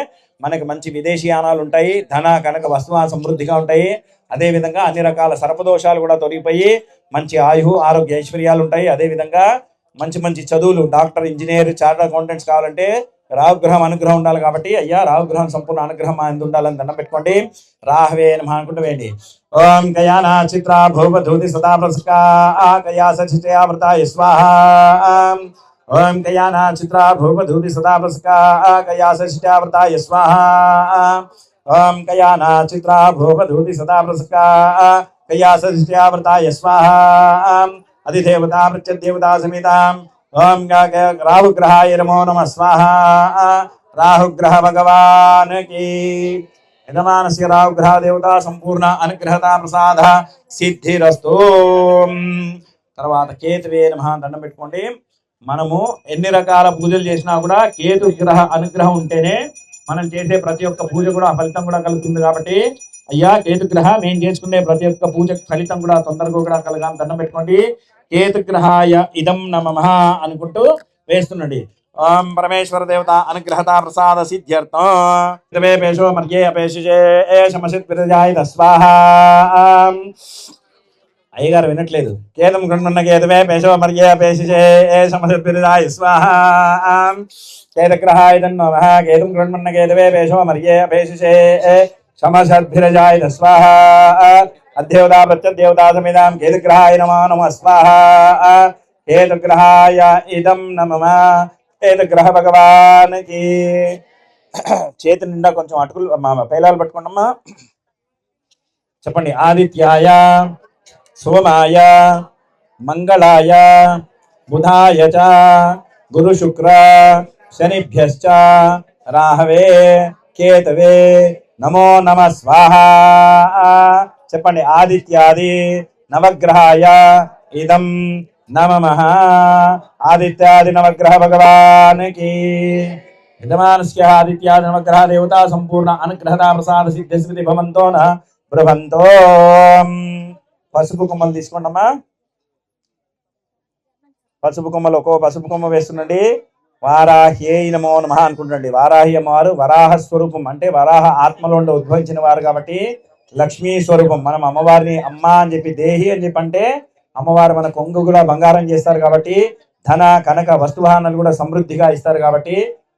మనకి మంచి విదేశీయానాలు ఉంటాయి, ధన కనక వస్తువ సమృద్ధిగా ఉంటాయి. అదేవిధంగా అన్ని రకాల సర్పదోషాలు కూడా తొలగిపోయి మంచి ఆయు ఆరోగ్య ఐశ్వర్యాలు ఉంటాయి. అదేవిధంగా మంచి చదువులు, డాక్టర్, ఇంజనీర్, చార్టర్డ్ అకౌంటెంట్స్ కావాలంటే రాహుగ్రహం అనుగ్రహం ఉండాలి కాబట్టి అయ్యా రాహుగ్రహం సంపూర్ణ అనుగ్రహం అందు ఉండాలని దండం పెట్టుకోండి. రాహవే నమః అనుకుంటూ వేయండి. ఓం కయానా చిత్ర భూపధూతి సదా ప్రసకా కయా సచితయావృతాయ స్వాహా. ఓం కయానా చిత్ర భూపధూతి సదా ప్రసకా కయా సచితయావృతాయ స్వాహా. ఓం కయానా చిత్ర భూపధూతి సదా ప్రసకా కయా సచితయావృతాయ స్వాహా. అధిదేవతా ప్రత్యదేవతా సమేత ఓం రాహుగ్రహాయ నమో నమః స్వాహా. రాహుగ్రహ భగవానికి యజమానస్య రాహుగ్రహ దేవతా సంపూర్ణ అనుగ్రహత ప్రసాద సిద్ధిరస్తు. తర్వాత కేతువే నమః. దండం పెట్టుకోండి. మనము ఎన్ని రకాల పూజలు చేసినా కూడా కేతు గ్రహ అనుగ్రహం ఉంటేనే మనం చేసే ప్రతి ఒక్క పూజ కూడా ఫలితం కూడా కలుగుతుంది కాబట్టి అయ్యా కేతుగ్రహ మేము చేసుకునే ప్రతి ఒక్క పూజ ఫలితం కూడా తొందరగా కూడా కలగాలని దండం పెట్టుకోండి. కేతుగ్రహాయ ఇదం నమః అనుకుంటూ వేస్తుండండి. ఓం పరమేశ్వర దేవత అనుగ్రహత ప్రసాద సిద్ధ్యర్థం పేషో మర్యే అపేషిషే శమసిత్ విరజాయ స్వాహా. అయ్యగారు వినట్లేదు. కేతం గృహ్మన్న కేతవే పేషో మర్యే అపేషిషే శమసిత్ విరజాయ స్వాహా. కేతుగ్రహాయ ఇదం నమః. కేతం గృహ్మన్న కేతవే పేషో మర్యే అపేషిషే శమసద్భిరజాయ స్వాహా. అద్దేవతా ప్రత్యదేవతా సమిదాం కేతుగ్రహాయ నమో నమః స్వాహా. కేతుగ్రహాయ ఇదం నమః. కేతుగ్రహ భగవానికి చేతి నిండా కొంచెం అటుకులు పేలాలు పట్టుకోండమ్మా. చెప్పండి. ఆదిత్యాయ సోమాయ మంగళాయ బుధాయ చ గురు శుక్ర శనిభ్యశ్చ రాహవే కేతవే నమో నమ స్వాహ. చెప్పండి. ఆదిత్యాది నవగ్రహాయ ఇదం నమః. ఆదిత్యాది నవగ్రహ భగవానికి యజమానస్య ఆదిత్యాది నవగ్రహ దేవతా సంపూర్ణ అనుగ్రహదా ప్రసాద సిద్ధి స్మృతి భవంతో న బృహంతో. పసుపు కొమ్మలు తీసుకోండమ్మా. పసుపు కొమ్మలు ఒక్కో పసుపు కొమ్మ వేస్తుండండి. వారాహ్యై నమో నమః అనుకుంటుండండి. వారాహి అమ్మవారు వరాహ స్వరూపం, అంటే వరాహ ఆత్మలో ఉండి ఉద్భవించిన వారు కాబట్టి లక్ష్మీ స్వరూపం. మనం అమ్మవారిని అమ్మ అని చెప్పి, దేహి అని చెప్పి అంటే అమ్మవారు మన కొంగు కూడా బంగారం చేస్తారు కాబట్టి ధన కనక వస్తువాహనాలు కూడా సమృద్ధిగా ఇస్తారు కాబట్టి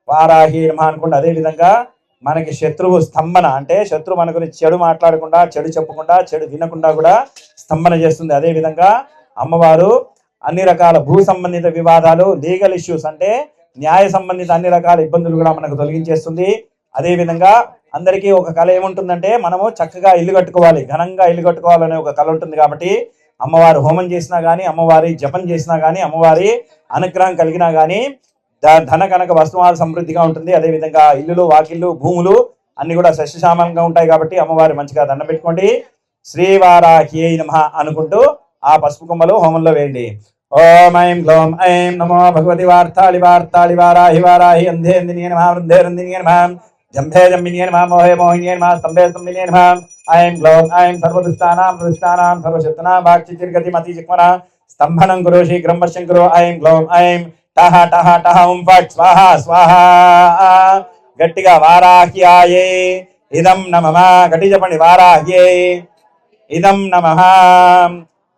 వారాహి నమః అనుకుంటే. అదే విధంగా మనకి శత్రువు స్తంభన, అంటే శత్రువు మన గురించి చెడు మాట్లాడకుండా, చెడు చెప్పకుండా, చెడు వినకుండా కూడా స్తంభన చేస్తుంది. అదే విధంగా అమ్మవారు అన్ని రకాల భూ సంబంధిత వివాదాలు, లీగల్ ఇష్యూస్ అంటే న్యాయ సంబంధిత అన్ని రకాల ఇబ్బందులు కూడా మనకు తొలగించేస్తుంది. అదే విధంగా అందరికీ ఒక కళ ఏముంటుందంటే మనము చక్కగా ఇల్లు కట్టుకోవాలి, ఘనంగా ఇల్లు కట్టుకోవాలనే ఒక కళ ఉంటుంది. కాబట్టి అమ్మవారు హోమం చేసినా కానీ, అమ్మవారి జపం చేసినా కానీ, అమ్మవారి అనుగ్రహం కలిగినా కానీ ధన కనక వస్తువులు సమృద్ధిగా ఉంటుంది. అదే విధంగా ఇల్లులు, వాకిళ్ళు, భూములు అన్ని కూడా సస్యశ్యామలంగా ఉంటాయి. కాబట్టి అమ్మవారి మంచిగా దండం పెట్టుకోండి. శ్రీవారాహ్యై నమః అనుకుంటూ ఆ పసుపు కొమ్మలు హోమంలో వేయండి. ఓం ఐం గ్లౌం ఐం నమో భగవతి వార్తాళి వార్తాళి వారాహి వారాహి అంధే అందినియే నమః వృద్ధే వృందినియే నమః జంభే జంబినియే నమః మోహే మోహినియే నమః స్తంభే స్తంభినియే నమః. ఐం గ్లౌం ఐం సర్వదుష్టానాం ప్రదుష్టానాం సర్వశత్రునాం వాక్చితిర్గతి మతి చిక్మన స్తంభనం గురు శీఘ్రం పశ్యం గురు. ఐం గ్లౌం ఐం టహ టహ టహ ఓం ఫట్ స్వాహ స్వాహ. గట్టిగా వారాహ్యాయే ఇదం నమః. గట్టి చెప్పండి. వారాహ్యే ఇదం నమః.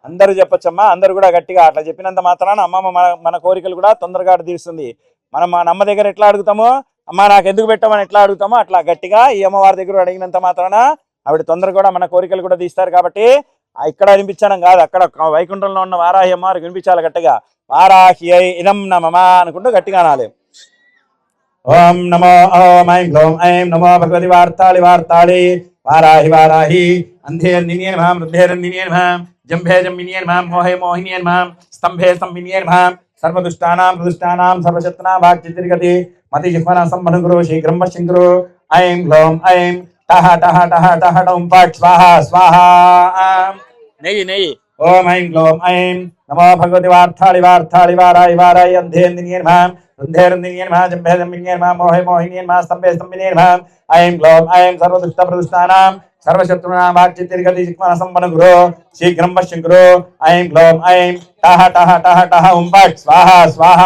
అందరూ చెప్పొచ్చమ్మా. అందరూ కూడా గట్టిగా అట్లా చెప్పినంత మాత్రాన అమ్మమ్మ మన కోరికలు కూడా తొందరగా తీరుస్తుంది. మనం మన అమ్మ దగ్గర ఎట్లా అడుగుతామో, అమ్మ నాకు ఎందుకు పెట్టమని ఎట్లా అడుగుతామో అట్లా గట్టిగా ఈ అమ్మవారి దగ్గర అడిగినంత మాత్రాన ఆవిడ తొందరగా కూడా మన కోరికలు కూడా తీస్తారు. కాబట్టి ఇక్కడ వినిపించడం కాదు, అక్కడ వైకుంఠంలో ఉన్న వారాహి అమ్మవారికి వినిపించాలి గట్టిగా. వారాహ్యై ఇదం నమః అనుకుంటూ గట్టిగా అనాలి. ఓం నమో ఓం ఐం గ్లౌం ఐం నమో భగవతి వార్తాళి వార్తాళి వారాహి వారాహి అంధే అందినియే నమః వృద్ధే వృందినియే నమః జంభే జంబినియే నమః మోహే మోహినియే నమః స్తంభే స్తంభినియే నమః సర్వదుష్టానాం ప్రదుష్టానాం సర్వశత్రునాం వాక్చితిర్గతి మతి జిహ్వన సంబను గురు శీఘ్రం పశ్యం గురు. ఐం గ్లౌం ఐం టహ టహ టహ టహ టం ఫట్ స్వాహ స్వాహ. నెయ్యి నెయ్యి. ఓం ఐం గ్లౌం ఐం నమో భగవతి వార్తాళి వార్తాళి వారాహి వారాహి అంధే అందినియే నమః వృద్ధే వృందినియే నమః జంభే జంబినియే నమః మోహే మోహినియే నమః స్తంభే స్తంభినియే నమః. ఐం గ్లౌం ఐం సర్వదుష్ట ప్రదుష్టానాం సర్వశత్రునాం వాక్చితిర్గతి చిక్మన సంబను గురు శీఘ్రం పశ్యం గురు. ఐం గ్లౌం ఐం టహ టహ టహ టహ ఓం ఫట్ స్వాహ స్వాహ.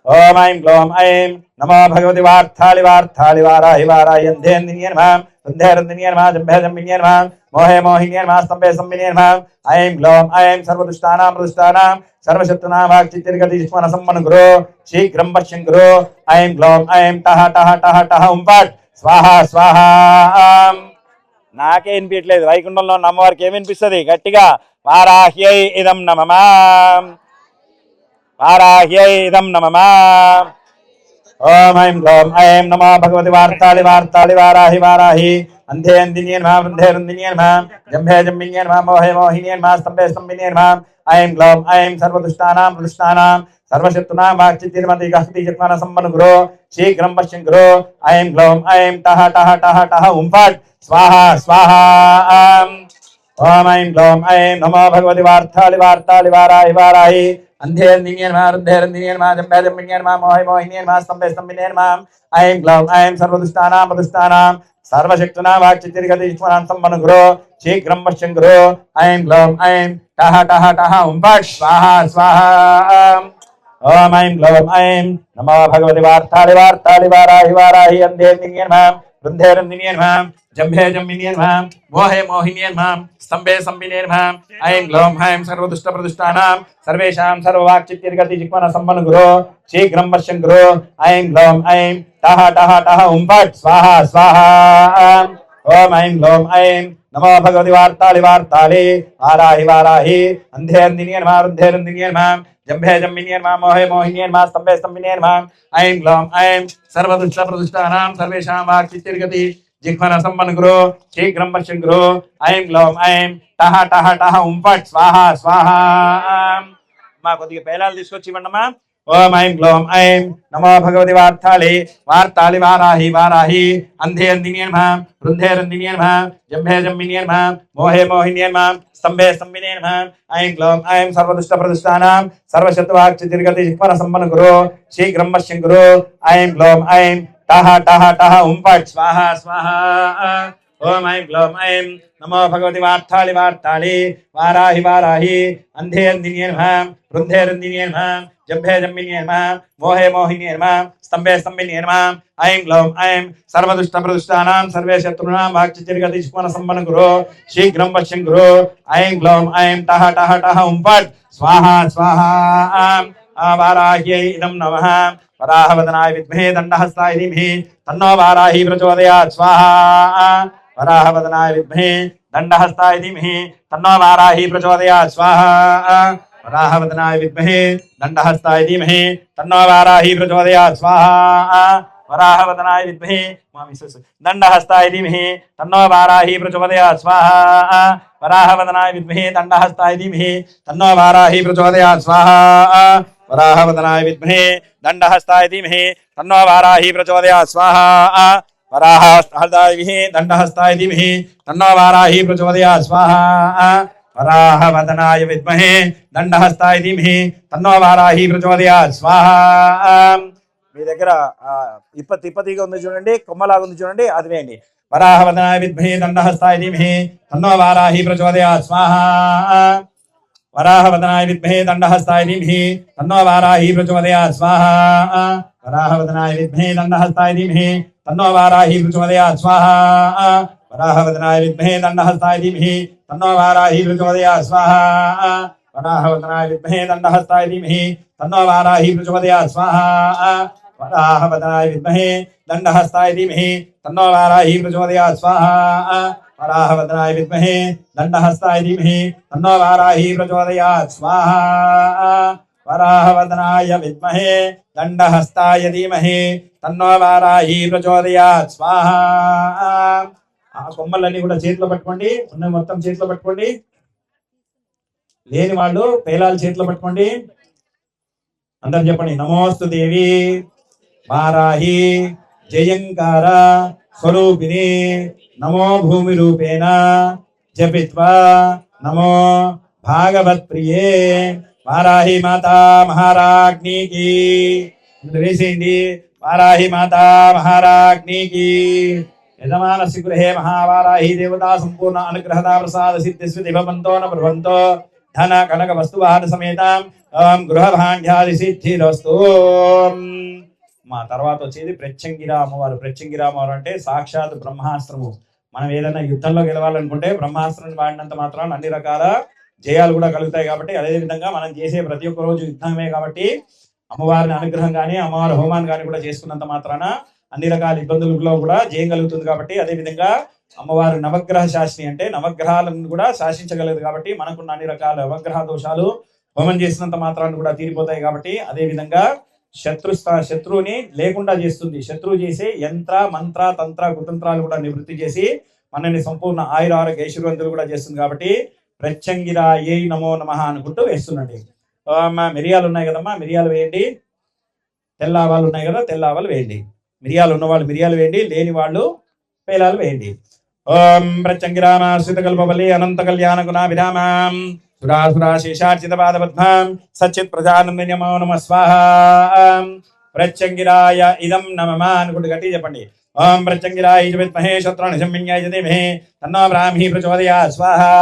ఓం ఐం గ్లౌం ఐం నమో భగవతి వార్తాళి వార్తాళి వారాహి వారాహి అంధే అందినియే నమః వృద్ధే వృందినియే నమః జంభే జంబినియే నమః మోహే మోహినియే నమః స్తంభే స్తంభినియే నమః. ఐం గ్లౌం ఐం సర్వదుష్టానాం ప్రదుష్టానాం సర్వశత్రునాం వాక్చితిర్గతి చిక్మన సంబను గురు శీఘ్రం పశ్యం గురు. ఐం గ్లౌం ఐం టహ టహ టహ టహ ఓం ఫట్ స్వాహ స్వాహ. నాకే వినిపించట్లేదు, వైకుంఠంలో ఉన్న అమ్మవారికి ఏమి వినిపిస్తుంది గట్టిగా. వారాహ్యై ఇదం నమః వారాహ్యై ఇదం నమః. ఓం ఐం గ్లౌం ఐం నమో భగవతి వార్తాళి వార్తాళి వారాహి వారాహి అంధే అందినియే నమః వృద్ధే వృందినియే నమః జంభే జంబినియే నమః మోహే మోహినియే నమః స్తంభే స్తంభినియే నమః. ఐం గ్లౌం ఐం సర్వదుష్టానాం ప్రదుష్టానాం సర్వశత్రునాం వాక్చితిర్గతి చిక్మన సంబను గురు శీఘ్రం పశ్యం గురు. ఐం గ్లౌం ఐం టహ టహ టహ టహ ఓం ఫట్ స్వాహ స్వాహ. ఓం ఐం గ్లౌం ఐం నమో భగవతి వార్తాళి వార్తాళి వారాహి వారాహి అంధే అందినియే నమః వృద్ధే వృందినియే నమః జంభే జంబినియే నమః మోహే మోహినియే నమః స్తంభే స్తంభినియే నమః. ఐం గ్లౌం ఐం సర్వదుష్టానాం ప్రదుష్టానాం సర్వశక్తునాం వాక్చితిర్గతి చిక్మన సంబను గురు శీఘ్రం పశ్యం గురు. ఐం గ్లౌం ఐం టహ టహ టహ ఓం ఫట్ స్వాహ స్వాహ. ఓం ఐం గ్లౌం ఐం నమో భగవతి వార్తాళి వార్తాళి వారాహి వారాహి అంధే అందినియే నమః వృద్ధే వృందినియే నమః జంభే జంబినియే నమః మోహే మోహినియే నమః స్తంభే స్తంభినియే నమః. ఐం గ్లౌం ఐం సర్వదుష్ట ప్రదుష్టానాం సర్వేషాం సర్వవాక్చితిర్గతి చిక్మన సంబను గురు శీఘ్రం పశ్యం గురు. ఐం గ్లౌం ఐం టహ టహ టహ ఓం ఫట్ స్వాహ స్వాహ. ఓం ఐం గ్లౌం ఐం నమో భగవతి వార్తాళి వార్తాళి వారాహి వారాహి అంధే అందినియే నమః వృద్ధే వృందినియే నమః జంభే జంబినియే నమః మోహే మోహినియే నమః స్తంభే స్తంభినియే నమః. ఐం గ్లౌం ఐం సర్వదుష్ట ప్రదుష్టానాం సర్వేషాం వాక్చితిర్గతి జిహ్వన సంబను గురు శీఘ్రం పశ్యం గురు. ఐం గ్లౌం ఐం టహ టహ టహ ఓం ఫట్ స్వాహ స్వాహ. మా కొద్దిగా పేలాలు తీసుకొచ్చి ఇవ్వండి అమ్మా. ఓం ఐం గ్లోం ఐం నమో భగవతి వార్తాళి వార్తాళి వారాహి వారాహి అంధే అందిన్యే నమః వృద్ధే రందిన్యే నమః జంభే జంబిన్యే నమః మోహే మోహిన్యే నమః स्तंभे स्तंभिने नमः ऐं ग्लौं ऐं सर्वदुष्ट प्रदुष्टानां सर्वशत्रुवाक्चितिर्गति जिह्वन संपन्न गुरु शीघ्रं वश्यं गुरु ऐं ग्लौं ऐं टः टः टः फट् स्वाहा स्वाहा ओम ऐं ग्लौं ऐं नमो भगवति वार्ताळि वार्ताळि वाराहि वाराहि अंधे अंधिन्ये नमः वृद्धे रन्दिन्ये नमः जम्भे जम्बिन्ये नमः मोहे मोहिन्ये नमः स्तंभे स्तंभिन्ये नमः ऐं ग्लौं ऐं सर्वदुष्ट प्रदुष्टानां सर्वे शत्रूणां वाक्चितिर्गति जिह्वन संपन्न गुरु शीघ्रं वश्यं गुरु ऐं ग्लौं ऐं टः टः टः फट् स्वाहा स्वाहा वाराह्यै इदं नमः वराहवदनाय विद्महे दण्डहस्ताय धीमहि तन्नो वाराही प्रचोदयात् स्वाहा वराहवदनाय विद्महे दण्डहस्ताय धीमहि तन्नो वाराही प्रचोदयात् स्वाहा वराहवदनाय विद्महे दण्डहस्ताय धीमहि तन्नो वाराही प्रचोदयात् स्वाहा वराहवदनाय विद्महे दण्डहस्ताय धीमहि तन्नो वाराही प्रचोदयात् स्वाहा वराहवदनाय विद्महे दण्डहस्ताय धीमहि तन्नो वाराही प्रचोदयात् स्वाहा वराहवदनाय विद्महे दण्डहस्ताय धीमहि तन्नो वाराही प्रचोदयात् स्वाहा वराहस्ताय विद्महे दण्डहस्ताय धीमहि तन्नो वाराही प्रचोदयात् स्वाहा वराहवदनाय विद्महे दण्डहस्ताय धीमहि तन्नो वाराही प्रचोदयात् स्वाहा మీ దగ్గర తిప్పతీగా ఉంది చూడండి, కొమ్మలాగా ఉంది చూడండి, అది వేయండి. వరాహవదనాయ విద్మహే దండహస్తాయ ధీమహి తన్నో వారాహి ప్రచోదయాత్ స్వాహా వరాహవదనాయ విద్మహే దండహస్తాయ ధీమహి తన్నో వారాహి ప్రచోదయాత్ స్వాహా వరాహవదనాయ విద్మహే దండహస్తాయ ధీమహి తన్నో వారాహి ప్రచోదయాత్ స్వాహా వరాహవదనాయ విద్మహే దండహస్తాయ ధీమహి తన్నో వారాహి ప్రచోదయాత్ స్వాహా వరాహవదనాయ విద్మహే దండహస్తాయ ధీమహి तन्नो वाराही प्रचोदयात् स्वाहा वराहवदनाय विद्महे दण्डहस्ताय धीमहि तन्नो वाराही प्रचोदयात् स्वाहा वराहवदनाय विद्महे दण्डहस्ताय धीमहि तन्नो वाराही प्रचोदयात् स्वाहा वराहवदनाय विद्महे दण्डहस्ताय धीमहि तन्नो वाराही प्रचोदयात् स्वाहा ఆ కొమ్మలన్నీ కూడా చేతిలో పట్టుకోండి, ఉన్న మొత్తం చేతిలో పట్టుకోండి, లేని వాళ్ళు పేలాలు చేతిలో పట్టుకోండి. అందరు చెప్పండి. నమోస్తు దేవి వారాహి జయంకార స్వరూపిణి నమో భూమి రూపేణ జపిత్వా నమో భాగవత్ ప్రియే వారాహి మాతా మహారాజ్ఞికి వేసేయండి. వారాహి మాతా మహారాజ్ఞికి యజమానస్య గృహే మహావారాహి దేవతా సంపూర్ణ అనుగ్రహదా ప్రసాద సిద్ధిస్వితి భవంతో న భవంతో ధన కనక వస్తువాహన సమేతం ఓం గృహభాగ్యాది సిద్ధిరస్తు. మా తర్వాత వచ్చేది ప్రత్యంగిరా అమ్మవారు. ప్రత్యంగిరా అమ్మవారు అంటే సాక్షాత్ బ్రహ్మాస్త్రము. మనం ఏదైనా యుద్ధంలో గెలవాలనుకుంటే బ్రహ్మాస్త్రం వాడినంత మాత్రాన అన్ని రకాల జయాలు కూడా కలుగుతాయి. కాబట్టి అదేవిధంగా మనం చేసే ప్రతి ఒక్క రోజు యుద్ధమే కాబట్టి అమ్మవారిని అనుగ్రహం కానీ అమ్మవారి హోమాన్ని కానీ కూడా చేసుకున్నంత మాత్రాన అన్ని రకాల ఇబ్బందులలో కూడా జయం కలుగుతుంది. కాబట్టి అదేవిధంగా అమ్మవారు నవగ్రహ శాసిని అంటే నవగ్రహాలను కూడా శాసించగలదు. కాబట్టి మనకున్న అన్ని రకాల నవగ్రహ దోషాలు హోమం చేసినంత మాత్రాన్ని కూడా తీరిపోతాయి. కాబట్టి అదేవిధంగా శత్రువుని లేకుండా చేస్తుంది. శత్రువు చేసే యంత్ర మంత్ర తంత్ర కుతంత్రాలు కూడా నివృత్తి చేసి మనల్ని సంపూర్ణ ఆయుర ఆరోగ్య ఐశ్వర్యంతులు కూడా చేస్తుంది. కాబట్టి ప్రత్యంగిరాయై నమో నమః అనుకుంటూ వేస్తుండండి. మిరియాలు ఉన్నాయి కదమ్మా, మిరియాలు వేయండి. తెల్ల ఆవాలు ఉన్నాయి కదా, తెల్ల ఆవాలు వేయండి. మిరియాలు ఉన్నవాళ్ళు మిరియాలు వేయండి, లేని వాళ్ళు పేలాలు వేయండి. ఓం ప్రత్యంగిరామాశ్రిత కల్పబలి అనంత కళ్యాణ గుణ విరామాం సురాసురా శేషార్చిత పాద పద్మాం సచ్చిత్ ప్రజానందిని నమో నమః స్వాహా. ప్రత్యంగిరాయ ఇదం నమః అనుకుంటూ గట్టి చెప్పండి. ఓం ప్రత్యంగిరాయ విద్మహే శత్రుఘ్న సంవిన్యాయ ధీమహి తన్నో బ్రాహ్మీ ప్రచోదయాత్ స్వాహా.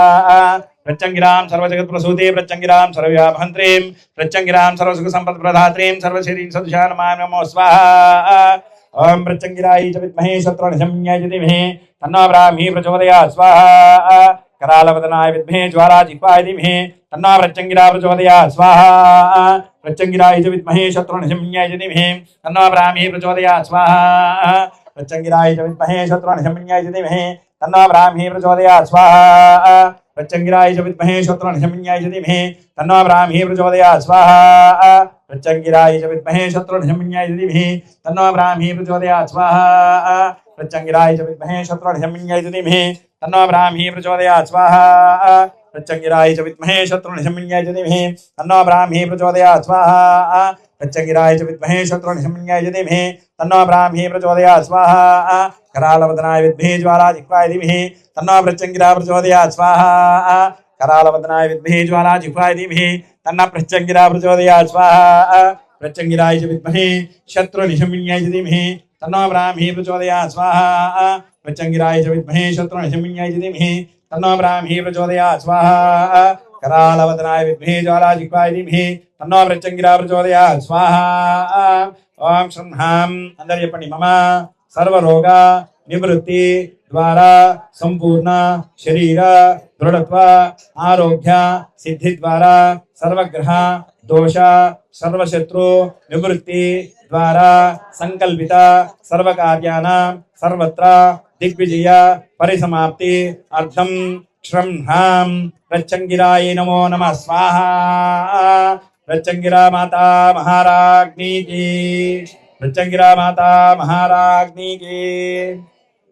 ప్రత్యంగిరాం సర్వజగత్ ప్రసూతే ప్రత్యంగిరాం సర్వవ్యాపహంత్రీం ప్రత్యంగిరాం సర్వసుఖ సంపత్ ప్రదాత్రీం సర్వశరీర సదృశా నమామి నమో స్వాహా. ఓం ప్రత్యంగిరాయ విద్మహే శత్రుఘ్న సంవిన్యాయ ధీమహి తన్నో బ్రాహ్మీ ప్రచోదయాత్ స్వాహా. करालवदनाय विद्महे ज्वालाजिह्वाय धीमहि तन्नो प्रत्यंगिरा प्रचोदयात् स्वाहा. प्रत्यंगिराय च विद्महे शत्रुघ्नशमन्याय च धीमहि तन्नो ब्राह्मी प्रचोदयात् स्वाहा. प्रत्यंगिराय च विद्महे शत्रुघ्नशमन्याय च धीमहि तन्नो ब्राह्मी प्रचोदयात् स्वाहा. प्रत्यंगिराय च विद्महे शत्रुघ्नशमन्याय च धीमहि तन्नो ब्राह्मी प्रचोदयात् स्वाहा. प्रत्यंगिराय च विद्महे शत्रुघ्नशमन्याय च धीमहि तन्नो ब्राह्मी प्रचोदयात् स्वाहा. प्रत्यंगिराय च विद्महे शत्रुघ्नशमन्याय च धीमहि तन्नो ब्राह्मी प्रचोदयात् स्वाहा. प्रत्यंगिराय च विद्महे शत्रुनिशमन्याय च धीमहि तन्नो ब्राह्मी प्रचोदयात् स्वाहा प्रत्यंगिराय च विद्महे शत्रुनिशमन्याय च धीमहि तन्नो ब्राह्मी प्रचोदयात् स्वाहा करालवदनाय विद्महे ज्वालाजिह्वाय धीमहि तन्नो प्रत्यंगिरा प्रचोदयात् स्वाहा करालवदनाय विद्महे ज्वालाजिह्वाय धीमहि तन्नो प्रत्यंगिरा प्रचोदयात् स्वाहा प्रत्यंगिराय च विद्महे शत्रुनिशमन्याय च धीमहि तन्नो ब्राह्मी प्रचोदयात् स्वाहा प्रत्यंगिराय च विद्महे शत्रुनिशमन्याय च धीमहि तन्नो ब्राह्मी प्रचोदयात् स्वाहा करालवदनाय विद्महे ज्वालाजिह्वाय धीमहि तन्नो प्रत्यंगिरा प्रचोदयात् स्वाहा ओम श्रं ह्रां अंदर చెప్పండి మమ సర్వరోగ నివృత్తి ద్వారా సంపూర్ణ శరీర దృఢత్వ ఆరోగ్య సిద్ధి ద్వారా సర్వగ్రహ దోష సర్వశత్రు నివృత్తి ద్వారా సంకల్పిత సర్వకార్యాణ సర్వత్ర దిగ్విజయ పరిసమాప్తి అర్థం శ్రం హాం ప్రత్యంగిరాయ నమో నమః స్వాహా ప్రత్యంగిరా మాతా మహారాజ్ఞీ కీ ప్రత్యంగిరా మాతా మహారాజ్ఞీ కీ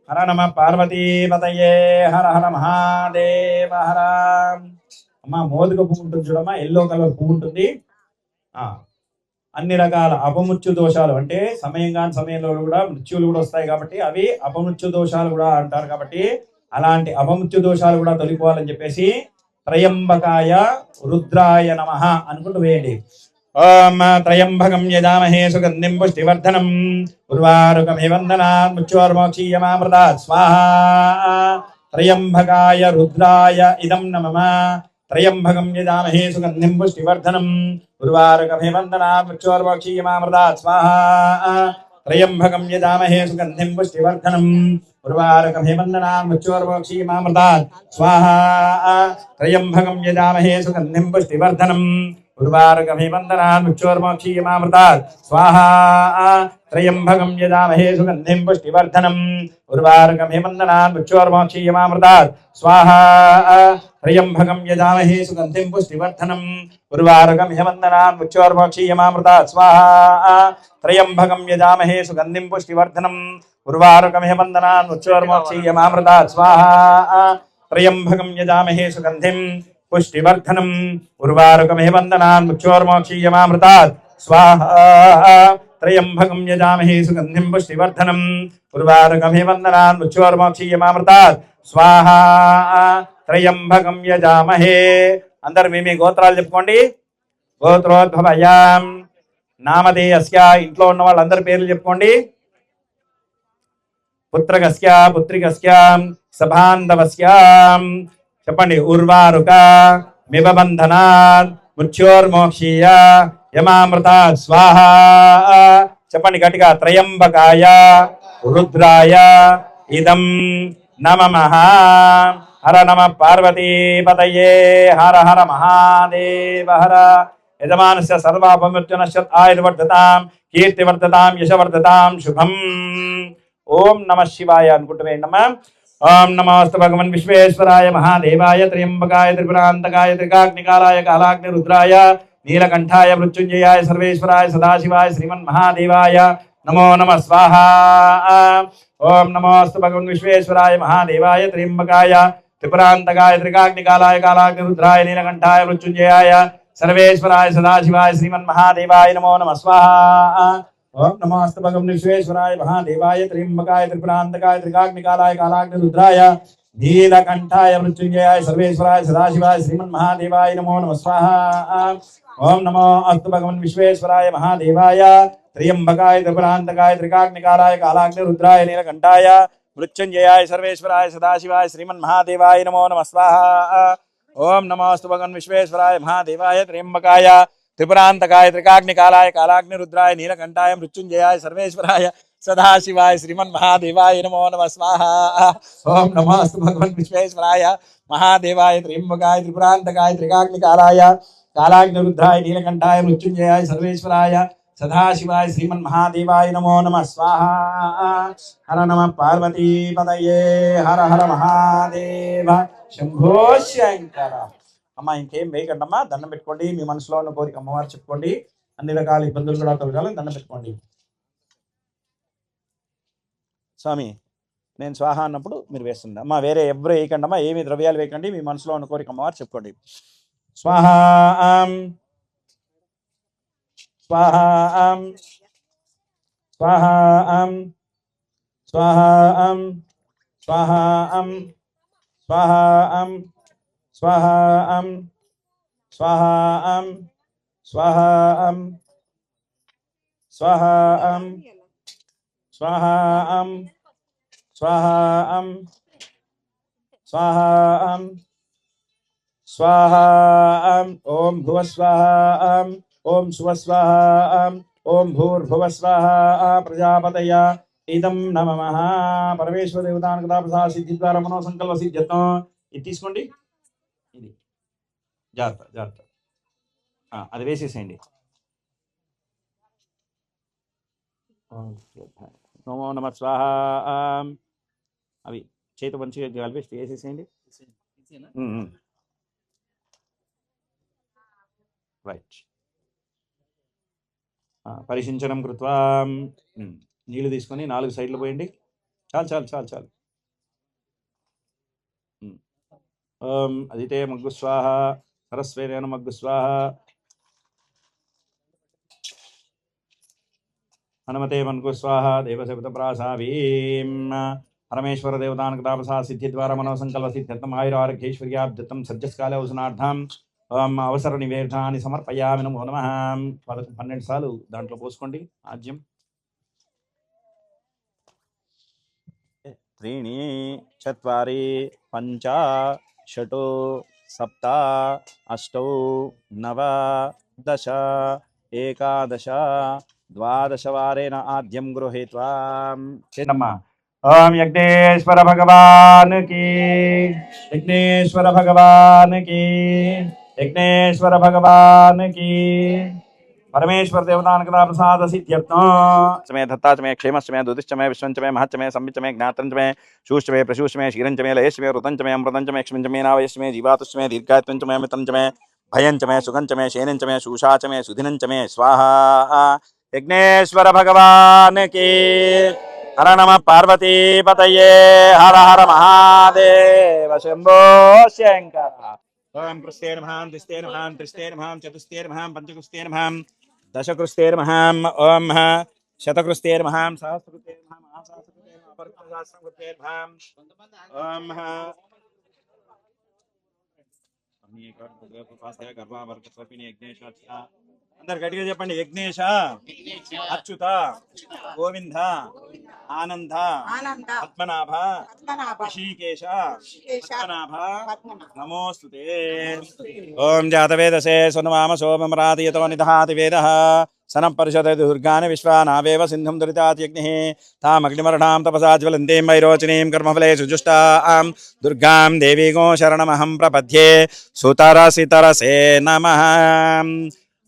హర నమ పార్వతీ పతయే హర హర మహాదేవ హర అమ్మ మోదుగ పువ్వు ఉంటుంది చూడమ్మా ఎల్లో కలర్ పువ్వు ఉంటుంది అన్ని రకాల అపమృత్యు దోషాలు అంటే సమయంలో కూడా మృత్యువులు కూడా వస్తాయి కాబట్టి అవి అపమృత్యు దోషాలు కూడా అంటారు కాబట్టి అలాంటి అపమృత్యు దోషాలు కూడా తొలగిపోవాలని చెప్పేసి త్రయంబకాయ రుద్రాయ నమః అనుకుంటూ వేయండి ఓం త్రయంబకం యజామహే సుగంధిం పుష్టివర్ధనం ఉర్వారుకమివ వందనాత్ మృత్యోర్మోక్షీయమామృతాత్ స్వాహా త్రయంబకాయ రుద్రాయ ఇదం నమః త్రయంబకం యజామహే సుగంధిం పుష్టివర్ధనం ఉర్వారుకమివ వందనాత్ మృత్యోర్మోక్షీయమామృతాత్ స్వాహా త్రయంబకం యజామహే సుగంధిం పుష్టివర్ధనం ఉర్వారుకమివ వందనాత్ మృత్యోర్మోక్షీయమామృతాత్ స్వాహా త్రయంబకం యజామహే సుగంధిం పుష్టివర్ధనం ఉర్వారుకమివ వందనాత్ మృత్యోర్మోక్షీయమామృతాత్ స్వాహా త్రయంబకం యజామహే సుగంధిం పుష్టివర్ధనం ఉర్వారుకమివ వందనాత్ మృత్యోర్మోక్షీయమామృతాత్ స్వాహా త్రయంబకం యజామహే సుగంధిం పుష్టివర్ధనం ఉర్వారుకమివ వందనాత్ మృత్యోర్మోక్షీయమామృతాత్ స్వాహా త్రయంబకం యజామహే సుగంధిం పుష్టివర్ధనం ఉర్వారుకమివ వందనాత్ మృత్యోర్మోక్షీయమామృతాత్ స్వాహా త్రయంబకం యజామహే సుగంధిం పుష్టివర్ధనం ఉర్వారుకమివ వందనాత్ మృత్యోర్మోక్షీయమామృతాత్ స్వాహా త్రయంబకం యజామహే సుగంధిం పుష్టివర్ధనం ఉర్వారుకమివ వందనాత్ మృత్యోర్మోక్షీయమామృతాత్ స్వాహా త్రయంబకం యజామహే అందరు మీ గోత్రాలు చెప్పుకోండి గోత్రోద్భవయాం నామధేయస్య ఇంట్లో ఉన్న వాళ్ళందరి పేర్లు చెప్పుకోండి పుత్రకస్య పుత్రికస్య సభాంధవస్య చెప్పండి ఉర్వారుక మివ బంధనాత్ మృత్యోర్మోక్షీయ యమామృతాత్ స్వాహా చెప్పండి గట్టిగా త్రయంబకాయ రుద్రాయ ఇదం నమః హర నమ పార్వతీ పతయే హర హర మహాదేవ హర యజమానస్య సర్వాపమృత్యునశ్యత్ ఆయుర్వర్ధతాం కీర్తివర్ధతాం యశవర్ధతాం శుభం ఓం నమః శివాయ అనుకుంటూ వేయండమ్మా ఓం నమోస్తు భగవన్ విశ్వేశ్వరాయ మహాదేవాయ త్ర్యంబకాయ త్రిపురాంతకాయ త్రికాగ్నికాలాయ కాలాగ్ని రుద్రాయ నీలకంఠాయ మృత్యుంజయాయ సర్వేశ్వరాయ సదాశివాయ శ్రీమన్ మహాదేవాయ నమో నమః స్వాహా ఓం నమోస్తు భగవన్ విశ్వేశ్వరాయ మహాదేవాయ త్ర్యంబకాయ త్రిపురాంతకాయ త్రికాగ్నికాలాయ కాలాగ్ని రుద్రాయ నీలకంఠాయ మృత్యుంజయాయ సర్వేశ్వరాయ సదాశివాయ శ్రీమన్ మహాదేవాయ నమో నమః స్వాహా ఓం నమోస్తు భగవన్ విశ్వేశ్వరాయ మహాదేవాయ త్ర్యంబకాయ త్రిపురాంతకాయ త్రికాగ్నికాలాయ కాలాగ్ని రుద్రాయ నీలకంఠాయ మృత్యుంజయాయ సర్వేశ్వరాయ సదాశివాయ శ్రీమన్ మహాదేవాయ నమో నమః స్వాహా ఓం నమో అస్తు భగవన్ విశ్వేశ్వరాయ మహాదేవాయ త్ర్యంబకాయ త్రిపురాంతకాయ త్రికాగ్నికాలాయ కాలాగ్ని రుద్రాయ నీలకంఠాయ మృత్యుంజయాయ సర్వేశ్వరాయ సదాశివాయ శ్రీమన్ మహాదేవాయ నమో నమః స్వాహా ఓం నమోస్తు భగవన్ విశ్వేశ్వరాయ మహాదేవాయ త్ర్యంబకాయ త్రిపురాంతకాయ త్రికాగ్నికాలాయ కాలాగ్ని రుద్రాయ నీలకంఠాయ మృత్యుంజయాయ సర్వేశ్వరాయ సదాశివాయ శ్రీమన్ మహాదేవాయ నమో నమః స్వాహా ఓం నమోస్తు భగవన్ విశ్వేశ్వరాయ మహాదేవాయ త్ర్యంబకాయ త్రిపురాంతకాయ త్రికాగ్నికాలాయ కాలాగ్ని రుద్రాయ నీలకంఠాయ మృత్యుంజయాయ సర్వేశ్వరాయ సదాశివాయ శ్రీమన్ మహాదేవాయ నమో నమః స్వాహా హర నమ పార్వతీ పదయే హర హర మహాదేవ శంభో శంకర అమ్మ ఇంకేం వేయకండమ్మా దండం పెట్టుకోండి మీ మనసులో ఉన్న కోరిక అమ్మవారు చెప్పుకోండి అన్ని రకాల ఇబ్బందులు కూడా తొలగాలని దండం పెట్టుకోండి స్వామి నేను స్వాహ అన్నప్పుడు మీరు వేస్తుంది. అమ్మ వేరే ఎవరు వేయకండి అమ్మా, ఏమి ద్రవ్యాలు వేయకండి, మీ మనసులో ఉన్న కోరిక అమ్మవారు చెప్పుకోండి. స్వాహ స్వాహ స్వాహ స్వాహ స్వాహ స్వాహ స్వాహ స్వాహ స్వాహ స్వాహ స్వాహ స్వాహ స్వాహ స్వాహ. ఓం భువ స్వాహ, ఓం శువ స్వాహ, ఓం భూర్భువ స్వాహ. ప్రజాపతయ ఇదం నమః. పరమేశ్వర దేవతానుకదా ప్రసాద సిద్ధి ద్వారా మనో సంకల్ప సిద్ధ్యత్వం. ఇది తీసుకోండి, ఇది జాగ్రత్త జాగ్రత్త. అది వేసేసేయండి. నమో నమ స్వాహ. అవి చేతి మంచిగా కలిపి వేసేసేయండి. రైట్. పరిశించనం కృత్వా నీళ్లు తీసుకొని 4 సైడ్లు పోయండి. చాలు చాలు చాలు చాలు. ఓం అదితే మగ్గు స్వాహ, సరస్వేన మగ్గు స్వాహ, హనుమతే మన్గు స్వాహ. దేవశబ్ద ప్రాసాభీం. పరమేశ్వర దేవతానుకతాపసా సిద్ధి ద్వారా మనో సంకల్ప సిద్ధ్యర్థం ఆయురారోగ్యైశ్వర్యాబ్దత్తం సజ్జస్కాలే ఉసనార్థం అవసర నివేదాన్ని సమర్పయామి. నమో నమః. 12 సార్లు దాంట్లో పోసుకోండి ఆజ్యం. त्रीणि चत्वारि पञ्च षट् सप्त अष्टौ नव दश एकादश द्वादश वारेण आद्यं गृहीत्वा चिन्नम्मा. ओम यज्ञेश्वर भगवान की, यज्ञेश्वर भगवान की, यज्ञेश्वर भगवान की. परमेश्वर देवतानुकदा प्रसाद सिद्ध्यर्थं चमे धत्ता चमे क्षेमश्च मे दुतिश्च मे विश्वञ्च मे महच्च मे संविच्च मे ज्ञातञ्च मे शूश्च मे प्रशूश्च मे क्षीरञ्च मे लयश्च मे ऋतञ्च मे अमृतञ्च मे क्ष्मञ्च मे नावयश्च मे जीवातुश्च मे दीर्घायुत्वञ्च मे अमृतञ्च मे भयञ्च मे सुखञ्च मे शयनञ्च मे शूषा च मे सुधिनञ्च मे स्वाहा. यज्ञेश्वर भगवान की. हर नमः पार्वती पतये. हर हर महादेव शंभो शंकर. ओम कृष्णे नमः, त्रिस्ते नमः, त्रिस्ते नमः, चतुस्ते नमः, पंचकृष्टे नमः, दशकृष्टे नमः, ओम शतकृष्टे नमः, सहस्रकृष्टे नमः, महासहस्रकृष्टे नमः, अपरकृष्टे नमः, ओम అందరు గట్టిగా చెప్పండి. యజ్ఞేశ, అచ్యుత, గోవింద, ఆనంద, పద్మనాభ, ఋషికేశ, పద్మనాభ నమోస్తుతే. ఓం జాతవేదసే సునమామ సోమరాతయతో నిదహాతి వేదః సనం పరిషదతి దుర్గాని విశ్వానావేవ సింధుం దురితాత్యగ్నిః తామగ్నిమరణాం తపసా జ్వలంతీం వైరోచనీం కర్మఫలేషు జుష్టాం దుర్గాం దేవీగో శరణమహం ప్రపద్యే సుతరసితరసే నమః.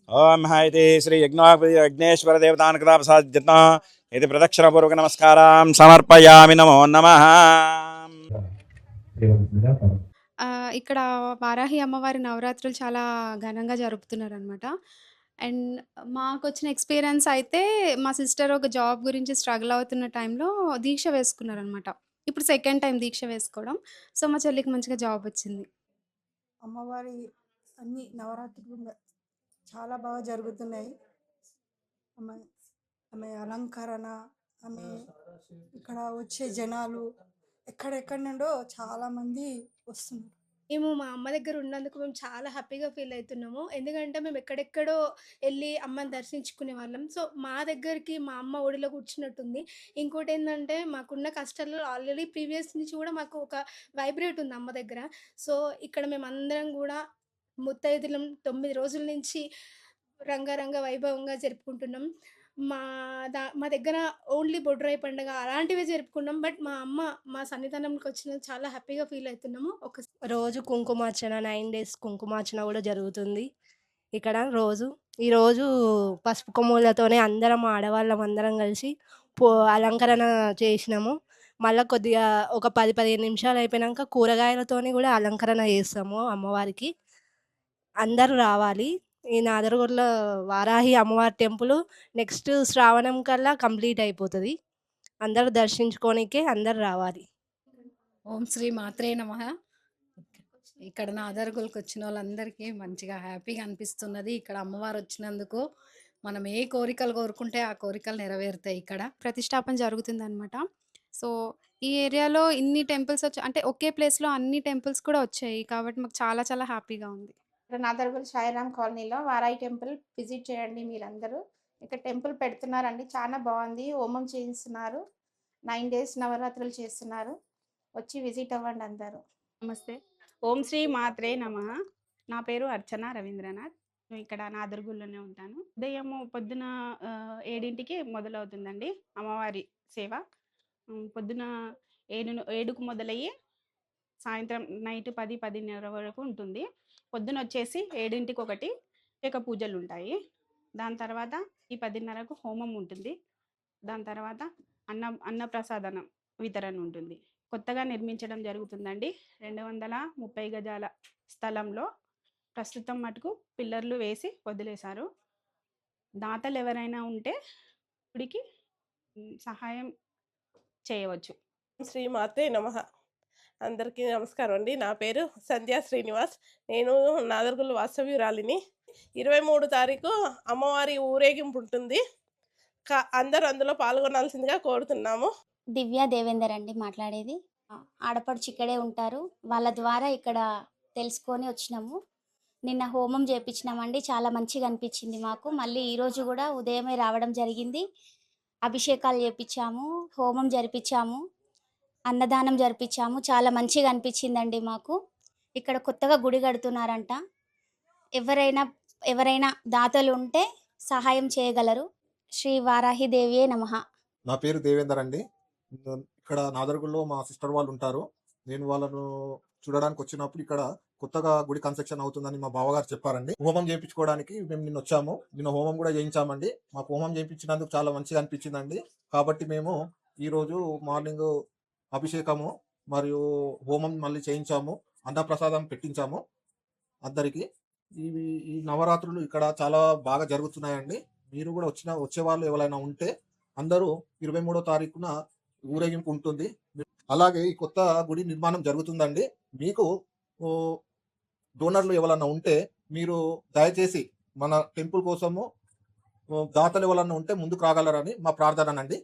ఓం ఇది శ్రీ యజ్ఞేశ్వర దేవతానుకదా ప్రసాద్యత్న ఇది ప్రదక్షిణపూర్వక నమస్కారం సమర్పయామి. నమో నమః. ఇక్కడ వారాహి అమ్మవారి నవరాత్రులు చాలా ఘనంగా జరుపుతున్నారనమాట. అండ్ మాకొచ్చిన ఎక్స్‌పీరియన్స్ అయితే మా సిస్టర్ ఒక జాబ్ గురించి స్ట్రగుల్ అవుతున్న టైంలో దీక్ష వేసుకున్నారనమాట. ఇప్పుడు సెకండ్ టైమ్ దీక్ష వేసుకోవడం. సో, మా చెల్లికి మంచిగా జాబ్ వచ్చింది. అమ్మవారి అన్ని నవరాత్రులు చాలా బాగా జరుగుతున్నాయి. ఆమె ఆమె అలంకరణ, ఆమె ఇక్కడ వచ్చే జనాలు ఎక్కడెక్కడి నుండో చాలామంది వస్తున్నారు. మేము మా అమ్మ దగ్గర ఉన్నందుకు మేము చాలా హ్యాపీగా ఫీల్ అవుతున్నాము. ఎందుకంటే మేము ఎక్కడెక్కడో ఎళ్ళి అమ్మని దర్శించుకునే వాళ్ళం. సో, మా దగ్గరికి మా అమ్మ ఒడిలో కూర్చున్నట్టుంది. ఇంకోటేందంటే మాకున్న కష్టాల్లో ఆల్రెడీ ప్రీవియస్ నుంచి కూడా మాకు ఒక వైబ్రేట్ ఉంది అమ్మ దగ్గర. సో, ఇక్కడ మేమందరం గూడా ముత్తైదులం 9 రోజుల నుంచి రంగరంగ వైభవంగా జరుపుకుంటున్నాం. మా మా దగ్గర ఓన్లీ బొడ్రాయి పండుగ అలాంటివే జరుపుకున్నాం. బట్ మా అమ్మ మా సన్నిధానంకొచ్చినందుకు చాలా హ్యాపీగా ఫీల్ అవుతున్నాము. రోజు కుంకుమార్చన 9 డేస్ కుంకుమార్చన కూడా జరుగుతుంది ఇక్కడ రోజు. ఈరోజు పసుపు కొమ్ములతోనే అందరం ఆడవాళ్ళం అందరం కలిసి అలంకరణ చేసినాము. మళ్ళీ కొద్దిగా ఒక 10-15 నిమిషాలు అయిపోయినాక కూరగాయలతోని కూడా అలంకరణ చేస్తాము అమ్మవారికి. అందరూ రావాలి. ఈ నాదరగొల్ల వారాహి అమ్మవారి టెంపుల్ నెక్స్ట్ శ్రావణం కల్లా కంప్లీట్ అయిపోతుంది. అందరూ దర్శించుకోనికే అందరు రావాలి. ఓం శ్రీ మాత్రే నమః. ఇక్కడ నాదర్గులకు వచ్చిన వాళ్ళందరికీ మంచిగా హ్యాపీగా అనిపిస్తున్నది. ఇక్కడ అమ్మవారు వచ్చినందుకు మనం ఏ కోరికలు కోరుకుంటే ఆ కోరికలు నెరవేరుతాయి ఇక్కడ. ప్రతిష్టాపన జరుగుతుందనమాట. సో, ఈ ఏరియాలో ఇన్ని టెంపుల్స్ అంటే ఒకే ప్లేస్‌లో అన్ని టెంపుల్స్ కూడా వచ్చాయి. కాబట్టి మాకు చాలా చాలా హ్యాపీగా ఉంది. ఇక్కడ నాదర్గుల్ సాయిరామ్ కాలనీలో వారాయి టెంపుల్ విజిట్ చేయండి మీరందరూ. ఇక్కడ టెంపుల్ పెడుతున్నారండి, చాలా బాగుంది. హోమం చేయిస్తున్నారు, 9 డేస్ నవరాత్రులు చేస్తున్నారు. వచ్చి విజిట్ అవ్వండి అందరూ. నమస్తే. ఓం శ్రీ మాత్రే నమః. నా పేరు అర్చన రవీంద్రనాథ్. నేను ఇక్కడ నాదర్గుల్లోనే ఉంటాను. ఉదయం పొద్దున 7కి మొదలవుతుందండి అమ్మవారి సేవ. పొద్దున 7కు మొదలయ్యి సాయంత్రం నైట్ 10, 10:30 వరకు ఉంటుంది. పొద్దున వచ్చేసి 7కి ఒకటి ఏక పూజలు ఉంటాయి. దాని తర్వాత ఈ 10:30కు హోమం ఉంటుంది. దాని తర్వాత అన్నప్రసాదనం వితరణ ఉంటుంది. కొత్తగా నిర్మించడం జరుగుతుందండి. 230 గజాల స్థలంలో ప్రస్తుతం మటుకు పిల్లర్లు వేసి వదిలేశారు. దాతలు ఎవరైనా ఉంటే గుడికి సహాయం చేయవచ్చు. శ్రీ మాతే నమః. అందరికీ నమస్కారం అండి. నా పేరు సంధ్యా శ్రీనివాస్. నేను నాదర్గుల్ వాస్తవ్యురాలిని. 23 తారీఖు అమ్మవారి ఊరేగింపు ఉంటుంది. అందరూ అందులో పాల్గొనాల్సిందిగా కోరుతున్నాము. దివ్య దేవేందర్ అండి మాట్లాడేది. ఆడపడుచు ఇక్కడే ఉంటారు. వాళ్ళ ద్వారా ఇక్కడ తెలుసుకొని వచ్చినాము. నిన్న హోమం చేయించినామండి, చాలా మంచిగా అనిపించింది మాకు. మళ్ళీ ఈరోజు కూడా ఉదయమే రావడం జరిగింది. అభిషేకాలు చేపించాము, హోమం జరిపించాము, అన్నదానం జరిపించాము. చాలా మంచిగా అనిపించిందండి మాకు. ఇక్కడ కొత్తగా గుడి కడుతున్నారంట. ఎవరైనా దాతలు ఉంటే సహాయం చేయగలరు. శ్రీ వారాహి దేవియే నమః. నా పేరు దేవేందర్ అండి. ఇక్కడ నాదర్గుల్లో మా సిస్టర్ వాళ్ళు ఉంటారు. నేను వాళ్ళను చూడడానికి వచ్చినప్పుడు ఇక్కడ కొత్తగా గుడి కన్స్ట్రక్షన్ అవుతుందని మా బావగారు చెప్పారండి. హోమం చేయించుకోవడానికి మేము నిన్న వచ్చాము. నిన్న హోమం కూడా చేయించామండి. మాకు హోమం చేయించినందుకు చాలా మంచిగా అనిపించిందండి. కాబట్టి మేము ఈరోజు మార్నింగ్ అభిషేకము మరియు హోమం మళ్ళీ చేయించాము, అన్నప్రసాదం పెట్టించాము అందరికీ. ఈ నవరాత్రులు ఇక్కడ చాలా బాగా జరుగుతున్నాయండి. మీరు కూడా వచ్చే వాళ్ళు ఎవరైనా ఉంటే అందరూ 23వ తారీఖున ఊరేగింపు ఉంటుంది. అలాగే ఈ కొత్త గుడి నిర్మాణం జరుగుతుందండి. మీకు డోనర్లు ఎవరన్నా ఉంటే మీరు దయచేసి మన టెంపుల్ కోసము దాతలు ఎవరన్నా ఉంటే ముందుకు రాగలరని మా ప్రార్థన అండి.